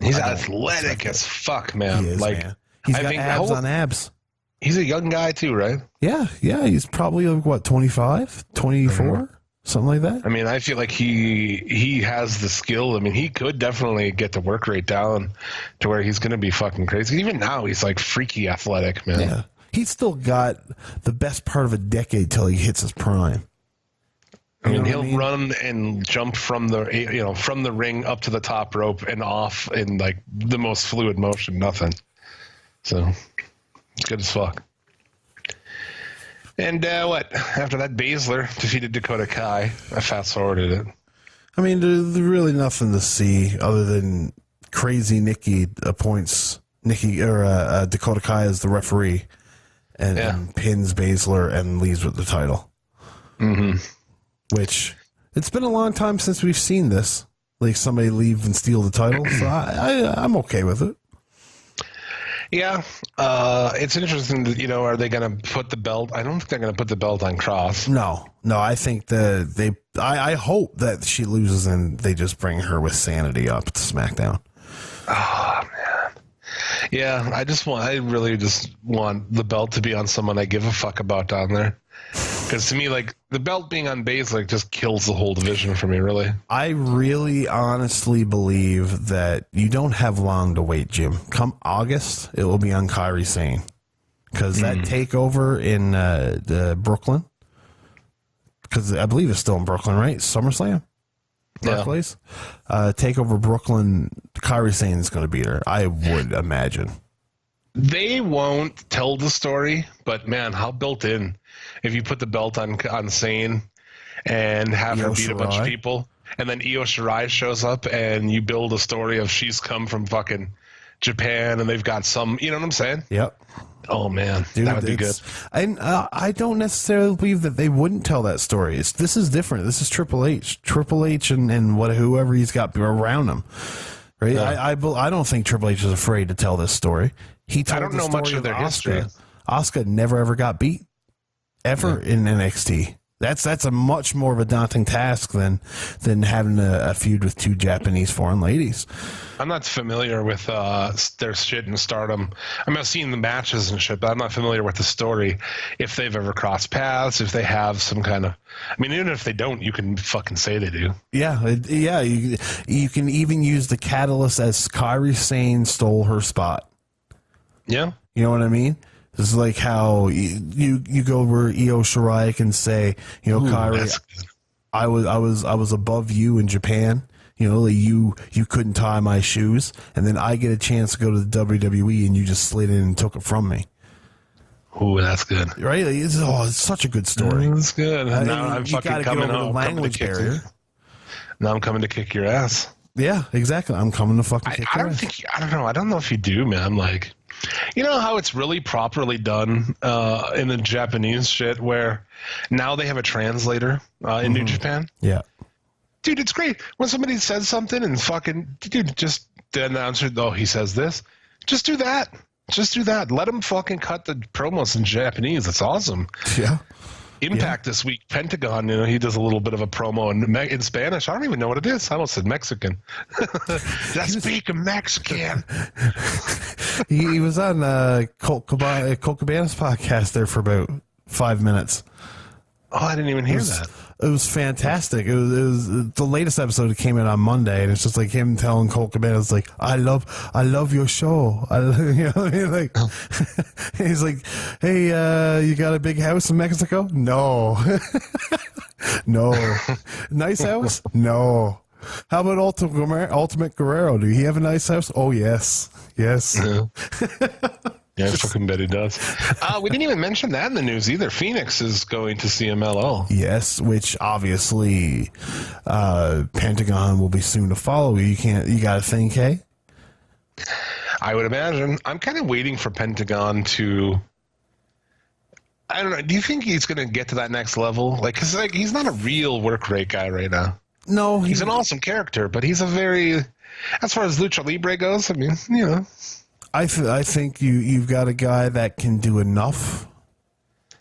[SPEAKER 6] He's
[SPEAKER 5] athletic as fuck, man.
[SPEAKER 6] He is,
[SPEAKER 5] like,
[SPEAKER 6] man. He's got abs on abs.
[SPEAKER 5] He's a young guy too, right?
[SPEAKER 6] Yeah. He's probably like, what, 25, 24, something like that.
[SPEAKER 5] I mean, I feel like he has the skill. I mean, he could definitely get the work rate down to where he's going to be fucking crazy. Even now, he's like freaky athletic, man.
[SPEAKER 6] Yeah. He's still got the best part of a decade till he hits his prime.
[SPEAKER 5] I mean, he'll run and jump from the ring up to the top rope and off in like the most fluid motion, nothing. So it's good as fuck. And what? After that, Baszler defeated Dakota Kai. I fast forwarded it.
[SPEAKER 6] I mean, there's really nothing to see other than crazy Nikki appoints Dakota Kai as the referee and pins Baszler and leaves with the title. Mm-hmm. Which, it's been a long time since we've seen this. Like, somebody leave and steal the title. So I'm okay with it.
[SPEAKER 5] Yeah. It's interesting that, are they going to put the belt? I don't think they're going to put the belt on Cross.
[SPEAKER 6] No, I think that I hope that she loses and they just bring her with Sanity up to SmackDown.
[SPEAKER 5] Oh, man. Yeah, I really just want the belt to be on someone I give a fuck about down there. Because to me, like, the belt being on Baszler just kills the whole division for me, really. I
[SPEAKER 6] really honestly believe that you don't have long to wait, Jim. Come August, it will be on Kairi Sane. Because that takeover in Brooklyn, because I believe it's still in Brooklyn, right? SummerSlam? That place? Takeover Brooklyn, Kairi Sane is going to beat her, I would imagine.
[SPEAKER 5] They won't tell the story, but man, how built in if you put the belt on Sane and have her beat a bunch of people, and then Io Shirai shows up and you build a story of she's come from fucking Japan and they've got some, you know what I'm saying?
[SPEAKER 6] Yep.
[SPEAKER 5] Oh man, dude, that would be good.
[SPEAKER 6] And I don't necessarily believe that they wouldn't tell that story. This is different. This is Triple H and whoever he's got around him. Right? Yeah. I don't think Triple H is afraid to tell this story. He told
[SPEAKER 5] I don't know much of their history.
[SPEAKER 6] Asuka never ever got beat ever in NXT. That's a much more of a daunting task than having a feud with two Japanese foreign ladies.
[SPEAKER 5] I'm not familiar with their shit in Stardom. I mean, I've seen the matches and shit, but I'm not familiar with the story. If they've ever crossed paths, if they have some kind of, I mean, even if they don't, you can fucking say they do.
[SPEAKER 6] Yeah. You can even use the catalyst as Kairi Sane stole her spot.
[SPEAKER 5] Yeah.
[SPEAKER 6] You know what I mean? This is like how you go where Io Shirai can say, Kairi, I was above you in Japan. Like you couldn't tie my shoes, and then I get a chance to go to the WWE, and you just slid in and took it from me.
[SPEAKER 5] Ooh, that's good.
[SPEAKER 6] Right? It's such a good story.
[SPEAKER 5] That's good. Now I'm fucking coming
[SPEAKER 6] over the language barrier.
[SPEAKER 5] Now I'm coming to kick your ass.
[SPEAKER 6] Yeah, exactly. I'm coming to fucking kick your ass.
[SPEAKER 5] I don't know. I don't know if you do, man. Like, you know how it's really properly done in the Japanese shit where now they have a translator in New Japan?
[SPEAKER 6] Yeah.
[SPEAKER 5] Dude, it's great. When somebody says something and fucking, dude, just the announcer, he says this. Just do that. Just do that. Let him fucking cut the promos in Japanese. It's awesome.
[SPEAKER 6] Yeah.
[SPEAKER 5] Impact this week, Pentagon, he does a little bit of a promo in Spanish. I don't even know what it is. I almost said Mexican. I speak Mexican.
[SPEAKER 6] He was on Colt Cabana's podcast there for about 5 minutes.
[SPEAKER 5] Oh, I didn't even hear that.
[SPEAKER 6] It was fantastic. It was the latest episode that came in on Monday, and it's just like him telling Colt Cabana, "It's like I love your show." He's like, "Hey, you got a big house in Mexico?" No, no. Nice house? No. How about Ultimate Guerrero? Do he have a nice house? Oh yes. Yeah.
[SPEAKER 5] Yeah, fucking bet he does. We didn't even mention that in the news either. Phoenix is going to CMLL.
[SPEAKER 6] Yes, which obviously Pentagon will be soon to follow. You got to think, hey?
[SPEAKER 5] I would imagine. I'm kind of waiting for Pentagon to. I don't know. Do you think he's going to get to that next level? Because he's not a real work rate guy right now.
[SPEAKER 6] No,
[SPEAKER 5] he's an awesome character, but he's a very, as far as Lucha Libre goes, I mean, you know.
[SPEAKER 6] I think you've got a guy that can do enough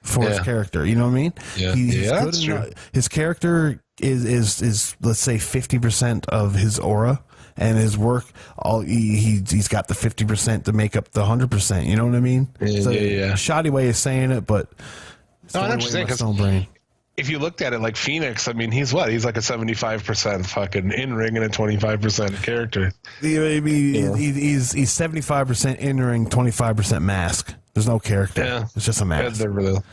[SPEAKER 6] for his character. You know what I mean?
[SPEAKER 5] Yeah,
[SPEAKER 6] He's good
[SPEAKER 5] that's
[SPEAKER 6] enough.
[SPEAKER 5] true.
[SPEAKER 6] His character is let's say 50% of his aura, and his work. He's got the 50% to make up the 100%. You know what I mean?
[SPEAKER 5] Yeah.
[SPEAKER 6] Shoddy way of saying it, but it's
[SPEAKER 5] No, I
[SPEAKER 6] the
[SPEAKER 5] know
[SPEAKER 6] only
[SPEAKER 5] what
[SPEAKER 6] way
[SPEAKER 5] you're
[SPEAKER 6] in my
[SPEAKER 5] saying,
[SPEAKER 6] stone brain.
[SPEAKER 5] If you looked at it like Phoenix, I mean, he's what? He's like a 75% fucking in-ring and a 25% character.
[SPEAKER 6] He's 75% in-ring, 25% mask. There's no character.
[SPEAKER 5] Yeah.
[SPEAKER 6] It's just a mask.
[SPEAKER 5] Well,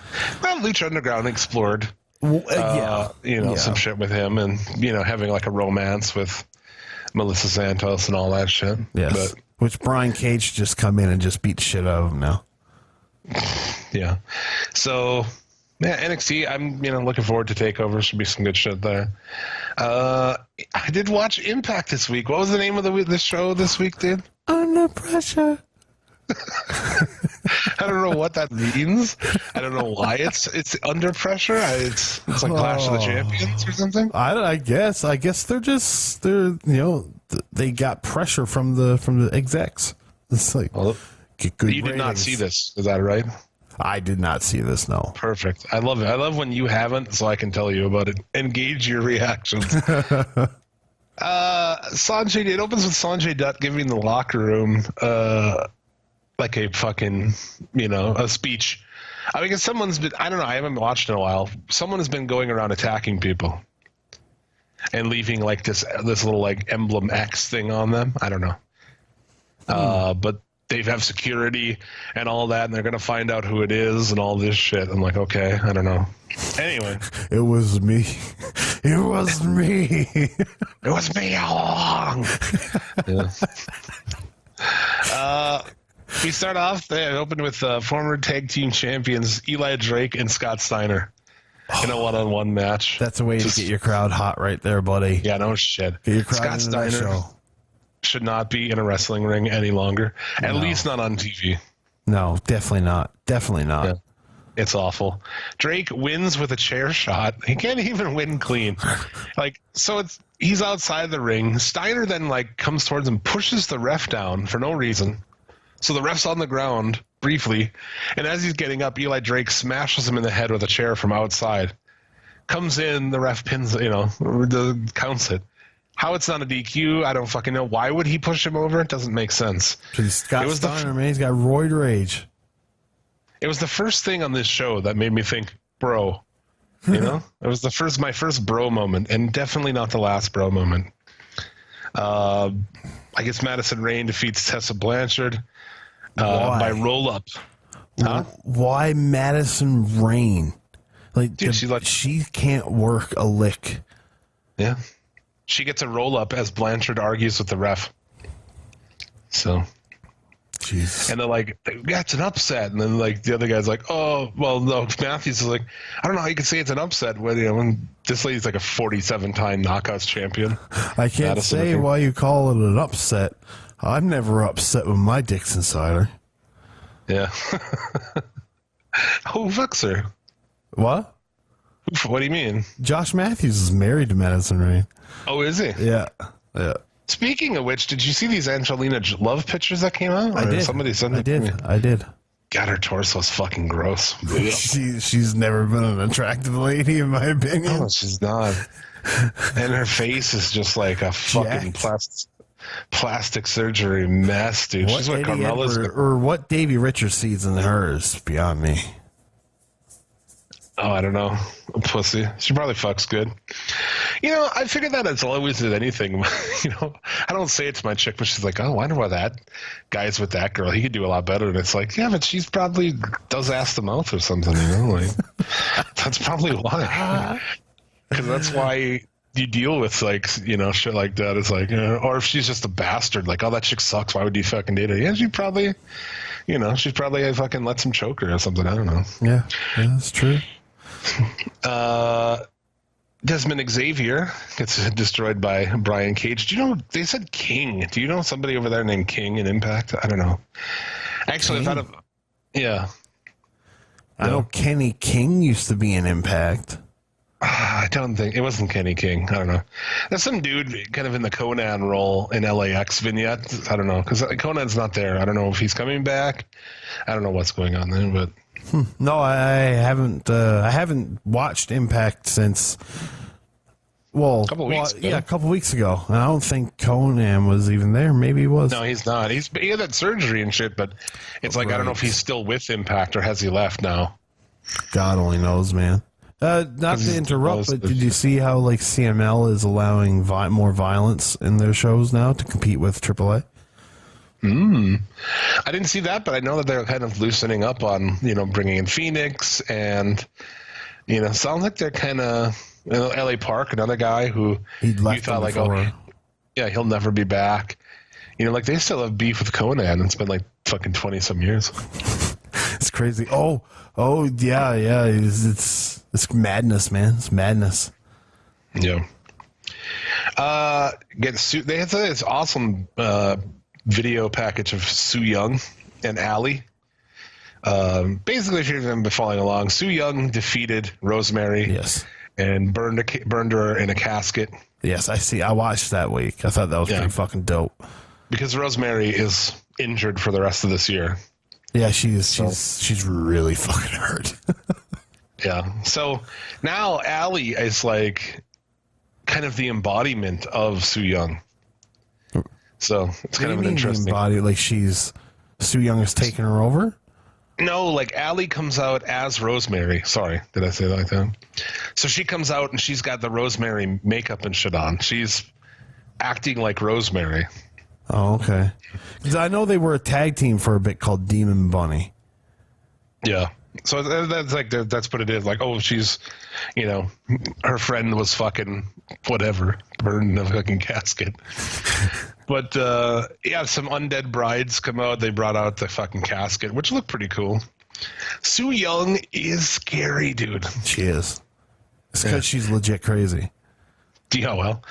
[SPEAKER 5] Lucha Underground explored, some shit with him, and having like a romance with Melissa Santos and all that shit.
[SPEAKER 6] Yes.
[SPEAKER 5] But
[SPEAKER 6] which Brian Cage should just come in and just beat shit out of him now.
[SPEAKER 5] yeah. So NXT, I'm looking forward to TakeOver. Should be some good shit there. I did watch Impact this week. What was the name of the show this week, dude?
[SPEAKER 6] Under Pressure.
[SPEAKER 5] I don't know what that means. I don't know why it's under pressure. It's like Clash of the Champions or something.
[SPEAKER 6] I guess they're they got pressure from the execs. It's like get good.
[SPEAKER 5] You did not
[SPEAKER 6] ratings.
[SPEAKER 5] see this, is that right?
[SPEAKER 6] I did not see this. No.
[SPEAKER 5] Perfect. I love it. I love when you haven't, so I can tell you about it. Engage your reactions. Sanjay. It opens with Sanjay Dutt giving the locker room like a fucking a speech. I mean, someone's been. I don't know. I haven't watched in a while. Someone has been going around attacking people and leaving like this little like emblem X thing on them. I don't know. But they have security and all that, and they're gonna find out who it is and all this shit. I'm like, okay, I don't know. Anyway,
[SPEAKER 6] it was me. It was me.
[SPEAKER 5] It was me all along. We start off. They opened with former tag team champions Eli Drake and Scott Steiner in a one-on-one match.
[SPEAKER 6] That's a way to get your crowd hot, right there, buddy.
[SPEAKER 5] Yeah, no shit.
[SPEAKER 6] Get your crowd
[SPEAKER 5] Scott
[SPEAKER 6] into that
[SPEAKER 5] Steiner
[SPEAKER 6] show.
[SPEAKER 5] Should not be in a wrestling ring any longer. At least not on TV.
[SPEAKER 6] No, definitely not. Definitely not.
[SPEAKER 5] Yeah. It's awful. Drake wins with a chair shot. He can't even win clean. He's outside the ring. Steiner then comes towards him, pushes the ref down for no reason. So the ref's on the ground briefly, and as he's getting up, Eli Drake smashes him in the head with a chair from outside. Comes in, the ref pins, counts it. How it's not a DQ, I don't fucking know. Why would he push him over? It doesn't make sense.
[SPEAKER 6] Because Scott Steiner, man, he's got roid rage.
[SPEAKER 5] It was the first thing on this show that made me think, bro. It was my first bro moment, and definitely not the last bro moment. I guess Madison Rayne defeats Tessa Blanchard by roll up. Huh?
[SPEAKER 6] Why Madison Rayne?
[SPEAKER 5] Dude,
[SPEAKER 6] she can't work a lick.
[SPEAKER 5] Yeah. She gets a roll up as Blanchard argues with the ref. So.
[SPEAKER 6] Jesus.
[SPEAKER 5] And they're like, yeah, it's an upset. And then the other guy's like, oh, well, no. Matthews is like, I don't know how you can say it's an upset when this lady's like a 47-time knockouts champion.
[SPEAKER 6] I can't say why you call it an upset. I'm never upset when my dick's inside her.
[SPEAKER 5] Yeah. Who fucks her?
[SPEAKER 6] What?
[SPEAKER 5] What do you mean?
[SPEAKER 6] Josh Matthews is married to Madison Rayne.
[SPEAKER 5] Oh, is he?
[SPEAKER 6] Yeah.
[SPEAKER 5] Speaking of which, did you see these Angelina Love pictures that came out?
[SPEAKER 6] I did.
[SPEAKER 5] Somebody sent it to me.
[SPEAKER 6] I did.
[SPEAKER 5] God, her torso's fucking gross.
[SPEAKER 6] She's never been an attractive lady, in my opinion.
[SPEAKER 5] No, she's not. And her face is just like a fucking plastic surgery mess, dude. She's what Carmella's...
[SPEAKER 6] or what Davey Richards sees in her is beyond me.
[SPEAKER 5] Oh, I don't know. A pussy. She probably fucks good. I figured that it's always with anything. I don't say it to my chick, but she's like, oh, I wonder why that guy's with that girl. He could do a lot better. And it's like, yeah, but she's probably does ass to mouth or something, That's probably why. Because that's why you deal with, shit like that. It's like, or if she's just a bastard, like, oh, that chick sucks. Why would you fucking date her? Yeah, she probably, she's probably fucking lets him choke her or something. I don't know.
[SPEAKER 6] Yeah, that's true.
[SPEAKER 5] Desmond Xavier gets destroyed by Brian Cage. Do you know they said King? Do you know somebody over there named King in Impact? I don't know. Actually,
[SPEAKER 6] I know Kenny King used to be in Impact.
[SPEAKER 5] I don't think it wasn't Kenny King. I don't know. There's some dude kind of in the Conan role in LAX vignette. I don't know because Conan's not there. I don't know if he's coming back. I don't know what's going on there, but
[SPEAKER 6] No, I haven't. I haven't watched Impact since. Well,
[SPEAKER 5] a couple weeks ago.
[SPEAKER 6] Yeah, a couple weeks ago. And I don't think Conan was even there. Maybe he was.
[SPEAKER 5] No, he's not. He had that surgery and shit, but it's like I don't know if he's still with Impact or has he left now.
[SPEAKER 6] God only knows, man. Not to interrupt, but did you see how like CML is allowing more violence in their shows now to compete with AAA?
[SPEAKER 5] I didn't see that, but I know that they're kind of loosening up on bringing in Phoenix and sounds like they're kind of LA Park, another guy who
[SPEAKER 6] He left
[SPEAKER 5] you thought like
[SPEAKER 6] before.
[SPEAKER 5] he'll never be back. Like they still have beef with Conan. It's been like fucking 20 some years.
[SPEAKER 6] It's crazy. Oh yeah. It's madness, man. It's madness.
[SPEAKER 5] Yeah. They had this awesome video package of Su Yung and Allie. Basically, if you've been following along, Su Yung defeated Rosemary.
[SPEAKER 6] Yes.
[SPEAKER 5] And burned her in a casket.
[SPEAKER 6] Yes, I see. I watched that week. I thought that was pretty fucking dope.
[SPEAKER 5] Because Rosemary is injured for the rest of this year.
[SPEAKER 6] Yeah, she's really fucking hurt.
[SPEAKER 5] Yeah. So now Allie is like kind of the embodiment of Su Yung. So it's kind of an interesting.
[SPEAKER 6] Like Su Yung is taking her over?
[SPEAKER 5] No, like Allie comes out as Rosemary. Sorry, did I say that like that? So she comes out and she's got the Rosemary makeup and shit on. She's acting like Rosemary.
[SPEAKER 6] Oh, okay. Because I know they were a tag team for a bit called Demon Bunny.
[SPEAKER 5] Yeah. So that's like that's what it is. Like, oh, she's, her friend was fucking whatever, burned in a fucking casket. But some undead brides come out. They brought out the fucking casket, which looked pretty cool. Su Yung is scary, dude.
[SPEAKER 6] She is. It's because she's legit crazy.
[SPEAKER 5] Yeah, well,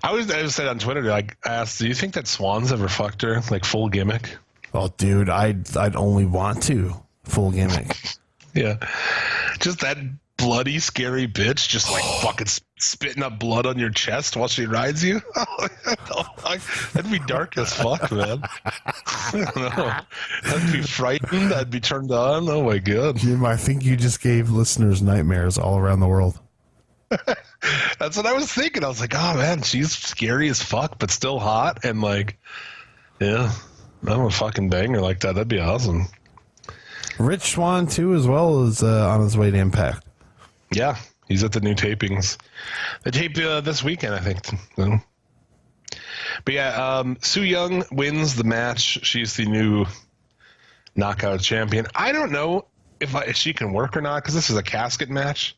[SPEAKER 5] I said on Twitter, like, I asked, do you think that Swans ever fucked her, like full gimmick?
[SPEAKER 6] Oh, dude, I'd only want to full gimmick.
[SPEAKER 5] Yeah, just that bloody, scary bitch, just like fucking spitting up blood on your chest while she rides you. That'd be dark as fuck, man. I don't know. I'd be frightened. I'd be turned on. Oh my god,
[SPEAKER 6] Jim, I think you just gave listeners nightmares all around the world.
[SPEAKER 5] That's what I was thinking. I was like, oh man, she's scary as fuck, but still hot, and like, yeah, I'm a fucking banger like that. That'd be awesome.
[SPEAKER 6] Rich Swann too, as well, is on his way to Impact.
[SPEAKER 5] Yeah, he's at the new tapings. They tape this weekend, I think. So. But yeah, Su Yung wins the match. She's the new knockout champion. I don't know if she can work or not because this is a casket match.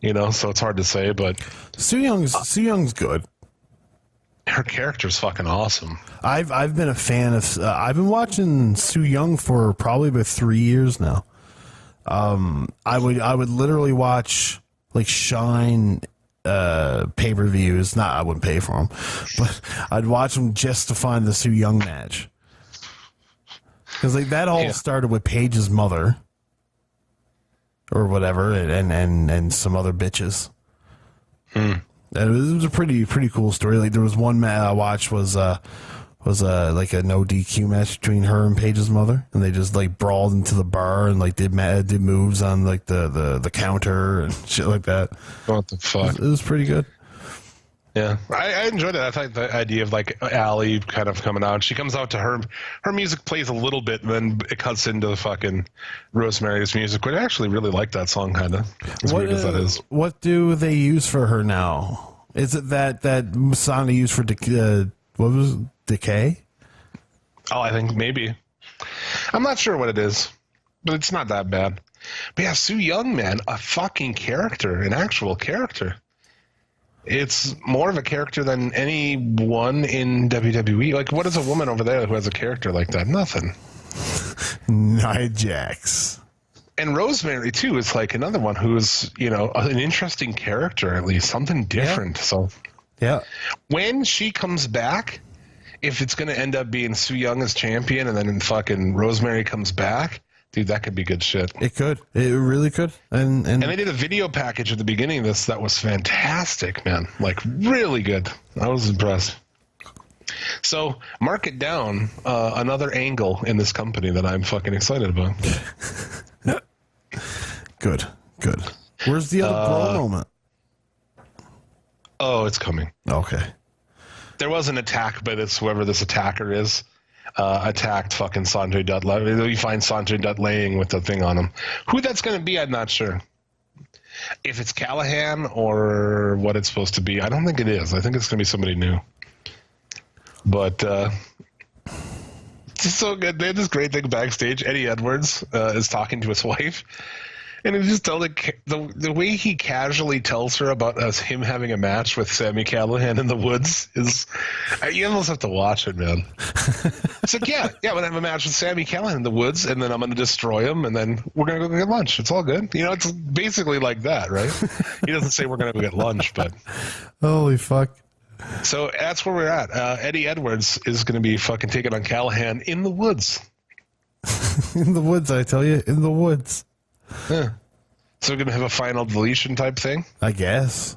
[SPEAKER 5] So it's hard to say. But
[SPEAKER 6] Su Young's good.
[SPEAKER 5] Her character's fucking awesome.
[SPEAKER 6] I've been a fan of. I've been watching Su Yung for probably about 3 years now. I would literally watch like Shine pay-per-views. I wouldn't pay for them, but I'd watch them just to find the Su Yung match. Because like that all started with Paige's mother, or whatever, and some other bitches. And it was a pretty cool story. Like there was one match I watched was like a no DQ match between her and Paige's mother, and they just like brawled into the bar and like did moves on like the counter and shit like that.
[SPEAKER 5] What the fuck?
[SPEAKER 6] It was pretty good.
[SPEAKER 5] Yeah, I enjoyed it. I thought the idea of like Allie kind of coming out. She comes out to her music plays a little bit, and then it cuts into the fucking Rosemary's music. But I actually really like that song, kind of. As weird as that is.
[SPEAKER 6] What do they use for her now? Is it that song they use for Decay?
[SPEAKER 5] Oh, I think maybe. I'm not sure what it is, but it's not that bad. But yeah, Su Yung, man, a fucking character, an actual character. It's more of a character than anyone in WWE. Like, what is a woman over there who has a character like that? Nothing.
[SPEAKER 6] Nia Jax.
[SPEAKER 5] And Rosemary, too, is like another one who's, an interesting character, at least. Something different. Yeah. So,
[SPEAKER 6] yeah.
[SPEAKER 5] When she comes back, if it's going to end up being Su Yung as champion and then fucking Rosemary comes back, Dude, that could be good shit.
[SPEAKER 6] It could. It really could. And
[SPEAKER 5] they did a video package at the beginning of this that was fantastic, man. Like, really good. I was impressed. So, mark it down. Another angle in this company that I'm fucking excited about.
[SPEAKER 6] Good. Where's the other bro moment?
[SPEAKER 5] Oh, it's coming.
[SPEAKER 6] Okay.
[SPEAKER 5] There was an attack by whoever this attacker is. Attacked fucking Sanjay Dutt. You find Sanjay Dutt laying with the thing on him. Who that's going to be, I'm not sure. If it's Callahan or what it's supposed to be, I don't think it is. I think it's going to be somebody new. But it's so good. They had this great thing backstage. Eddie Edwards is talking to his wife. And he just tells the way he casually tells her about him having a match with Sami Callihan in the woods is, you almost have to watch it, man. It's like, yeah, we're gonna have a match with Sami Callihan in the woods, and then I'm gonna destroy him, and then we're gonna go get lunch. It's all good, it's basically like that, right? He doesn't say we're gonna go get lunch, but
[SPEAKER 6] holy fuck.
[SPEAKER 5] So that's where we're at. Eddie Edwards is gonna be fucking taking on Callihan in the woods.
[SPEAKER 6] In the woods, I tell you, in the woods.
[SPEAKER 5] Yeah. So we're going to have a final deletion type thing?
[SPEAKER 6] I guess.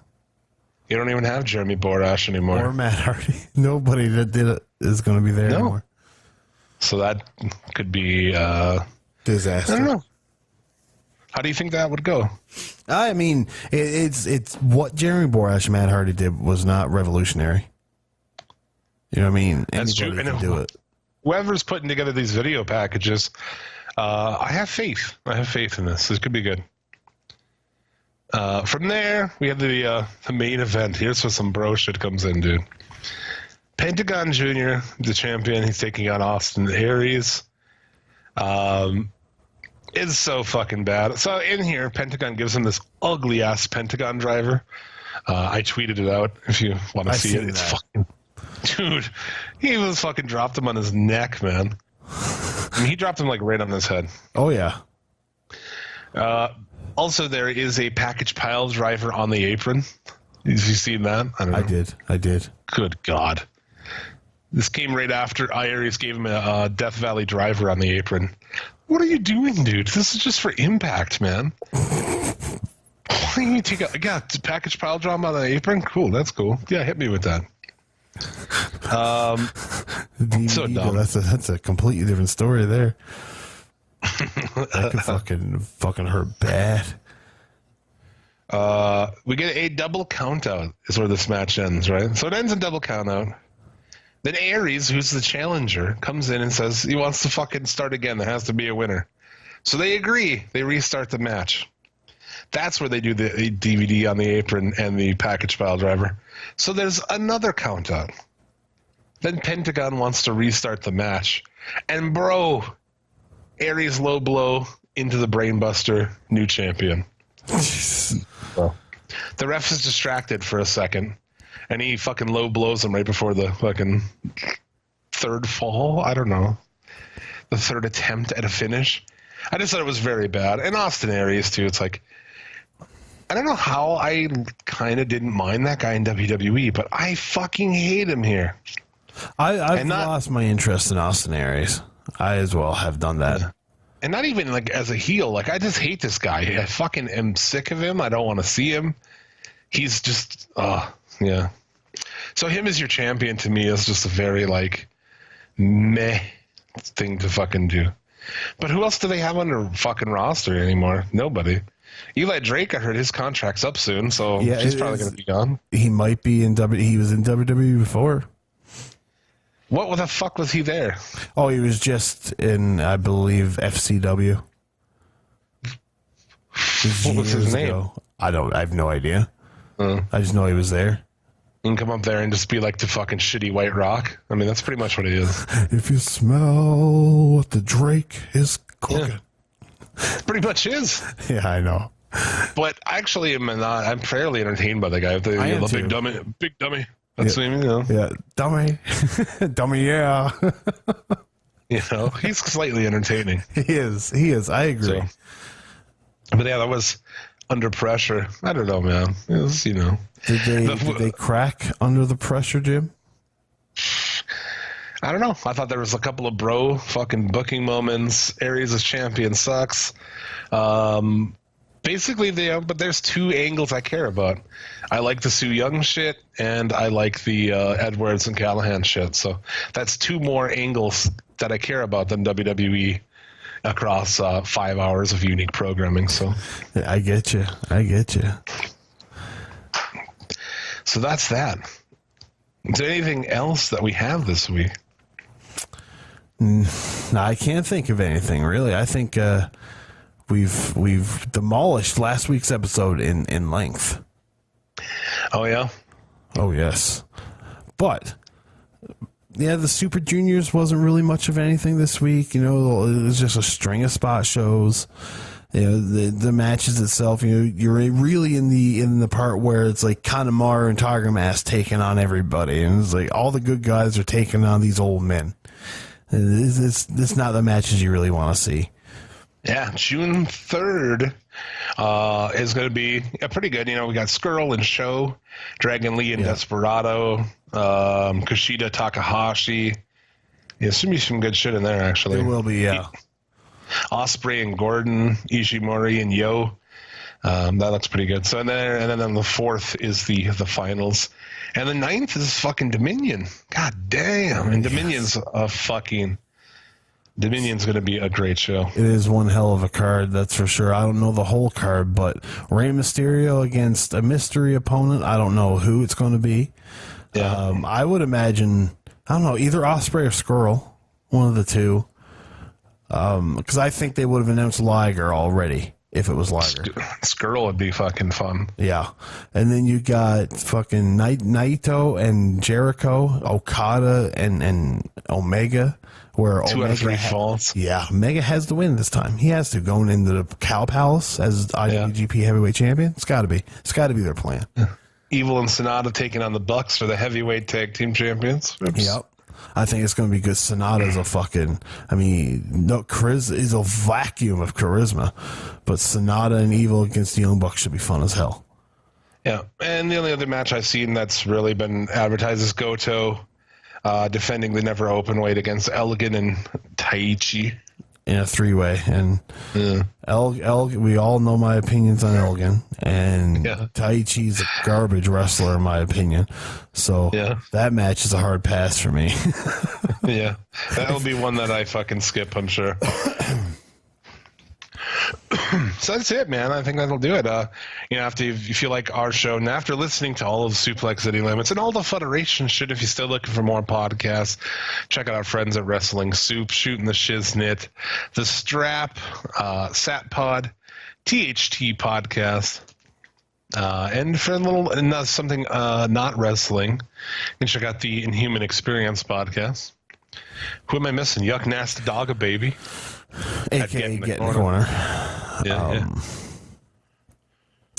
[SPEAKER 5] You don't even have Jeremy Borash anymore.
[SPEAKER 6] Or Matt Hardy. Nobody that did it is going to be there anymore.
[SPEAKER 5] So that could be...
[SPEAKER 6] disaster.
[SPEAKER 5] I don't know. How do you think that would go?
[SPEAKER 6] I mean, it's what Jeremy Borash and Matt Hardy did was not revolutionary. You know what I mean?
[SPEAKER 5] That's true.
[SPEAKER 6] Anybody can do it.
[SPEAKER 5] Whoever's putting together these video packages... I have faith. I have faith in this. This could be good. From there, we have the main event. Here's where some bro shit comes in, dude. Pentagon Jr., the champion, he's taking on Austin Aries. It's so fucking bad. So in here, Pentagon gives him this ugly-ass Pentagon driver. I tweeted it out if you want to see it. It's fucking... Dude, he was fucking dropped him on his neck, man. I mean, he dropped him like right on his head.
[SPEAKER 6] Oh, yeah.
[SPEAKER 5] Also, there is a package pile driver on the apron. Have you seen that?
[SPEAKER 6] I did.
[SPEAKER 5] Good God. This came right after Aries gave him a Death Valley driver on the apron. What are you doing, dude? This is just for Impact, man. Why don't you take a package pile driver on the apron? Cool, that's cool. Yeah, hit me with that.
[SPEAKER 6] DVD,
[SPEAKER 5] so dumb.
[SPEAKER 6] That's a completely different story there. That could fucking hurt bad.
[SPEAKER 5] We get a double count out is where this match ends, right? So it ends in double count out. Then Aries, who's the challenger, comes in and says he wants to fucking start again. There has to be a winner. So they agree. They restart the match. That's where they do the DVD on the apron and the package pile driver. So there's another count out. Then Pentagon wants to restart the match. And bro, Aries low blow into the brainbuster, new champion. Well, the ref is distracted for a second, and he fucking low blows him right before the fucking third fall. I don't know. The third attempt at a finish. I just thought it was very bad. And Austin Aries, too. It's like, I don't know how I kind of didn't mind that guy in WWE, but I fucking hate him here.
[SPEAKER 6] I've lost my interest in Austin Aries. I as well have done that.
[SPEAKER 5] And not even like as a heel. Like, I just hate this guy. I fucking am sick of him. I don't want to see him. He's just, yeah. So him as your champion to me is just a very, like, meh thing to fucking do. But who else do they have on their fucking roster anymore? Nobody. Eli Drake, I heard his contract's up soon, so
[SPEAKER 6] yeah,
[SPEAKER 5] he's probably going to be gone.
[SPEAKER 6] He might be in he was in WWE before.
[SPEAKER 5] What the fuck was he there?
[SPEAKER 6] Oh, he was just in, I believe, FCW.
[SPEAKER 5] What was his name?
[SPEAKER 6] I have no idea. I just know he was there.
[SPEAKER 5] You can come up there and just be like the fucking shitty White Rock. I mean, that's pretty much what he is.
[SPEAKER 6] If you smell what the Drake is cooking.
[SPEAKER 5] Yeah. Pretty much is.
[SPEAKER 6] Yeah, I know.
[SPEAKER 5] But actually, I'm fairly entertained by the guy. The big dummy. Big dummy. That's
[SPEAKER 6] yeah.
[SPEAKER 5] him, you know.
[SPEAKER 6] Yeah, dummy. Dummy, yeah.
[SPEAKER 5] You know, he's slightly entertaining.
[SPEAKER 6] He is. I agree.
[SPEAKER 5] So, but yeah, that was under pressure. I don't know, man. It was, you know.
[SPEAKER 6] Did they crack under the pressure, Jim?
[SPEAKER 5] I don't know. I thought there was a couple of bro fucking booking moments. Aries as champion sucks. Basically, but there's two angles I care about. I like the Sue Young shit, and I like the Edwards and Callahan shit. So that's two more angles that I care about than WWE across 5 hours of unique programming. So
[SPEAKER 6] I get you.
[SPEAKER 5] So that's that. Is there anything else that we have this week?
[SPEAKER 6] No, I can't think of anything really. I think we've demolished last week's episode in length.
[SPEAKER 5] Oh yeah.
[SPEAKER 6] Oh yes, but yeah, the Super Juniors wasn't really much of anything this week. You know, it was just a string of spot shows. You know, the matches itself. You know, you're really in the part where it's like Kanemaru and Tiger Mask taking on everybody, and it's like all the good guys are taking on these old men. It's not the matches you really want to see.
[SPEAKER 5] Yeah, June 3rd is going to be pretty good. You know, we got Skrull and Show, Dragon Lee and Desperado, Kushida, Takahashi. Yeah, should be some good shit in there, actually.
[SPEAKER 6] There will be, yeah.
[SPEAKER 5] Osprey and Gordon, Ishimori and Yo. That looks pretty good. So and then on the 4th is the finals. And the 9th is fucking Dominion. God damn. And Dominion's Dominion's going to be a great show. It
[SPEAKER 6] is one hell of a card, that's for sure. I don't know the whole card, but Rey Mysterio against a mystery opponent. I don't know who it's going to be.
[SPEAKER 5] Yeah.
[SPEAKER 6] I would imagine, I don't know, either Osprey or Skrull, one of the two. Because I think they would have announced Liger already if it was Liger.
[SPEAKER 5] Skrull would be fucking fun.
[SPEAKER 6] Yeah. And then you got fucking Naito and Jericho, Okada and Omega. Where
[SPEAKER 5] 2 out of 3 falls.
[SPEAKER 6] Yeah, Omega has to win this time. He has to going into the Cow Palace as IWGP Heavyweight Champion. It's got to be. It's got to be their plan.
[SPEAKER 5] Evil and Sonata taking on the Bucks for the Heavyweight Tag Team Champions. Oops.
[SPEAKER 6] Yep. I think it's going to be good. Sonata's a fucking. I mean, no, Chris is a vacuum of charisma, but Sonata and Evil against the Young Bucks should be fun as hell.
[SPEAKER 5] Yeah, and the only other match I've seen that's really been advertised is Goto. Defending the never open weight against Elgin and Taichi
[SPEAKER 6] in a 3-way, and we all know my opinions on Elgin, and Taichi's a garbage wrestler in my opinion. So that match is a hard pass for me.
[SPEAKER 5] Yeah, that'll be one that I fucking skip, I'm sure. So that's it, man. I think that'll do it. You know, after you feel like our show, and after listening to all of Suplex City Limits and all the Federation shit, if you're still looking for more podcasts, check out our friends at Wrestling Soup, Shooting the Shiznit, The Strap, Sat Pod, THT Podcast, and for a little something not wrestling, you can check out the Inhuman Experience Podcast. Who am I missing? Yuck Nasty Dog a Baby.
[SPEAKER 6] AKA Get in the Corner.
[SPEAKER 5] Yeah.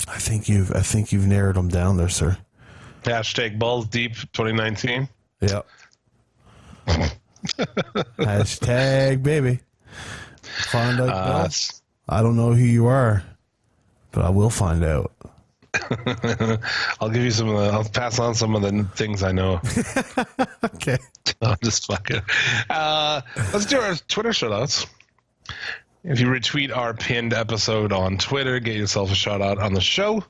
[SPEAKER 6] I think you've narrowed them down there, sir.
[SPEAKER 5] Hashtag Balls Deep 2019.
[SPEAKER 6] Yep. Hashtag baby. Find out. I don't know who you are, but I will find out.
[SPEAKER 5] I'll give you some. I'll pass on some of the things I know.
[SPEAKER 6] Okay.
[SPEAKER 5] I'm just fucking. Let's do our Twitter shoutouts. If you retweet our pinned episode on Twitter, get yourself a shout out on the show.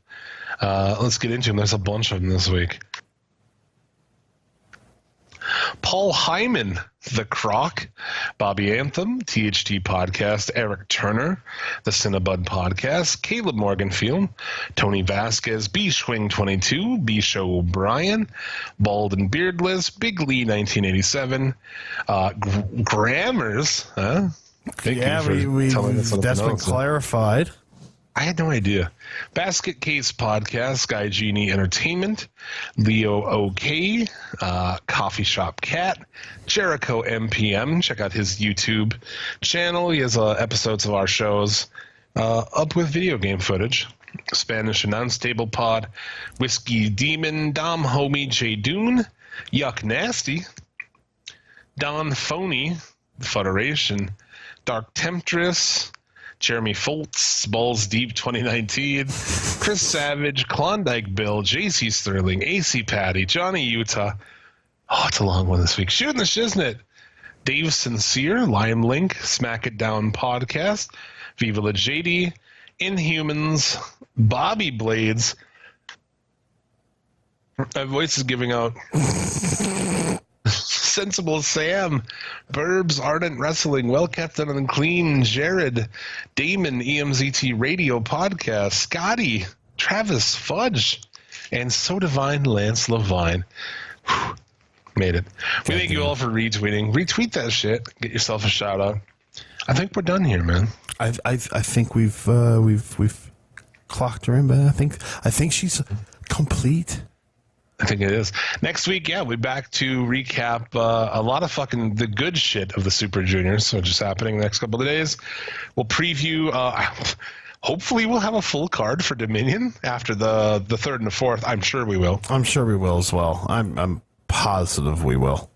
[SPEAKER 5] Let's get into them. There's a bunch of them this week. Paul Hyman, The Croc, Bobby Anthem, THT Podcast, Eric Turner, The Cinnabud Podcast, Caleb Morganfield, Tony Vasquez, B-Schwing22, B-Show O'Brien, Bald and Beardless, Big Lee 1987, Grammars, huh?
[SPEAKER 6] That's been clarified.
[SPEAKER 5] I had no idea. Basket Case Podcast, Guy Genie Entertainment, Leo OK, Coffee Shop Cat, Jericho MPM. Check out his YouTube channel. He has episodes of our shows up with video game footage. Spanish Announce Table Pod, Whiskey Demon, Dom Homie J Dune, Yuck Nasty, Don Phony, Federation, Dark Temptress, Jeremy Foltz, Balls Deep 2019, Chris Savage, Klondike Bill, JC Sterling, AC Patty, Johnny Utah, Oh, it's a long one this week. Shooting the Shiznit. Dave Sincere, Lion Link, Smack It Down Podcast, Viva La JD, Inhumans, Bobby Blades. My voice is giving out. Sensible Sam, Burbs, Ardent Wrestling, Well Kept and Clean, Jared, Damon, EMZT Radio Podcast, Scotty, Travis Fudge, and So Divine Lance Levine. Whew. Made it. We thank you all for retweeting. Retweet that shit. Get yourself a shout out. I think we're done here, man.
[SPEAKER 6] I think we've clocked her in, but I think she's complete.
[SPEAKER 5] I think it is. Next week, yeah, we'll be back to recap a lot of fucking the good shit of the Super Juniors, which is happening the next couple of days. We'll preview. Hopefully, we'll have a full card for Dominion after the third and the fourth. I'm sure we will.
[SPEAKER 6] I'm sure we will as well. I'm positive we will.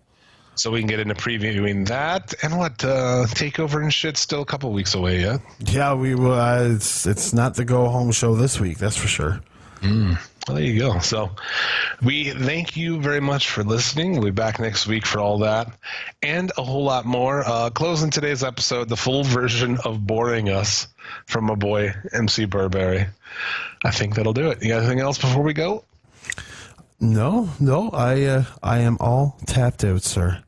[SPEAKER 5] So we can get into previewing that and what Takeover and shit. Still a couple weeks away yet.
[SPEAKER 6] Yeah, we will. It's not the go home show this week. That's for sure.
[SPEAKER 5] Well, there you go. So we thank you very much for listening. We'll be back next week for all that and a whole lot more. Closing today's episode, the full version of Boring Us from my boy, MC Burberry. I think that'll do it. You got anything else before we go?
[SPEAKER 6] No. I am all tapped out, sir.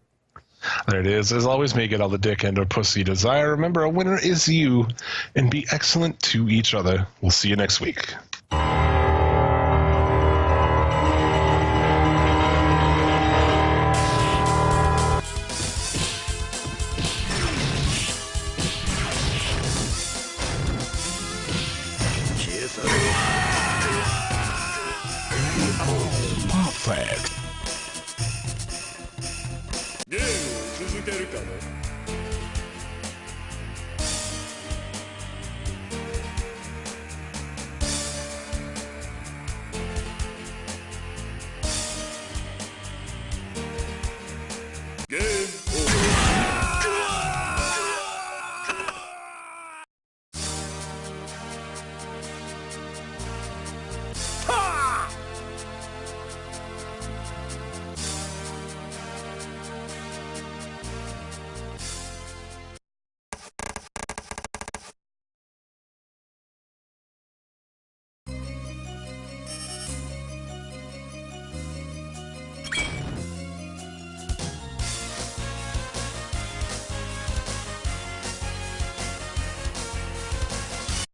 [SPEAKER 5] There it is. As always, may get all the dick and or pussy desire. Remember, a winner is you, and be excellent to each other. We'll see you next week.
[SPEAKER 4] Perfect. ゲームを続けるかね